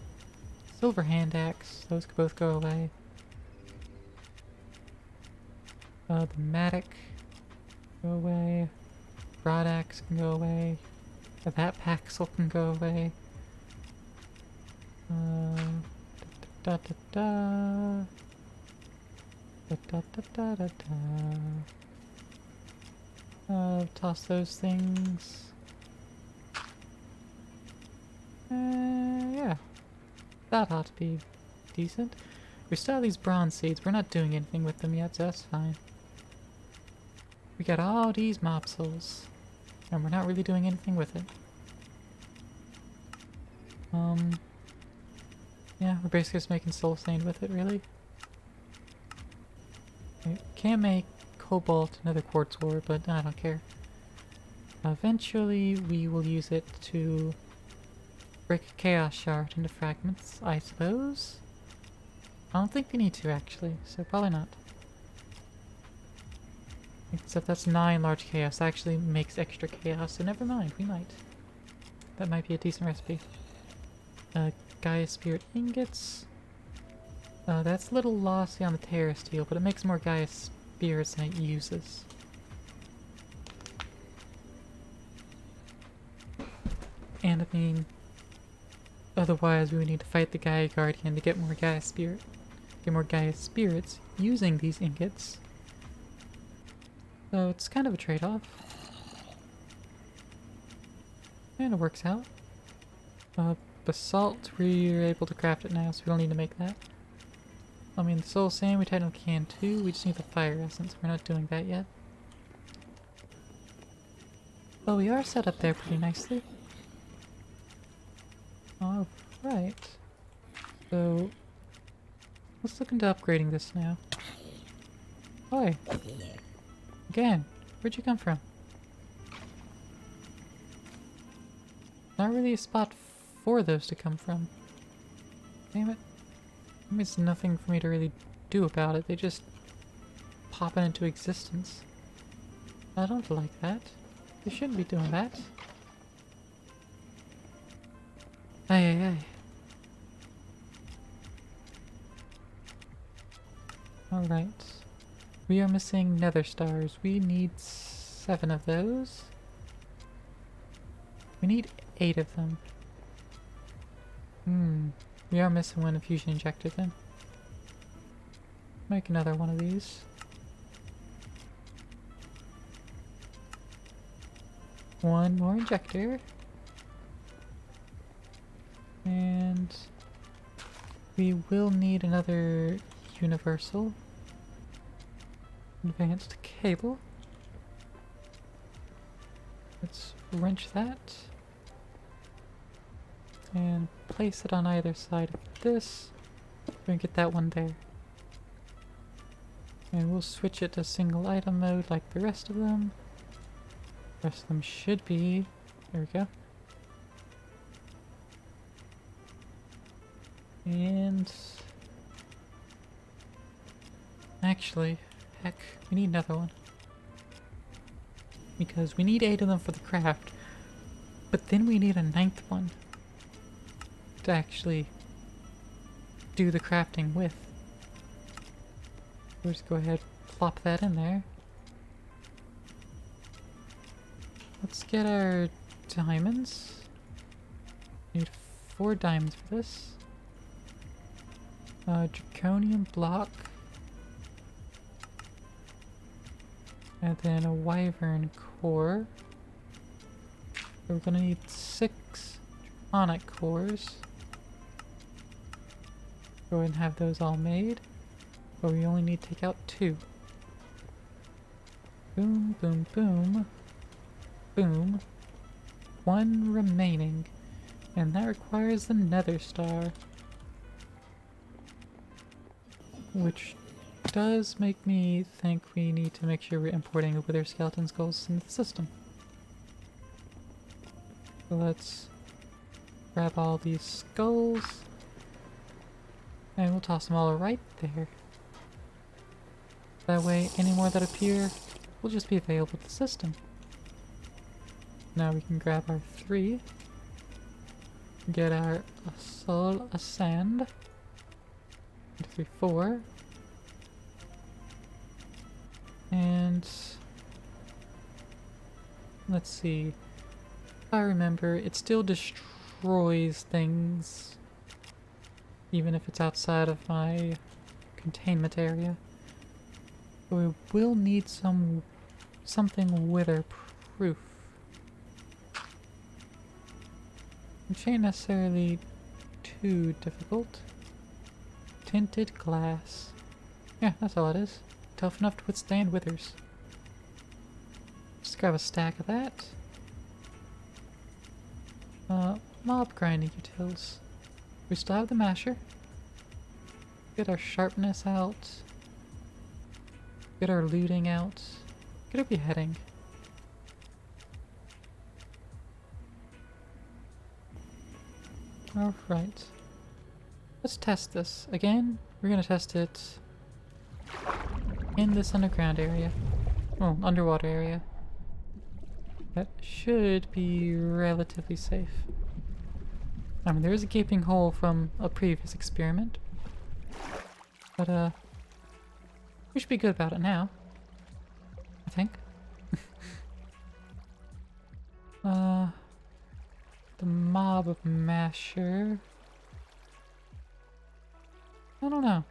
Silver hand axe. Those could both go away. The Matic, go away. Broad axe can go away. That Paxel can go away. Toss those things. Yeah. That ought to be decent. We still have these bronze seeds. We're not doing anything with them yet, so that's fine. We got all these mob souls, and we're not really doing anything with it. Yeah, we're basically just making soul sand with it, really. We can't make cobalt another quartz ore, but I don't care. Eventually, we will use it to break a chaos shard into fragments, I suppose. I don't think we need to, actually, so probably not. Except that's 9 large chaos. That actually makes extra chaos, so never mind, we might. That might be a decent recipe. Gaia Spirit ingots. That's a little lossy on the Terra Steel, but it makes more Gaia Spirits than it uses. And I mean, otherwise we would need to fight the Gaia Guardian to get more Gaia Spirit. Get more Gaia Spirits using these ingots. So it's kind of a trade-off. And it works out. Basalt, we're able to craft it now, so we don't need to make that. I mean, the soul sand we technically can too, we just need the fire essence. We're not doing that yet. But we are set up there pretty nicely. Alright. So, let's look into upgrading this now. Oi! Again, where'd you come from? Not really a spot for those to come from. Damn it. There's nothing for me to really do about it. They just pop into existence. I don't like that. They shouldn't be doing that. Aye aye aye. Alright. We are missing nether stars. We need 7 of those. We need 8 of them. We are missing one fusion injector then. Make another one of these. One more injector. And we will need another universal advanced cable. Let's wrench that and place it on either side of this. We're gonna get that one there. And we'll switch it to single item mode like the rest of them. The rest of them should be. There we go. And actually, heck, we need another one. Because we need 8 of them for the craft. But then we need a 9th one to actually do the crafting with. We'll just go ahead and plop that in there. Let's get our diamonds. Need 4 diamonds for this. Draconium block. And then a wyvern core. So we're gonna need 6 draconic cores. Go ahead and have those all made. But we only need to take out 2. Boom, boom, boom. Boom. 1 remaining. And that requires the nether star. Which does make me think we need to make sure we're importing wither skeleton skulls into the system. So let's grab all these skulls. And we'll toss them all right there. That way, any more that appear will just be available to the system. Now we can grab our 3. Get our soul ascend. 1, 2, 3, 4. And let's see. If I remember, it still destroys things even if it's outside of my containment area. But we will need something wither-proof. Which ain't necessarily too difficult. Tinted glass. Yeah, that's all it is. Tough enough to withstand withers. Just grab a stack of that. mob grinding utils. We still have the masher. Get our sharpness out. Get our looting out. Get our beheading. Alright. Let's test this. Again, we're gonna test it in this underground area. Oh, underwater area. That should be relatively safe. I mean, there is a gaping hole from a previous experiment. But, we should be good about it now. I think. The mob masher. I don't know.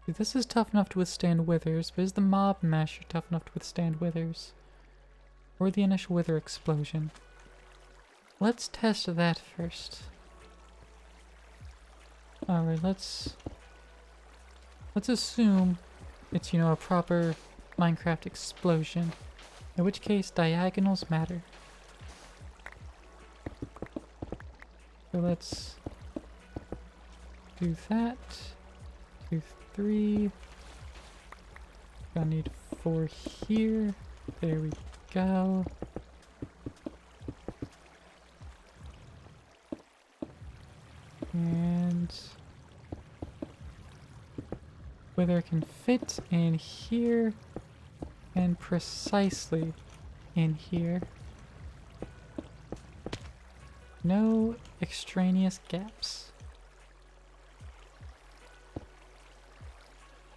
This is tough enough to withstand withers, but is the mob masher tough enough to withstand withers? Or the initial wither explosion? Let's test that first. Alright, let's assume it's, you know, a proper Minecraft explosion. In which case, diagonals matter. So let's do that. 2, 3. Gonna need 4 here. There we go. And whether it can fit in here and precisely in here. No extraneous gaps.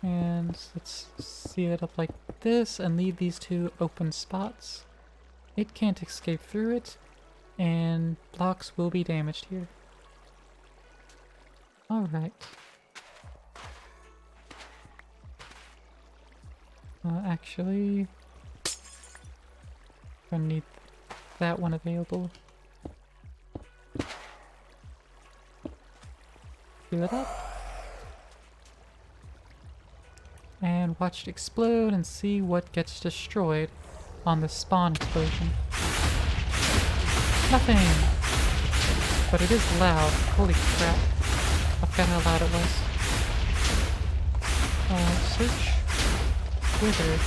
And let's seal it up like this and leave these 2 open spots. It can't escape through it, and blocks will be damaged here. Alright. Actually, gonna need that one available. Seal it up. And watch it explode and see what gets destroyed on the spawn explosion. Nothing! But it is loud. Holy crap. I forgot how loud it was. Search wither.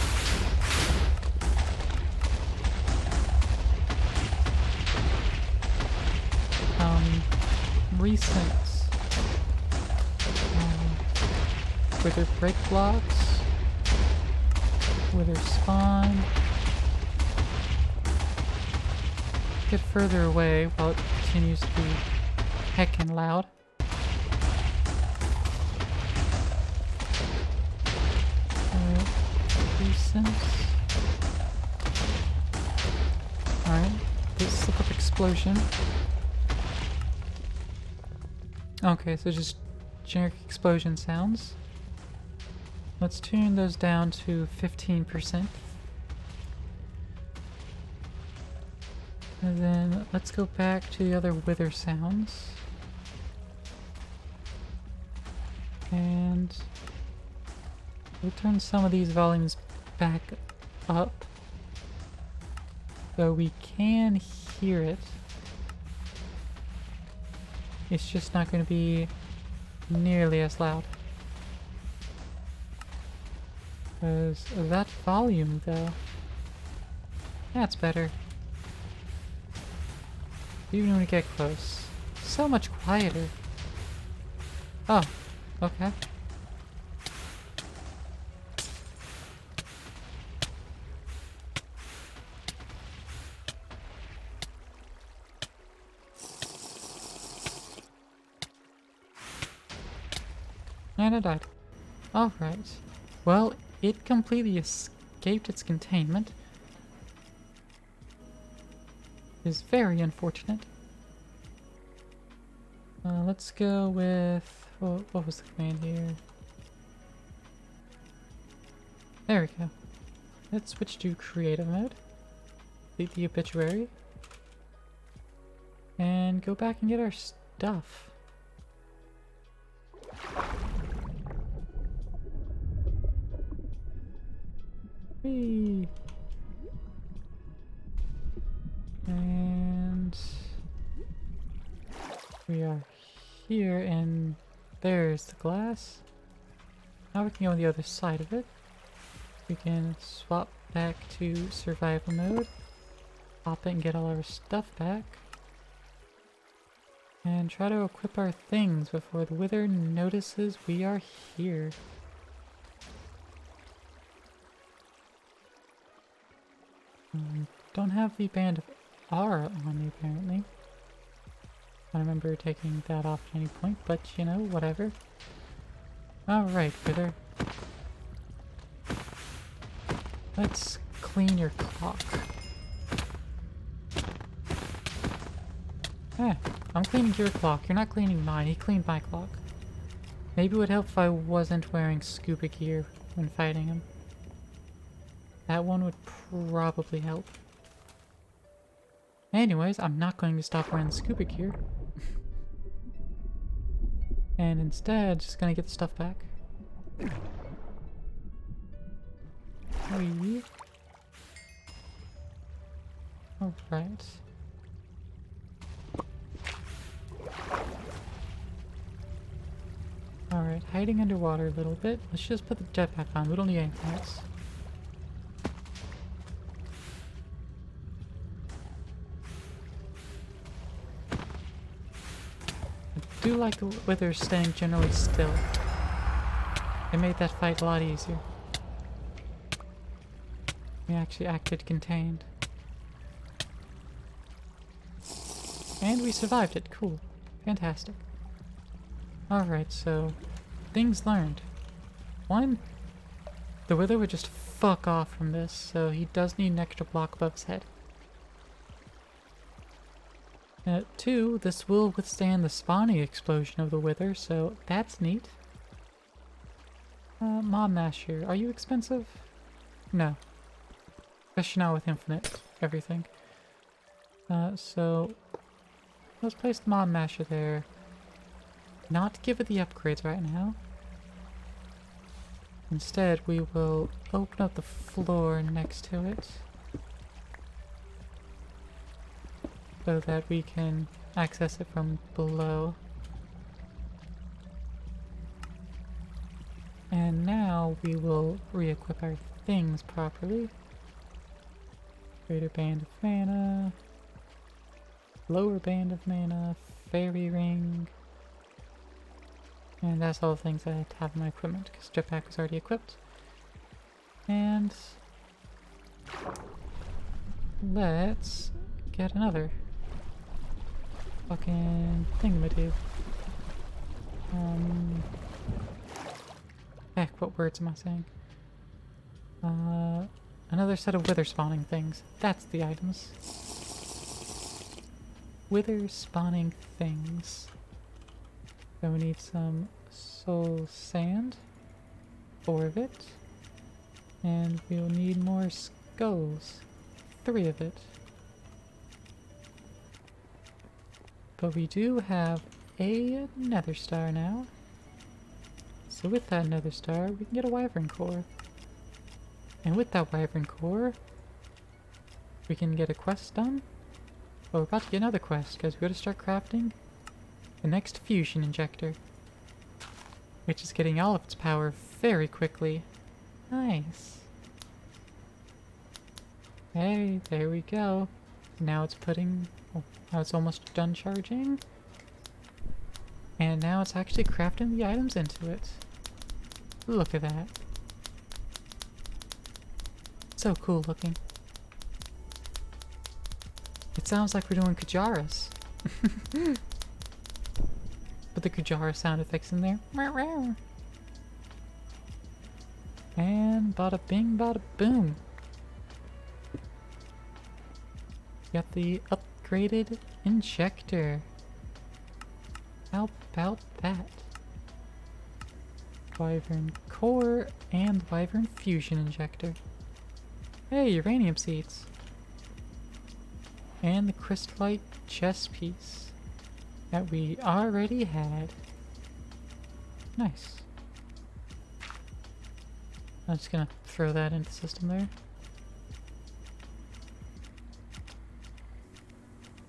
Recent wither break blocks, wither spawn. Get further away while it continues to be heckin' loud. Recent. Alright, this look up explosion. Okay, so just generic explosion sounds. Let's tune those down to 15%. And then let's go back to the other wither sounds. And we'll turn some of these volumes back up so we can hear it. It's just not going to be nearly as loud. Because that volume, though, that's better. Even when we get close. So much quieter. Oh, okay. And it died. Alright. Well, it completely escaped its containment. It is very unfortunate. Let's go with... what was the command here? There we go. Let's switch to creative mode. Delete the obituary. And go back and get our stuff. Whee! And We are here, and there's the glass. Now we can go on the other side of it. We can swap back to survival mode. Pop it and get all our stuff back. And try to equip our things before the Wither notices we are here. Don't have the band of aura on me, apparently. I don't remember taking that off at any point, but you know, whatever. Alright, Wither. Let's clean your clock. Eh, I'm cleaning your clock. You're not cleaning mine. He cleaned my clock. Maybe it would help if I wasn't wearing scuba gear when fighting him. That one would probably help. Anyways, I'm not going to stop wearing the scuba gear. And instead, just gonna get the stuff back. Wee. Alright. Alright, hiding underwater a little bit. Let's just put the jetpack on. We don't need anything else. I do like the Wither staying generally still. It made that fight a lot easier. We actually acted contained. And we survived it. Cool. Fantastic. Alright, so things learned. One, the Wither would just fuck off from this, so he does need an extra block above his head. Two, this will withstand the spawning explosion of the Wither, so that's neat. Mob Masher, are you expensive? No. Especially not with infinite everything. So let's place the Mob Masher there. Not give it the upgrades right now. Instead, we will open up the floor next to it, so that we can access it from below. And now we will re-equip our things properly. Greater band of mana, lower band of mana, fairy ring, and that's all the things I had to have in my equipment because jetpack was already equipped. And let's get another fucking thingamadoo. Heck, what words am I saying? Another set of wither spawning things. That's the items. Wither spawning things. So we need some soul sand. 4 of it. And we'll need more skulls. 3 of it. But we do have a nether star now. So with that nether star, we can get a wyvern core. And with that wyvern core, we can get a quest done. Well, we're about to get another quest, because we're going to start crafting the next fusion injector. Which is getting all of its power very quickly. Nice. Hey, there we go. Now it's putting... Oh, now it's almost done charging. And now it's actually crafting the items into it. Look at that. So cool looking. It sounds like we're doing Kujaras. Put the Kujara sound effects in there. And bada bing, bada boom. Got the upgraded injector. How about that? Wyvern core and Wyvern fusion injector. Hey, uranium seeds. And the crystallite chest piece that we already had. Nice. I'm just gonna throw that into the system there.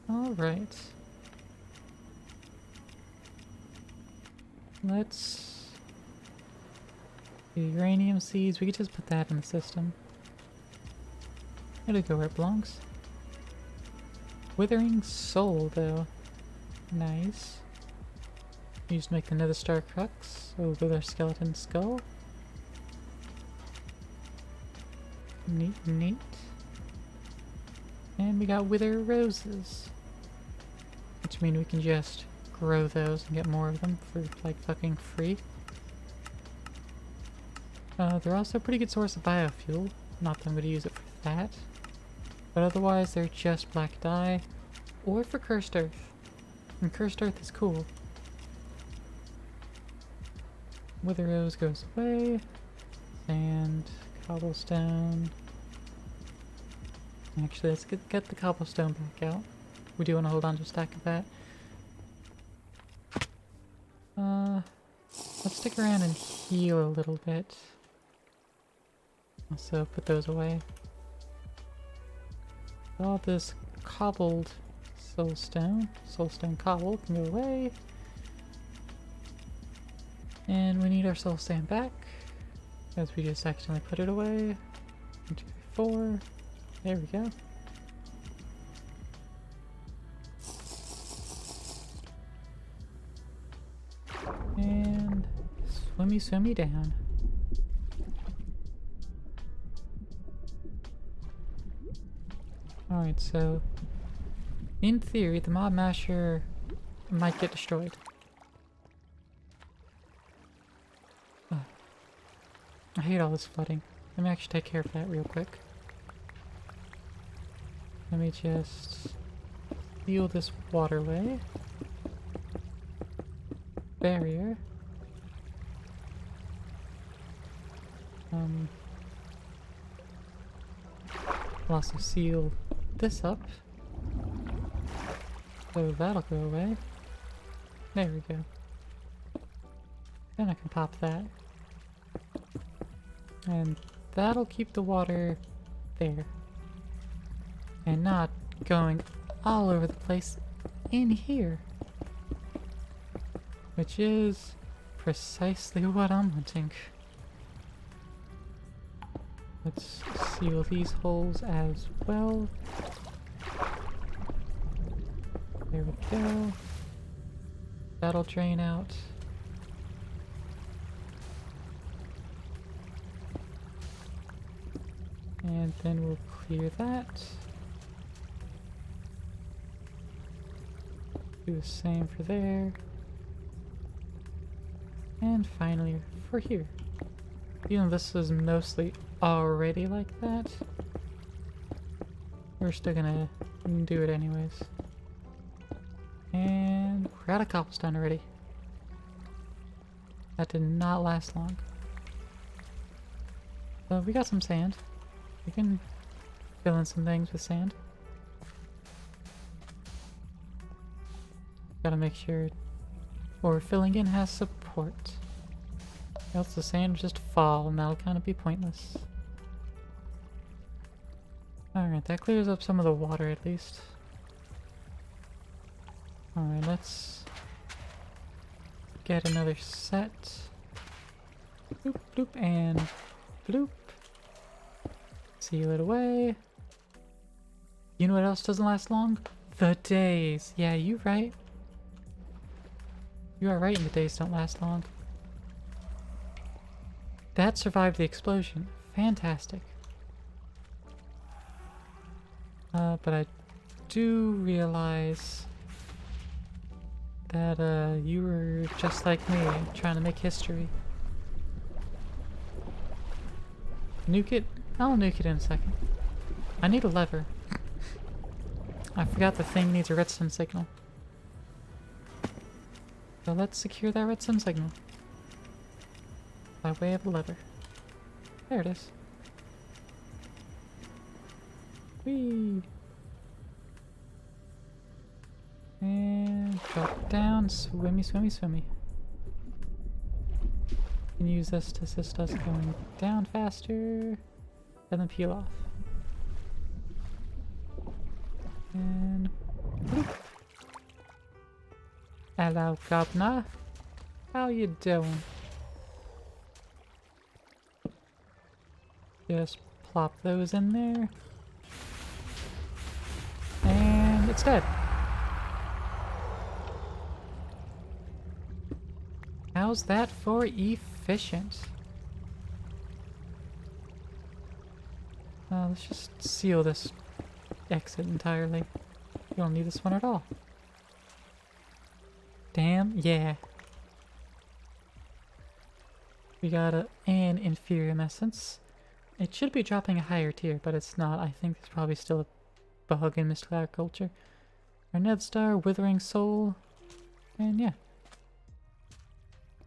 Alright. Let's... The uranium seeds, we could just put that in the system. It'll go where it belongs. Withering soul, though. Nice. Used to make the Nether Star Crux. So with our skeleton skull. Neat, neat. And we got wither roses. Which means we can just grow those and get more of them for like fucking free. They're also a pretty good source of biofuel. Not that I'm going to use it for that. But otherwise they're just black dye. Or for cursed earth. And cursed earth is cool. Wither rose goes away. Sand, cobblestone. Actually, let's get the cobblestone back out. We do want to hold on to a stack of that. Let's stick around and heal a little bit. Also, put those away. All this cobbled soulstone cobble can go away. And we need our soul sand back, as we just accidentally put it away. 1, 2, 3, 4. There we go. And swimmy, swimmy down. Alright, so in theory, the mob masher might get destroyed. I hate all this flooding. Let me actually take care of that real quick. Let me just seal this waterway. Barrier. I'll also seal this up. So that'll go away. There we go. Then I can pop that. And that'll keep the water there. And not going all over the place in here. Which is precisely what I'm wanting. Let's seal these holes as well. There we go. That'll drain out. And then we'll clear that. Do the same for there. And finally for here. Even though this is mostly already like that, we're still gonna do it anyways. And we're out of cobblestone already. That did not last long. So we got some sand. We can fill in some things with sand. Gotta make sure what we're filling in has support. Else the sand will just fall and that'll kind of be pointless. Alright, that clears up some of the water at least. Alright, let's get another set. Bloop, bloop, and bloop. Seal it away. You know what else doesn't last long? The days. Yeah, you're right. You are right, and the days don't last long. That survived the explosion. Fantastic. But I do realize that you were just like me, trying to make history. Nuke it? I'll nuke it in a second. I need a lever. I forgot the thing needs a redstone signal. So let's secure that redstone signal. By way of a lever. There it is. Whee! And drop down, swimmy, swimmy, swimmy. Can use this to assist us going down faster, and then peel off. And bloop. Hello, governor. How you doing? Just plop those in there. And it's dead. How's that for efficient? Let's just seal this exit entirely. You don't need this one at all. Damn, yeah. We got an inferior essence. It should be dropping a higher tier, but it's not. I think there's probably still a bug in mystical agriculture. Our Ned Star, Withering Soul, and yeah.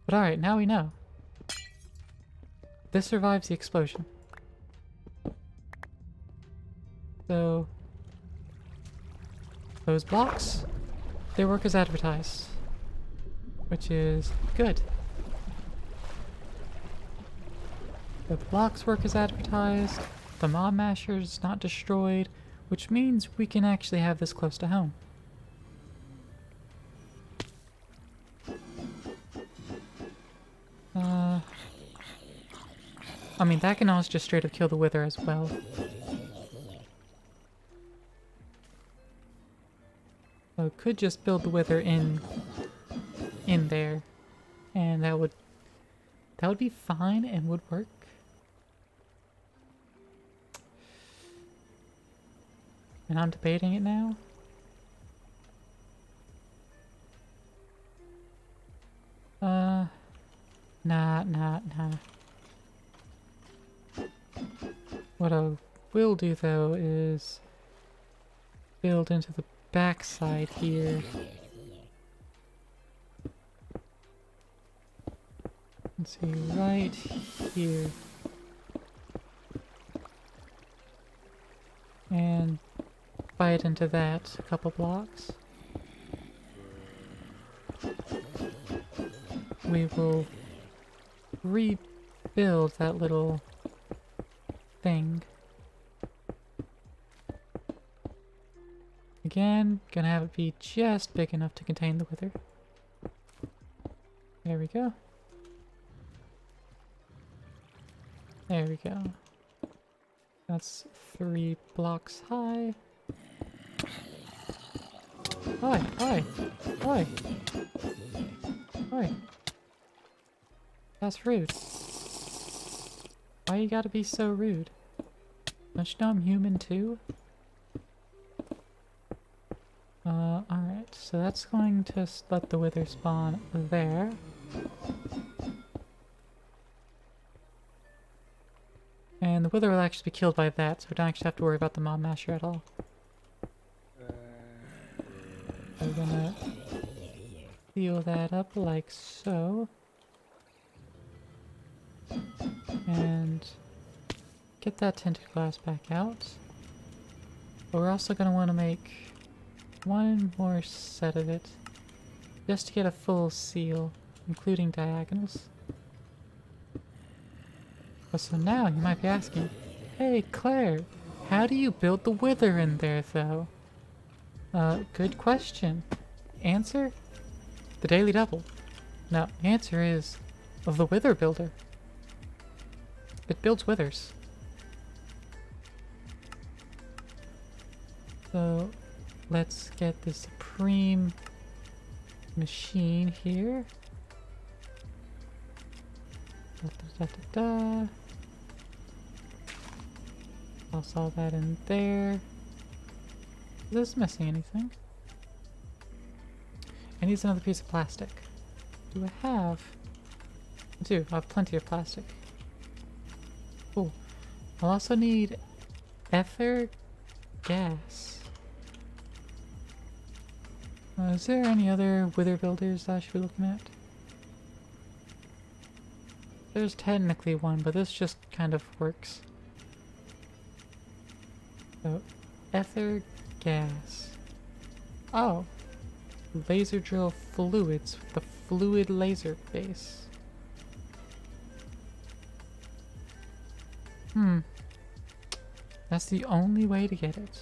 But alright, now we know. This survives the explosion. So, those blocks, they work as advertised, which is good. The blocks work as advertised, the mob masher is not destroyed, which means we can actually have this close to home. I mean, that can also just straight up kill the Wither as well. So it could just build the Wither in there, and that would be fine and would work. And I'm debating it now. Nah. What I will do though is build into the backside here. Let's see, right here. And bite into that a couple blocks. We will rebuild that little thing. Again, gonna have it be just big enough to contain the Wither. There we go. There we go. That's 3 blocks high. Oi, oi, oi, oi. That's rude. Why you gotta be so rude? Don't you know I'm human too? Alright, so that's going to let the Wither spawn there. And the Wither will actually be killed by that, so we don't actually have to worry about the mob masher at all. We're gonna seal that up like so. And get that tinted glass back out. But we're also gonna want to make one more set of it, just to get a full seal, including diagonals. But so now you might be asking, hey Claire, how do you build the Wither in there though? Good question. Answer? The Daily Double. No, the answer is the Wither Builder. It builds withers. So let's get the Supreme machine here. Toss all that in there. Is this missing anything? It needs another piece of plastic. Do I have? I do. I have plenty of plastic. Cool. I'll also need ether gas. Is there any other Wither builders that I should be looking at? There's technically one, but this just kind of works. So, ether gas. Oh! Laser drill fluids with the fluid laser base. That's the only way to get it.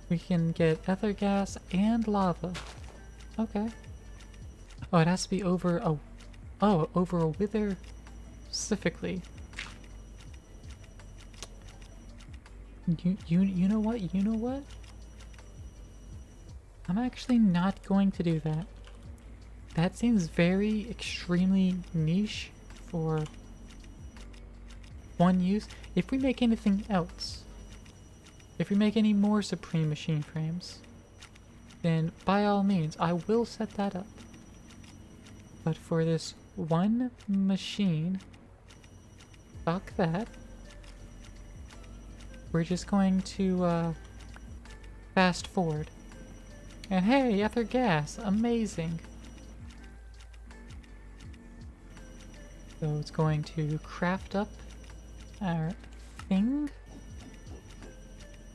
We can get ether gas and lava. Okay. Oh, it has to be over a... Oh, over a wither specifically. You know what? You know what? I'm actually not going to do that. That seems very extremely niche for one use. If we make anything else, if we make any more Supreme machine frames, then by all means, I will set that up. But for this one machine, fuck that. We're just going to fast forward. And hey, ether gas, amazing. So it's going to craft up our thing.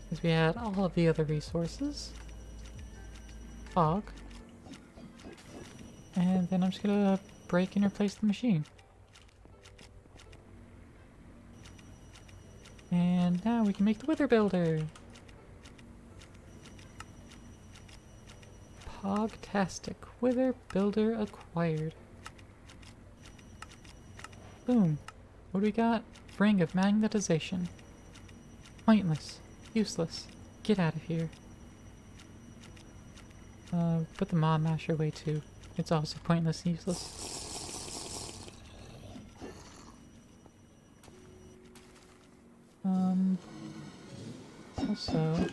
Because we had all of the other resources. Fog. And then I'm just gonna break and replace the machine. And now we can make the Wither Builder. Pogtastic. Wither Builder acquired. Boom. What do we got? Ring of Magnetization. Pointless. Useless. Get out of here. Put the Mob Masher away too. It's also pointless and useless. Also,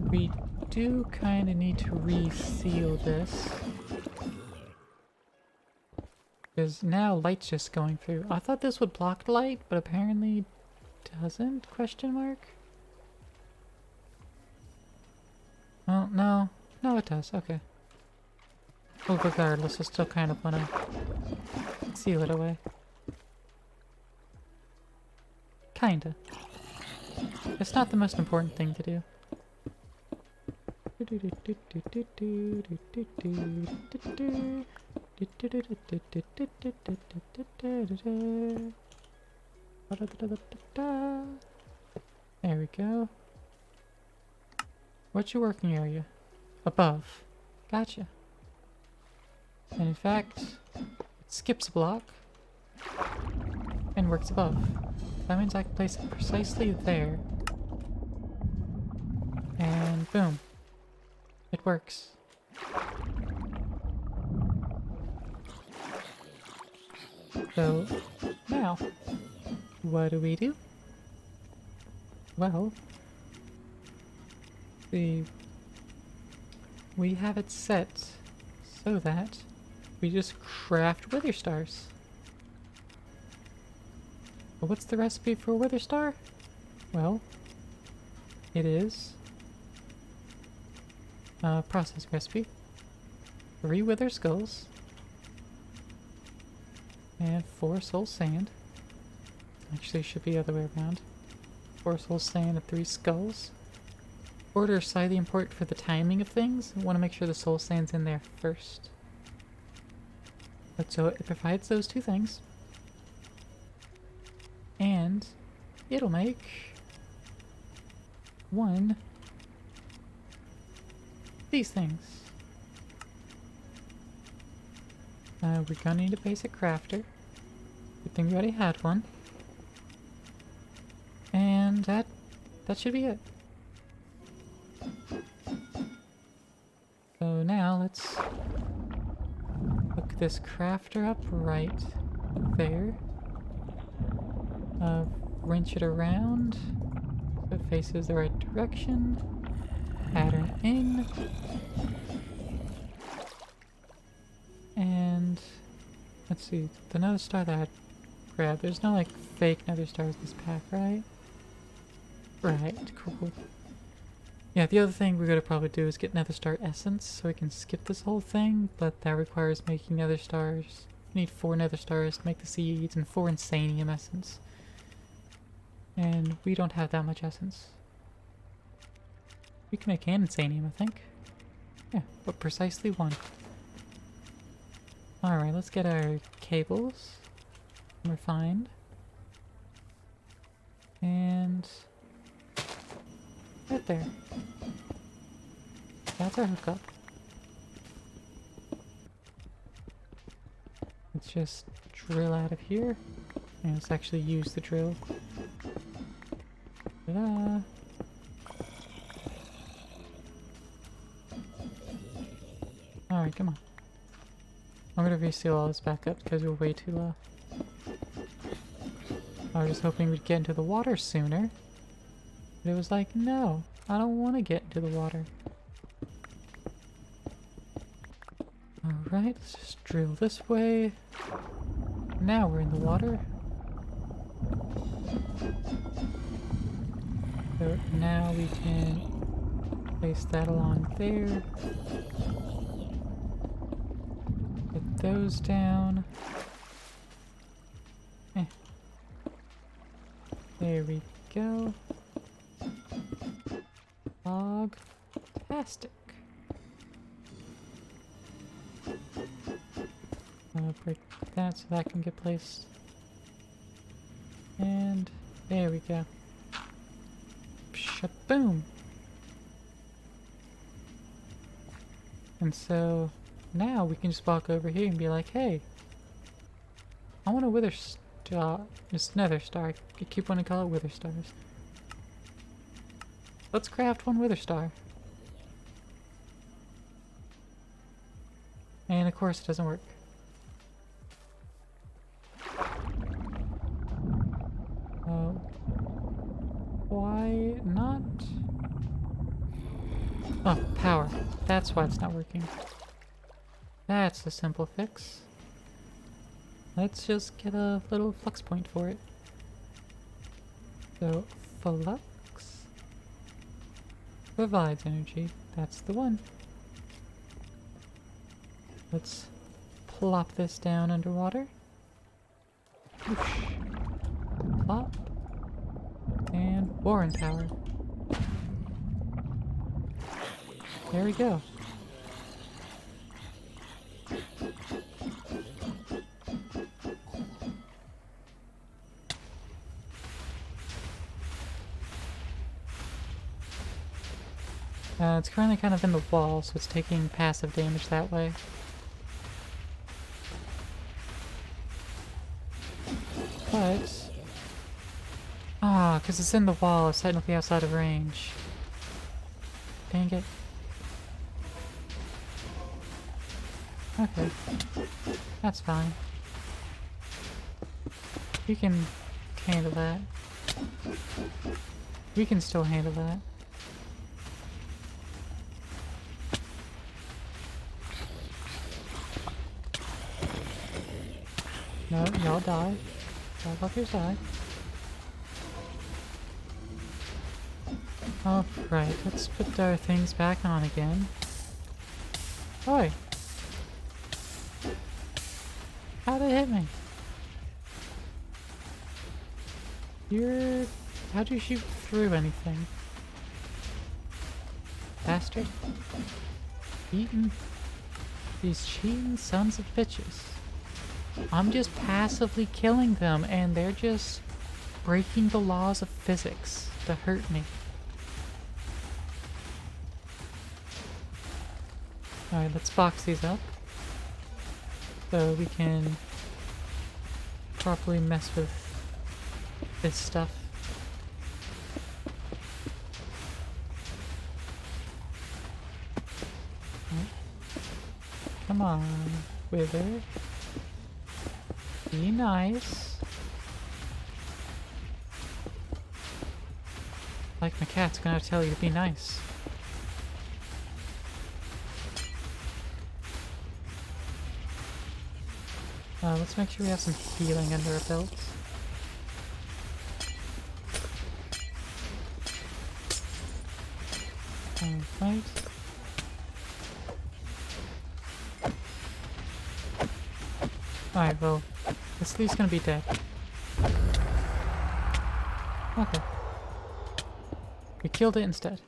we do kind of need to reseal this. Because now light's just going through. I thought this would block light, but apparently doesn't? Question mark? Well, no. No, it does. Okay. Well, regardless, I still kind of want to seal it away. Kinda. It's not the most important thing to do. There we go. What's your working area? Above. Gotcha. And in fact, it skips a block and works above. That means I can place it precisely there. And boom. It works. So, now, what do we do? Well, we have it set so that we just craft wither stars. But what's the recipe for a wither star? Well, it is a process recipe. 3 wither skulls and 4 soul sand. Actually, it should be the other way around. 4 soul sand and 3 skulls. Order is slightly important for the timing of things. I want to make sure the soul sand's in there first. But so it provides those 2 things. And it'll make 1 these things. We're gonna need a basic crafter. Good thing we already had one. And that should be it. So now let's hook this crafter up right there. Wrench it around so it faces the right direction. Pattern in. And let's see, the nether star that I grabbed, there's no like fake nether stars in this pack, right? Right, cool. Yeah, the other thing we're gonna probably do is get nether star essence so we can skip this whole thing, but that requires making nether stars. You need 4 nether stars to make the seeds and 4 insanium essence. And we don't have that much essence. We can make an insanium, I think. Yeah, but precisely 1. Alright, let's get our cables refined. And Right there. That's our hookup. Let's just drill out of here. And let's actually use the drill. Ta-da! Alright, come on. I'm gonna reseal all this back up because we're way too low. I was just hoping we'd get into the water sooner. But it was like, no, I don't want to get into the water. Alright, let's just drill this way. Now we're in the water. So now we can place that along there. Put those down. There we go. Fantastic. I'll break that so that can get placed. And there we go. Shaboom! And so now we can just walk over here and be like, hey, I want a wither star. It's nether star. I keep wanting to call it wither stars. Let's craft one wither star. And of course it doesn't work. Why not? Oh, power. That's why it's not working. That's the simple fix. Let's just get a little flux point for it. So, flux provides energy. That's the one. Let's plop this down underwater. Whoosh. Plop. And Warren Tower. There we go. It's currently kind of in the wall, so it's taking passive damage that way. But... ah, because it's in the wall, it's technically outside of range. Dang it. Okay. That's fine. We can handle that. We can still handle that. No, y'all die. Y'all fuckers die. Alright, let's put our things back on again. Oi! How'd it hit me? How'd you shoot through anything? Bastard. Eating these cheating sons of bitches. I'm just passively killing them and they're just breaking the laws of physics to hurt me. Alright, let's box these up so we can properly mess with this stuff. Right. Come on, Wither. Be nice. Like my cat's gonna tell you to be nice. Let's make sure we have some healing under our belts. Alright. Alright, well, this leaf's gonna be dead. Okay. We killed it instead.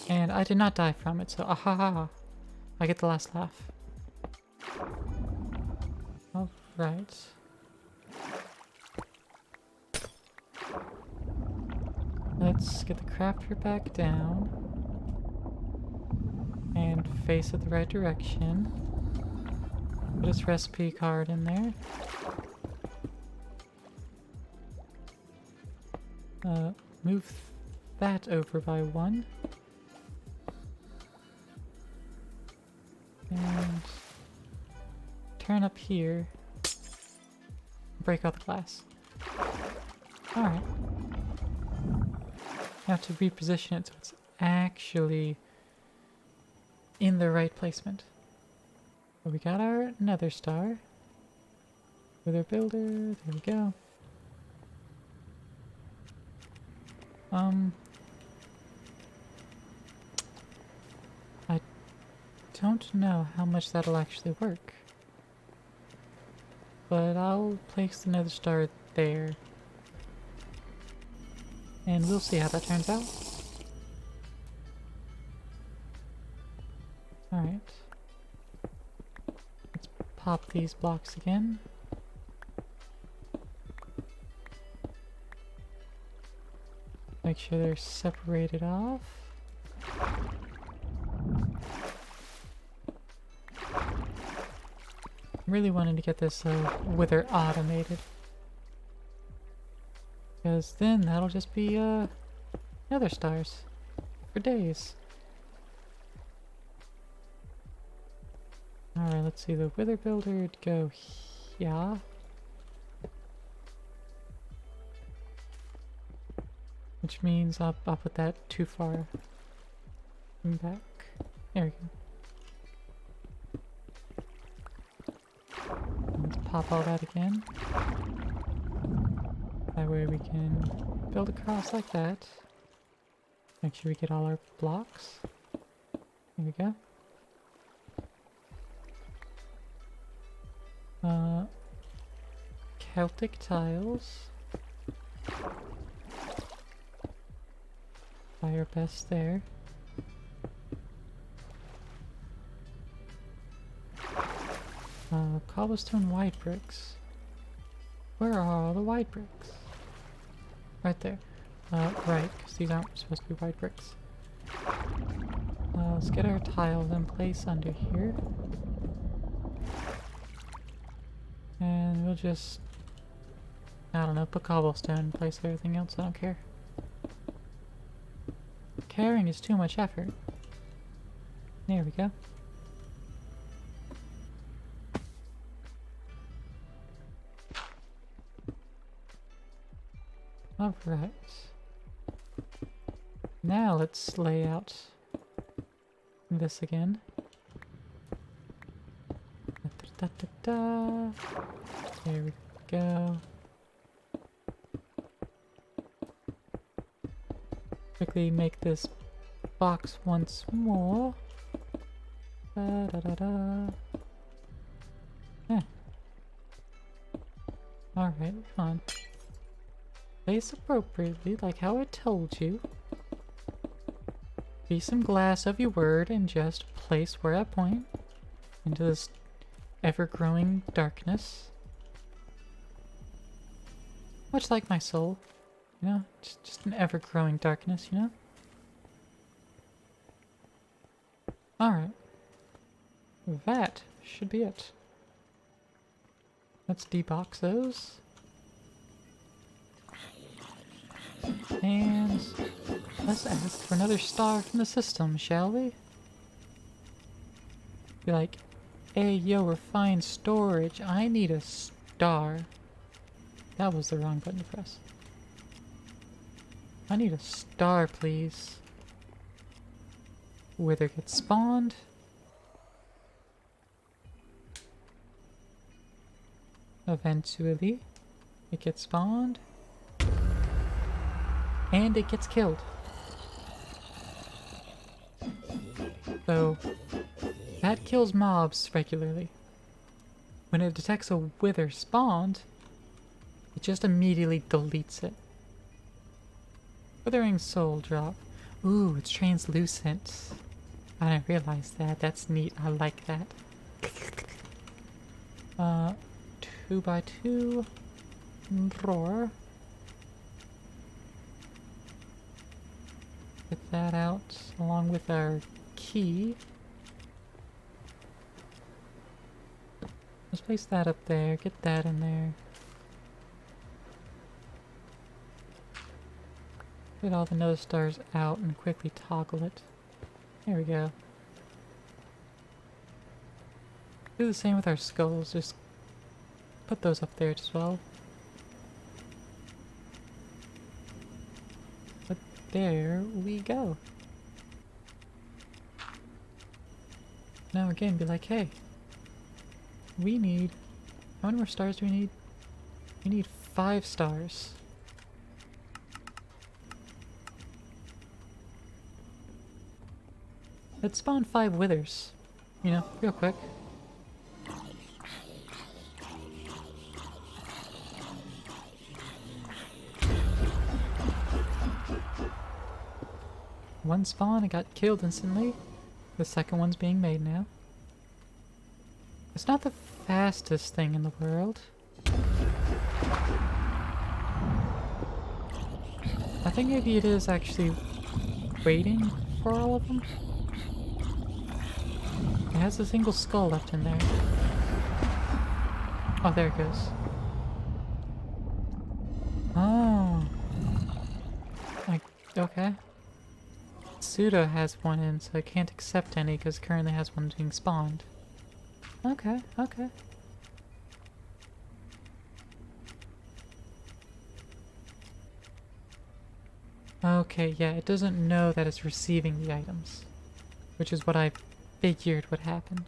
And I did not die from it, so ahaha. I get the last laugh. Alright. let's get the crafter back down and face it the right direction. Put his recipe card in there. Move that over by 1. And turn up here. Break out the glass. Alright. Have to reposition it so it's actually in the right placement. So we got our nether star. Wither builder, there we go. I don't know how much that'll actually work. But I'll place the nether star there. And we'll see how that turns out. Alright. Let's pop these blocks again. Make sure they're separated off. Really wanted to get this wither automated. Because then that'll just be nether stars for days. Alright, let's see, the wither builder would go here. Which means I'll put that too far back. There we go. Let's pop all that again. That way we can build across like that. Make sure we get all our blocks. There we go. Celtic tiles. Try our best there. Cobblestone white bricks. Where are all the white bricks? Right there. Right, because these aren't supposed to be white bricks. Let's get our tiles in place under here. And we'll just, I don't know, put cobblestone in place of everything else. I don't care. Caring is too much effort. There we go. Alright. Now let's lay out this again. Da, da, da, da. There we go. Quickly make this box once more. Da, da, da, da. Yeah. Alright, come on. Place appropriately, like how I told you. Be some glass of your word and just place where I point into this ever-growing darkness. Much like my soul, you know? Just an ever-growing darkness, you know? Alright. That should be it. Let's debox those. And let's ask for another star from the system, shall we? Be like, hey, yo, refined storage, I need a star. That was the wrong button to press. I need a star, please. Wither gets spawned. Eventually, it gets spawned. And it gets killed. So, that kills mobs regularly. When it detects a wither spawned, it just immediately deletes it. Withering soul drop. Ooh, it's translucent. I didn't realize that. That's neat. I like that. 2x2 drawer. that out along with our key. Let's place that up there, get that in there. Get all the nether stars out and quickly toggle it. There we go. Do the same with our skulls, just put those up there as well. But there we go. Now again, be like, hey, we need, how many more stars do we need? We need 5 stars. Let's spawn 5 withers, you know, real quick. One spawn, it got killed instantly. The second one's being made now. It's not the fastest thing in the world. I think maybe it is actually waiting for all of them. It has a single skull left in there. Oh, there it goes. Oh. Okay. Pseudo has one in, so I can't accept any because currently has one being spawned. Okay, okay. Okay, yeah, it doesn't know that it's receiving the items, which is what I figured would happen.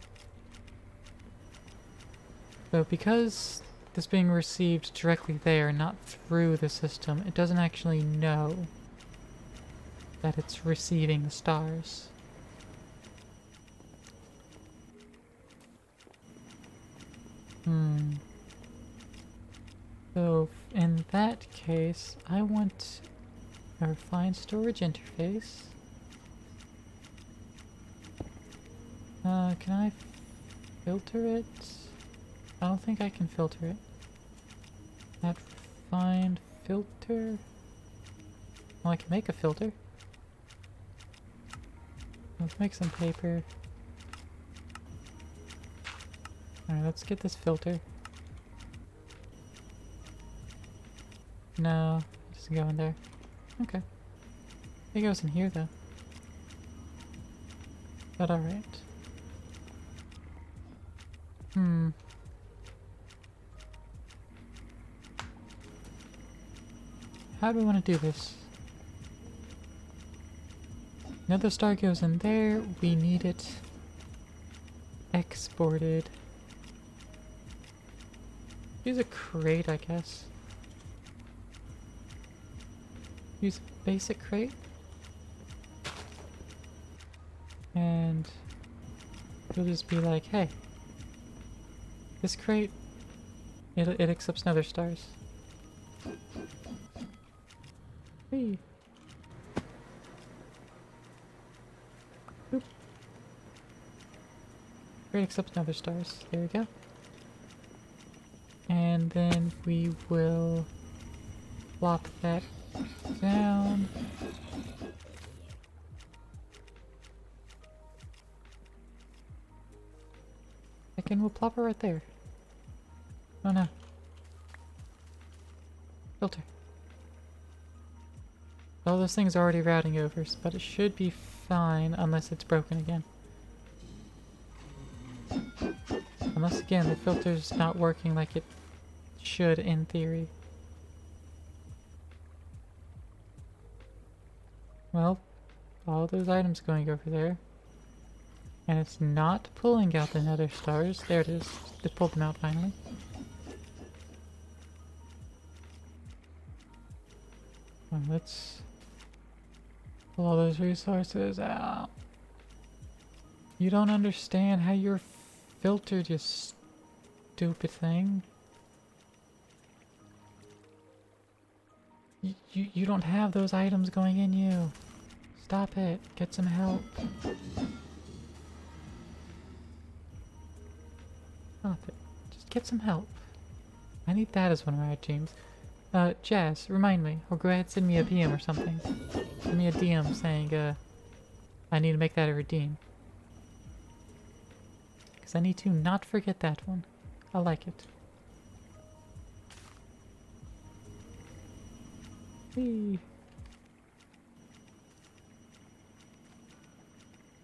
So because this being received directly there, not through the system, it doesn't actually know that it's receiving the stars. So in that case, I want a refined storage interface. Can I filter it? I don't think I can filter it. That refined filter? Well, I can make a filter. Let's make some paper. Alright, let's get this filter. No, it doesn't go in there. Okay. It goes in here though. But alright. How do we want to do this? Another star goes in there. We need it exported. Use a crate, I guess. Use a basic crate. And it'll just be like, hey, this crate, it accepts nether stars. Hey. Boop. Crate accepts nether stars. There we go. And then we will plop that down. And we'll plop it right there. Oh no. Filter. All those things are already routing over, but it should be fine unless it's broken again. Unless again the filter's not working like it should in theory. Well, all those items going over there. And it's not pulling out the nether stars. There it is. It pulled them out finally. Well, let's pull all those resources out. You don't understand how you're filtered, you stupid thing. You don't have those items going in you. Stop it. Get some help. Stop it. Just get some help. I need that as one of my dreams. Jazz, remind me. Or go ahead and send me a PM or something. Send me a DM saying, I need to make that a redeem. Because I need to not forget that one. I like it. Whee.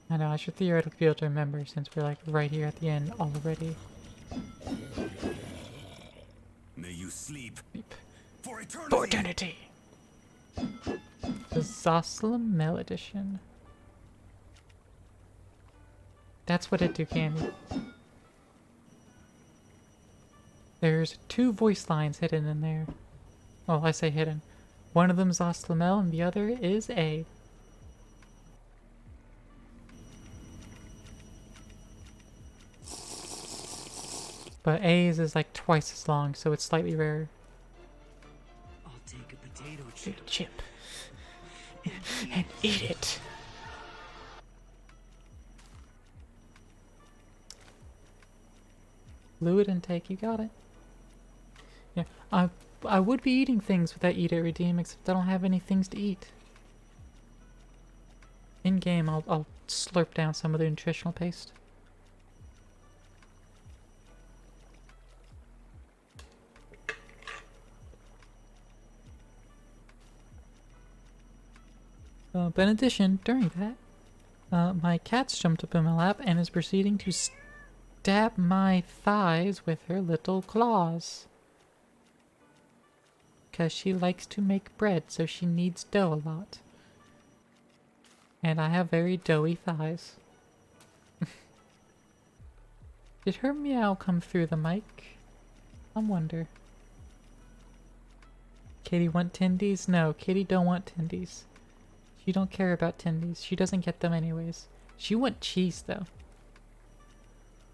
I know, I should theoretically be able to remember since we're like right here at the end already. May you sleep for eternity. For eternity! The Zoslamel edition. That's what it do, Candy. There's 2 voice lines hidden in there. Well, I say hidden. One of them's Zoslamel and the other is A. But A's is like twice as long, so it's slightly rarer. I'll take a potato chip. Chip. And eat it. Fluid intake, you got it. Yeah, I would be eating things with that Eat It Redeem, except I don't have any things to eat. In game, I'll slurp down some of the nutritional paste. But in addition, during that, my cat's jumped up in my lap and is proceeding to stab my thighs with her little claws. Because she likes to make bread, so she needs dough a lot. And I have very doughy thighs. Did her meow come through the mic? I wonder. Kitty want tendies? No, Kitty don't want tendies. She don't care about tendies. She doesn't get them anyways. She want cheese though.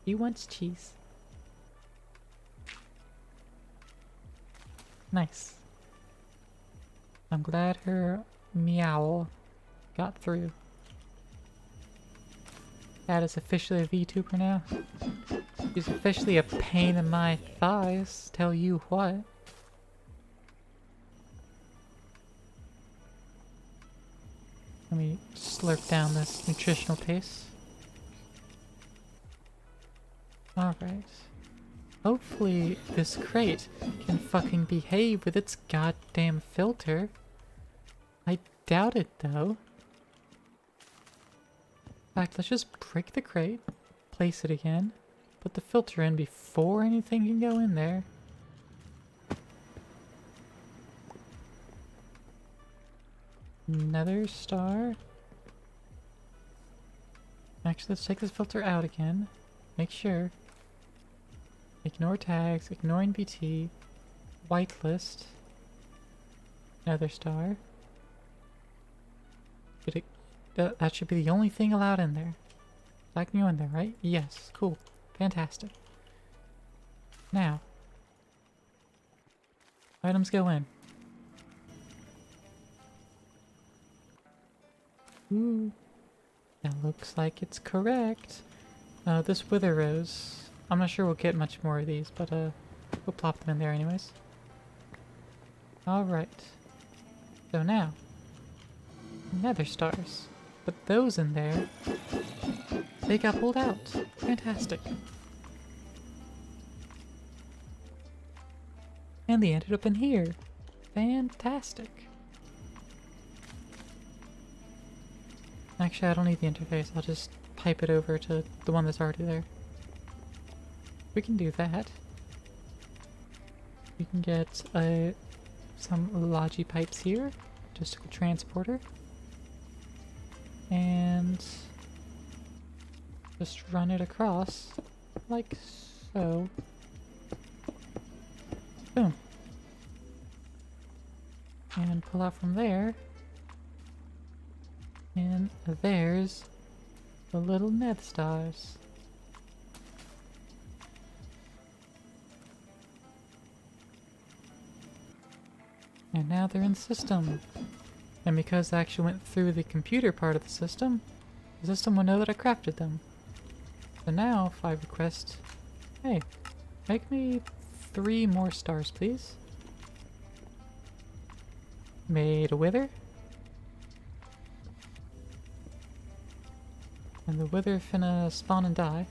She wants cheese. Nice. I'm glad her meow got through. Cat is officially a VTuber now. She's officially a pain in my thighs, tell you what. Let me slurp down this nutritional paste. Alright. Hopefully this crate can fucking behave with its goddamn filter. I doubt it though. In fact, let's just break the crate, place it again, put the filter in before anything can go in there. Another star. Actually, let's take this filter out again. Make sure. Ignore tags, ignore NBT, whitelist. Another star. That should be the only thing allowed in there. That can go in there, right? Yes, cool. Fantastic. Now. Items go in. Ooh. That looks like it's correct. This wither rose. I'm not sure we'll get much more of these, but we'll plop them in there anyways. Alright. So now. Nether stars. Put those in there. They got pulled out. Fantastic. And they ended up in here. Fantastic. Actually, I don't need the interface. I'll just pipe it over to the one that's already there. We can do that. We can get some logi pipes here. Just a transporter. And just run it across like so. Boom. And pull out from there. And there's the little nether stars. And now they're in the system. And because I actually went through the computer part of the system will know that I crafted them. So now if I request, hey, make me 3 more stars please. Made a wither. And the wither finna spawn and die.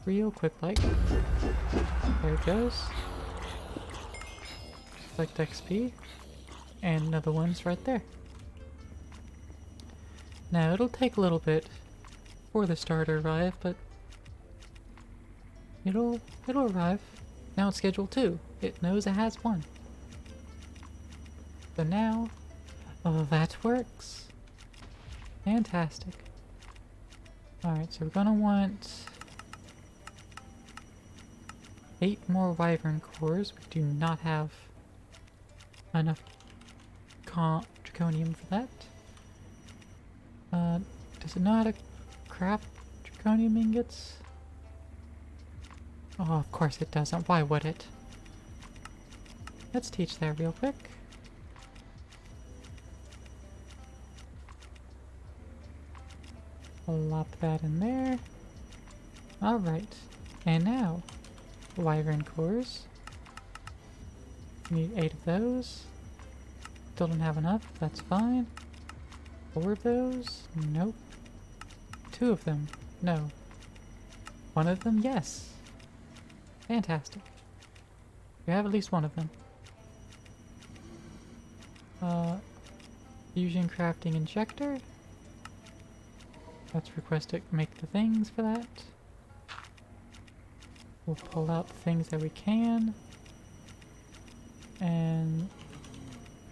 Real quick like. There it goes. Collect XP. And another one's right there. Now it'll take a little bit for the star to arrive, but it'll arrive. Now it's scheduled 2. It knows it has 1. So now, oh, that works. Fantastic. Alright, so we're gonna want 8 more wyvern cores. We do not have enough draconium for that. Does it know how to craft draconium ingots? Oh, of course it doesn't. Why would it? Let's teach that real quick. Plop that in there. Alright. And now, wyvern cores. Need 8 of those. Still don't have enough. That's fine. 4 of those? Nope. 2 of them? No. 1 of them? Yes. Fantastic. We have at least 1 of them. Fusion crafting injector. Let's request it make the things for that. We'll pull out the things that we can. And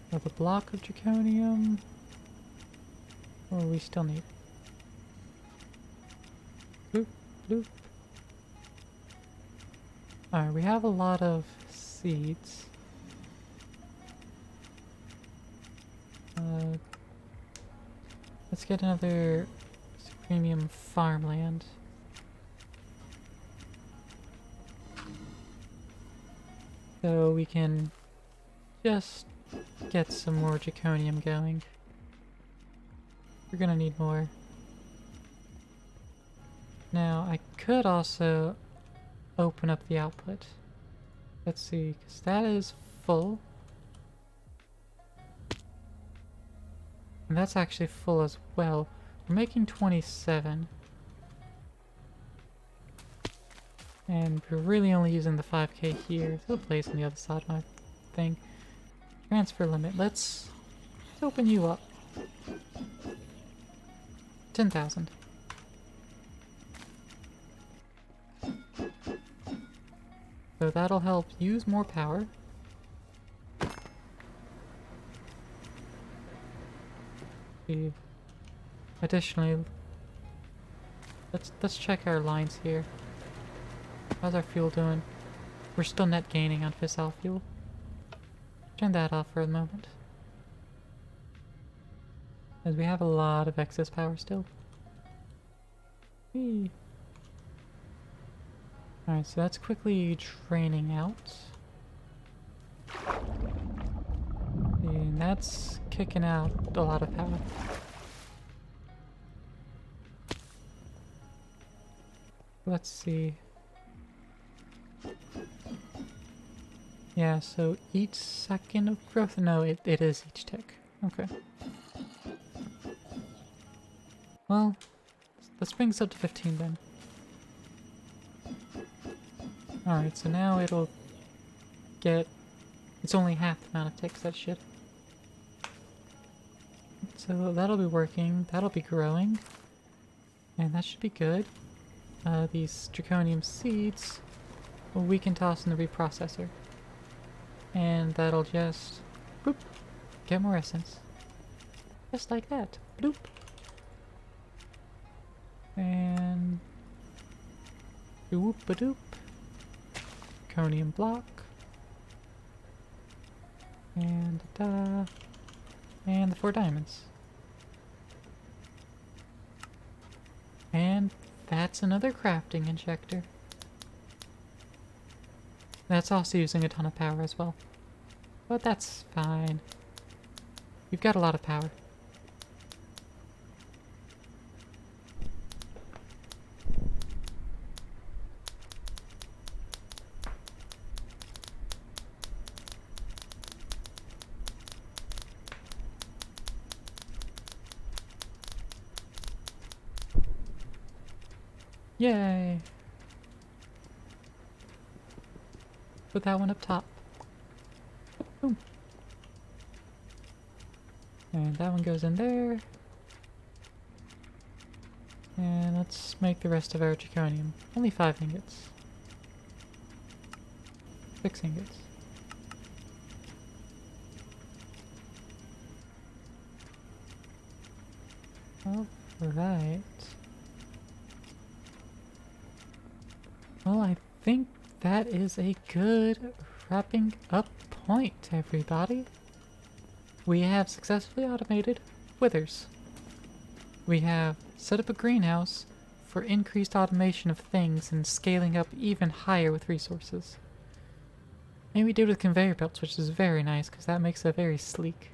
another block of draconium. Or we still need. Bloop, bloop. Alright, we have a lot of seeds. Let's get another premium farmland. So we can just get some more draconium going. We're gonna need more. Now, I could also open up the output. Let's see, because that is full. And that's actually full as well. We're making 27. And we're really only using the 5k here. There's a place on the other side of my thing. Transfer limit. Let's open you up. 10,000. So that'll help use more power. Additionally, let's check our lines here. How's our fuel doing? We're still net gaining on fissile fuel. Turn that off for a moment. As we have a lot of excess power still. Whee. Alright, so that's quickly draining out. And that's kicking out a lot of power. Let's see. Yeah, so each second of growth? No, it is each tick. Okay. Well, let's bring this up to 15 then. Alright, so now it'll get... It's only half the amount of ticks that shit. So that'll be working, that'll be growing. And that should be good. These draconium seeds, well, we can toss in the reprocessor. And that'll just, boop, get more essence. Just like that. Bloop. And doop-a-doop. Draconium block. And da. And the 4 diamonds. And that's another crafting injector. That's also using a ton of power as well. But that's fine. We've got a lot of power. Yay! Put that one up top. Boom. And that one goes in there. And let's make the rest of our zirconium. Only 5 ingots. 6 ingots. Alright. Well, I think that is a good wrapping up point, everybody. We have successfully automated withers. We have set up a greenhouse for increased automation of things and scaling up even higher with resources. And we did with conveyor belts, which is very nice because that makes it very sleek.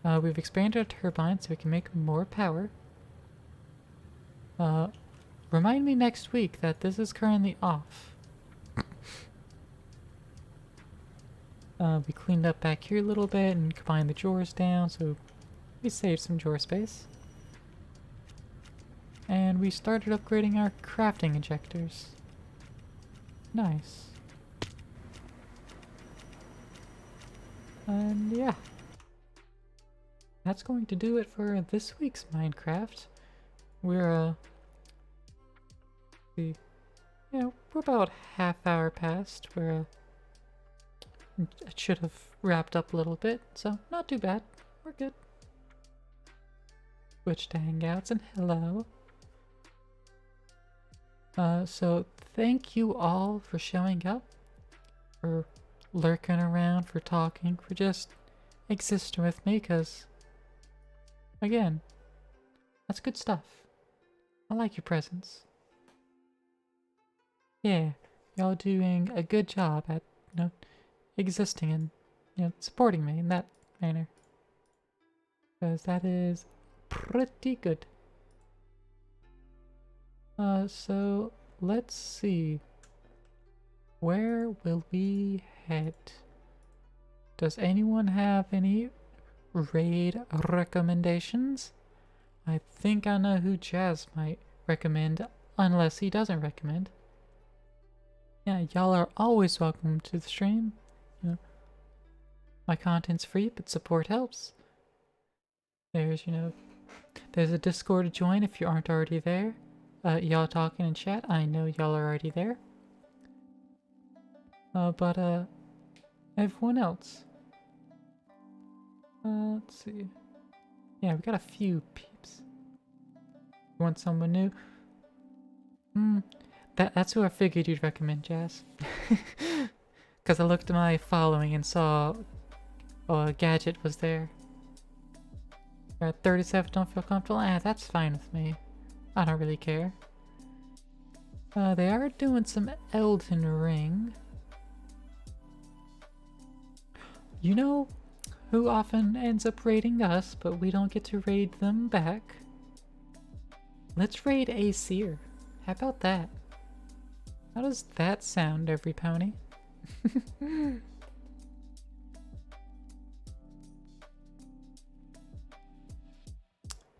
We've expanded our turbine so we can make more power. Remind me next week that this is currently off. We cleaned up back here a little bit and combined the drawers down, so we saved some drawer space. And we started upgrading our crafting injectors. Nice. And yeah. That's going to do it for this week's Minecraft. We're, we're about half hour past. It should have wrapped up a little bit, so not too bad. We're good. Switch to Hangouts and hello. So thank you all for showing up, for lurking around, for talking, for just existing with me, because, again, that's good stuff. I like your presence. Yeah, y'all doing a good job at, existing and, supporting me in that manner. Because that is pretty good. So let's see. Where will we head? Does anyone have any raid recommendations? I think I know who Jazz might recommend, unless he doesn't recommend. Yeah, y'all are always welcome to the stream. My content's free, but support helps. There's a Discord to join if you aren't already there. Y'all talking in chat, I know y'all are already there. But everyone else. Let's see. Yeah, we got a few peeps. You want someone new? That's who I figured you'd recommend, Jazz. Because I looked at my following and saw Gadget was there. You're at 37, don't feel comfortable? That's fine with me. I don't really care. They are doing some Elden Ring. You know who often ends up raiding us, but we don't get to raid them back? Let's raid Aesir. How about that? How does that sound, every pony?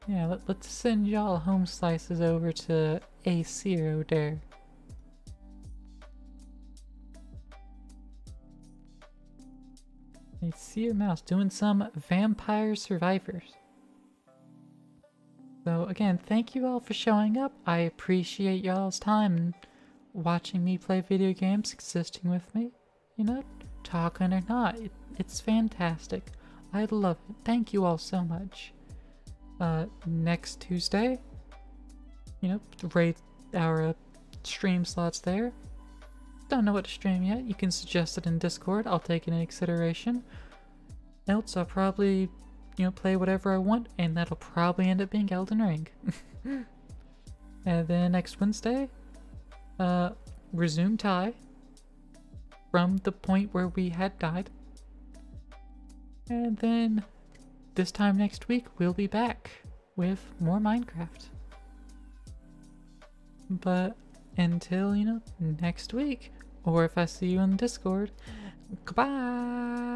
Yeah, let's send y'all home slices over to Aesir there. Aesir Mouse doing some Vampire Survivors. So again, thank you all for showing up. I appreciate y'all's time and watching me play video games, existing with me. Talking or not, it's fantastic. I love it. Thank you all so much. Next Tuesday, rate our stream slots there. Don't know what to stream yet. You can suggest it in Discord. I'll take it into consideration. Else, I'll probably, play whatever I want, and that'll probably end up being Elden Ring. And then next Wednesday, resume Ty from the point where we had died. And then this time next week, we'll be back with more Minecraft. But until, next week, or if I see you on Discord, goodbye!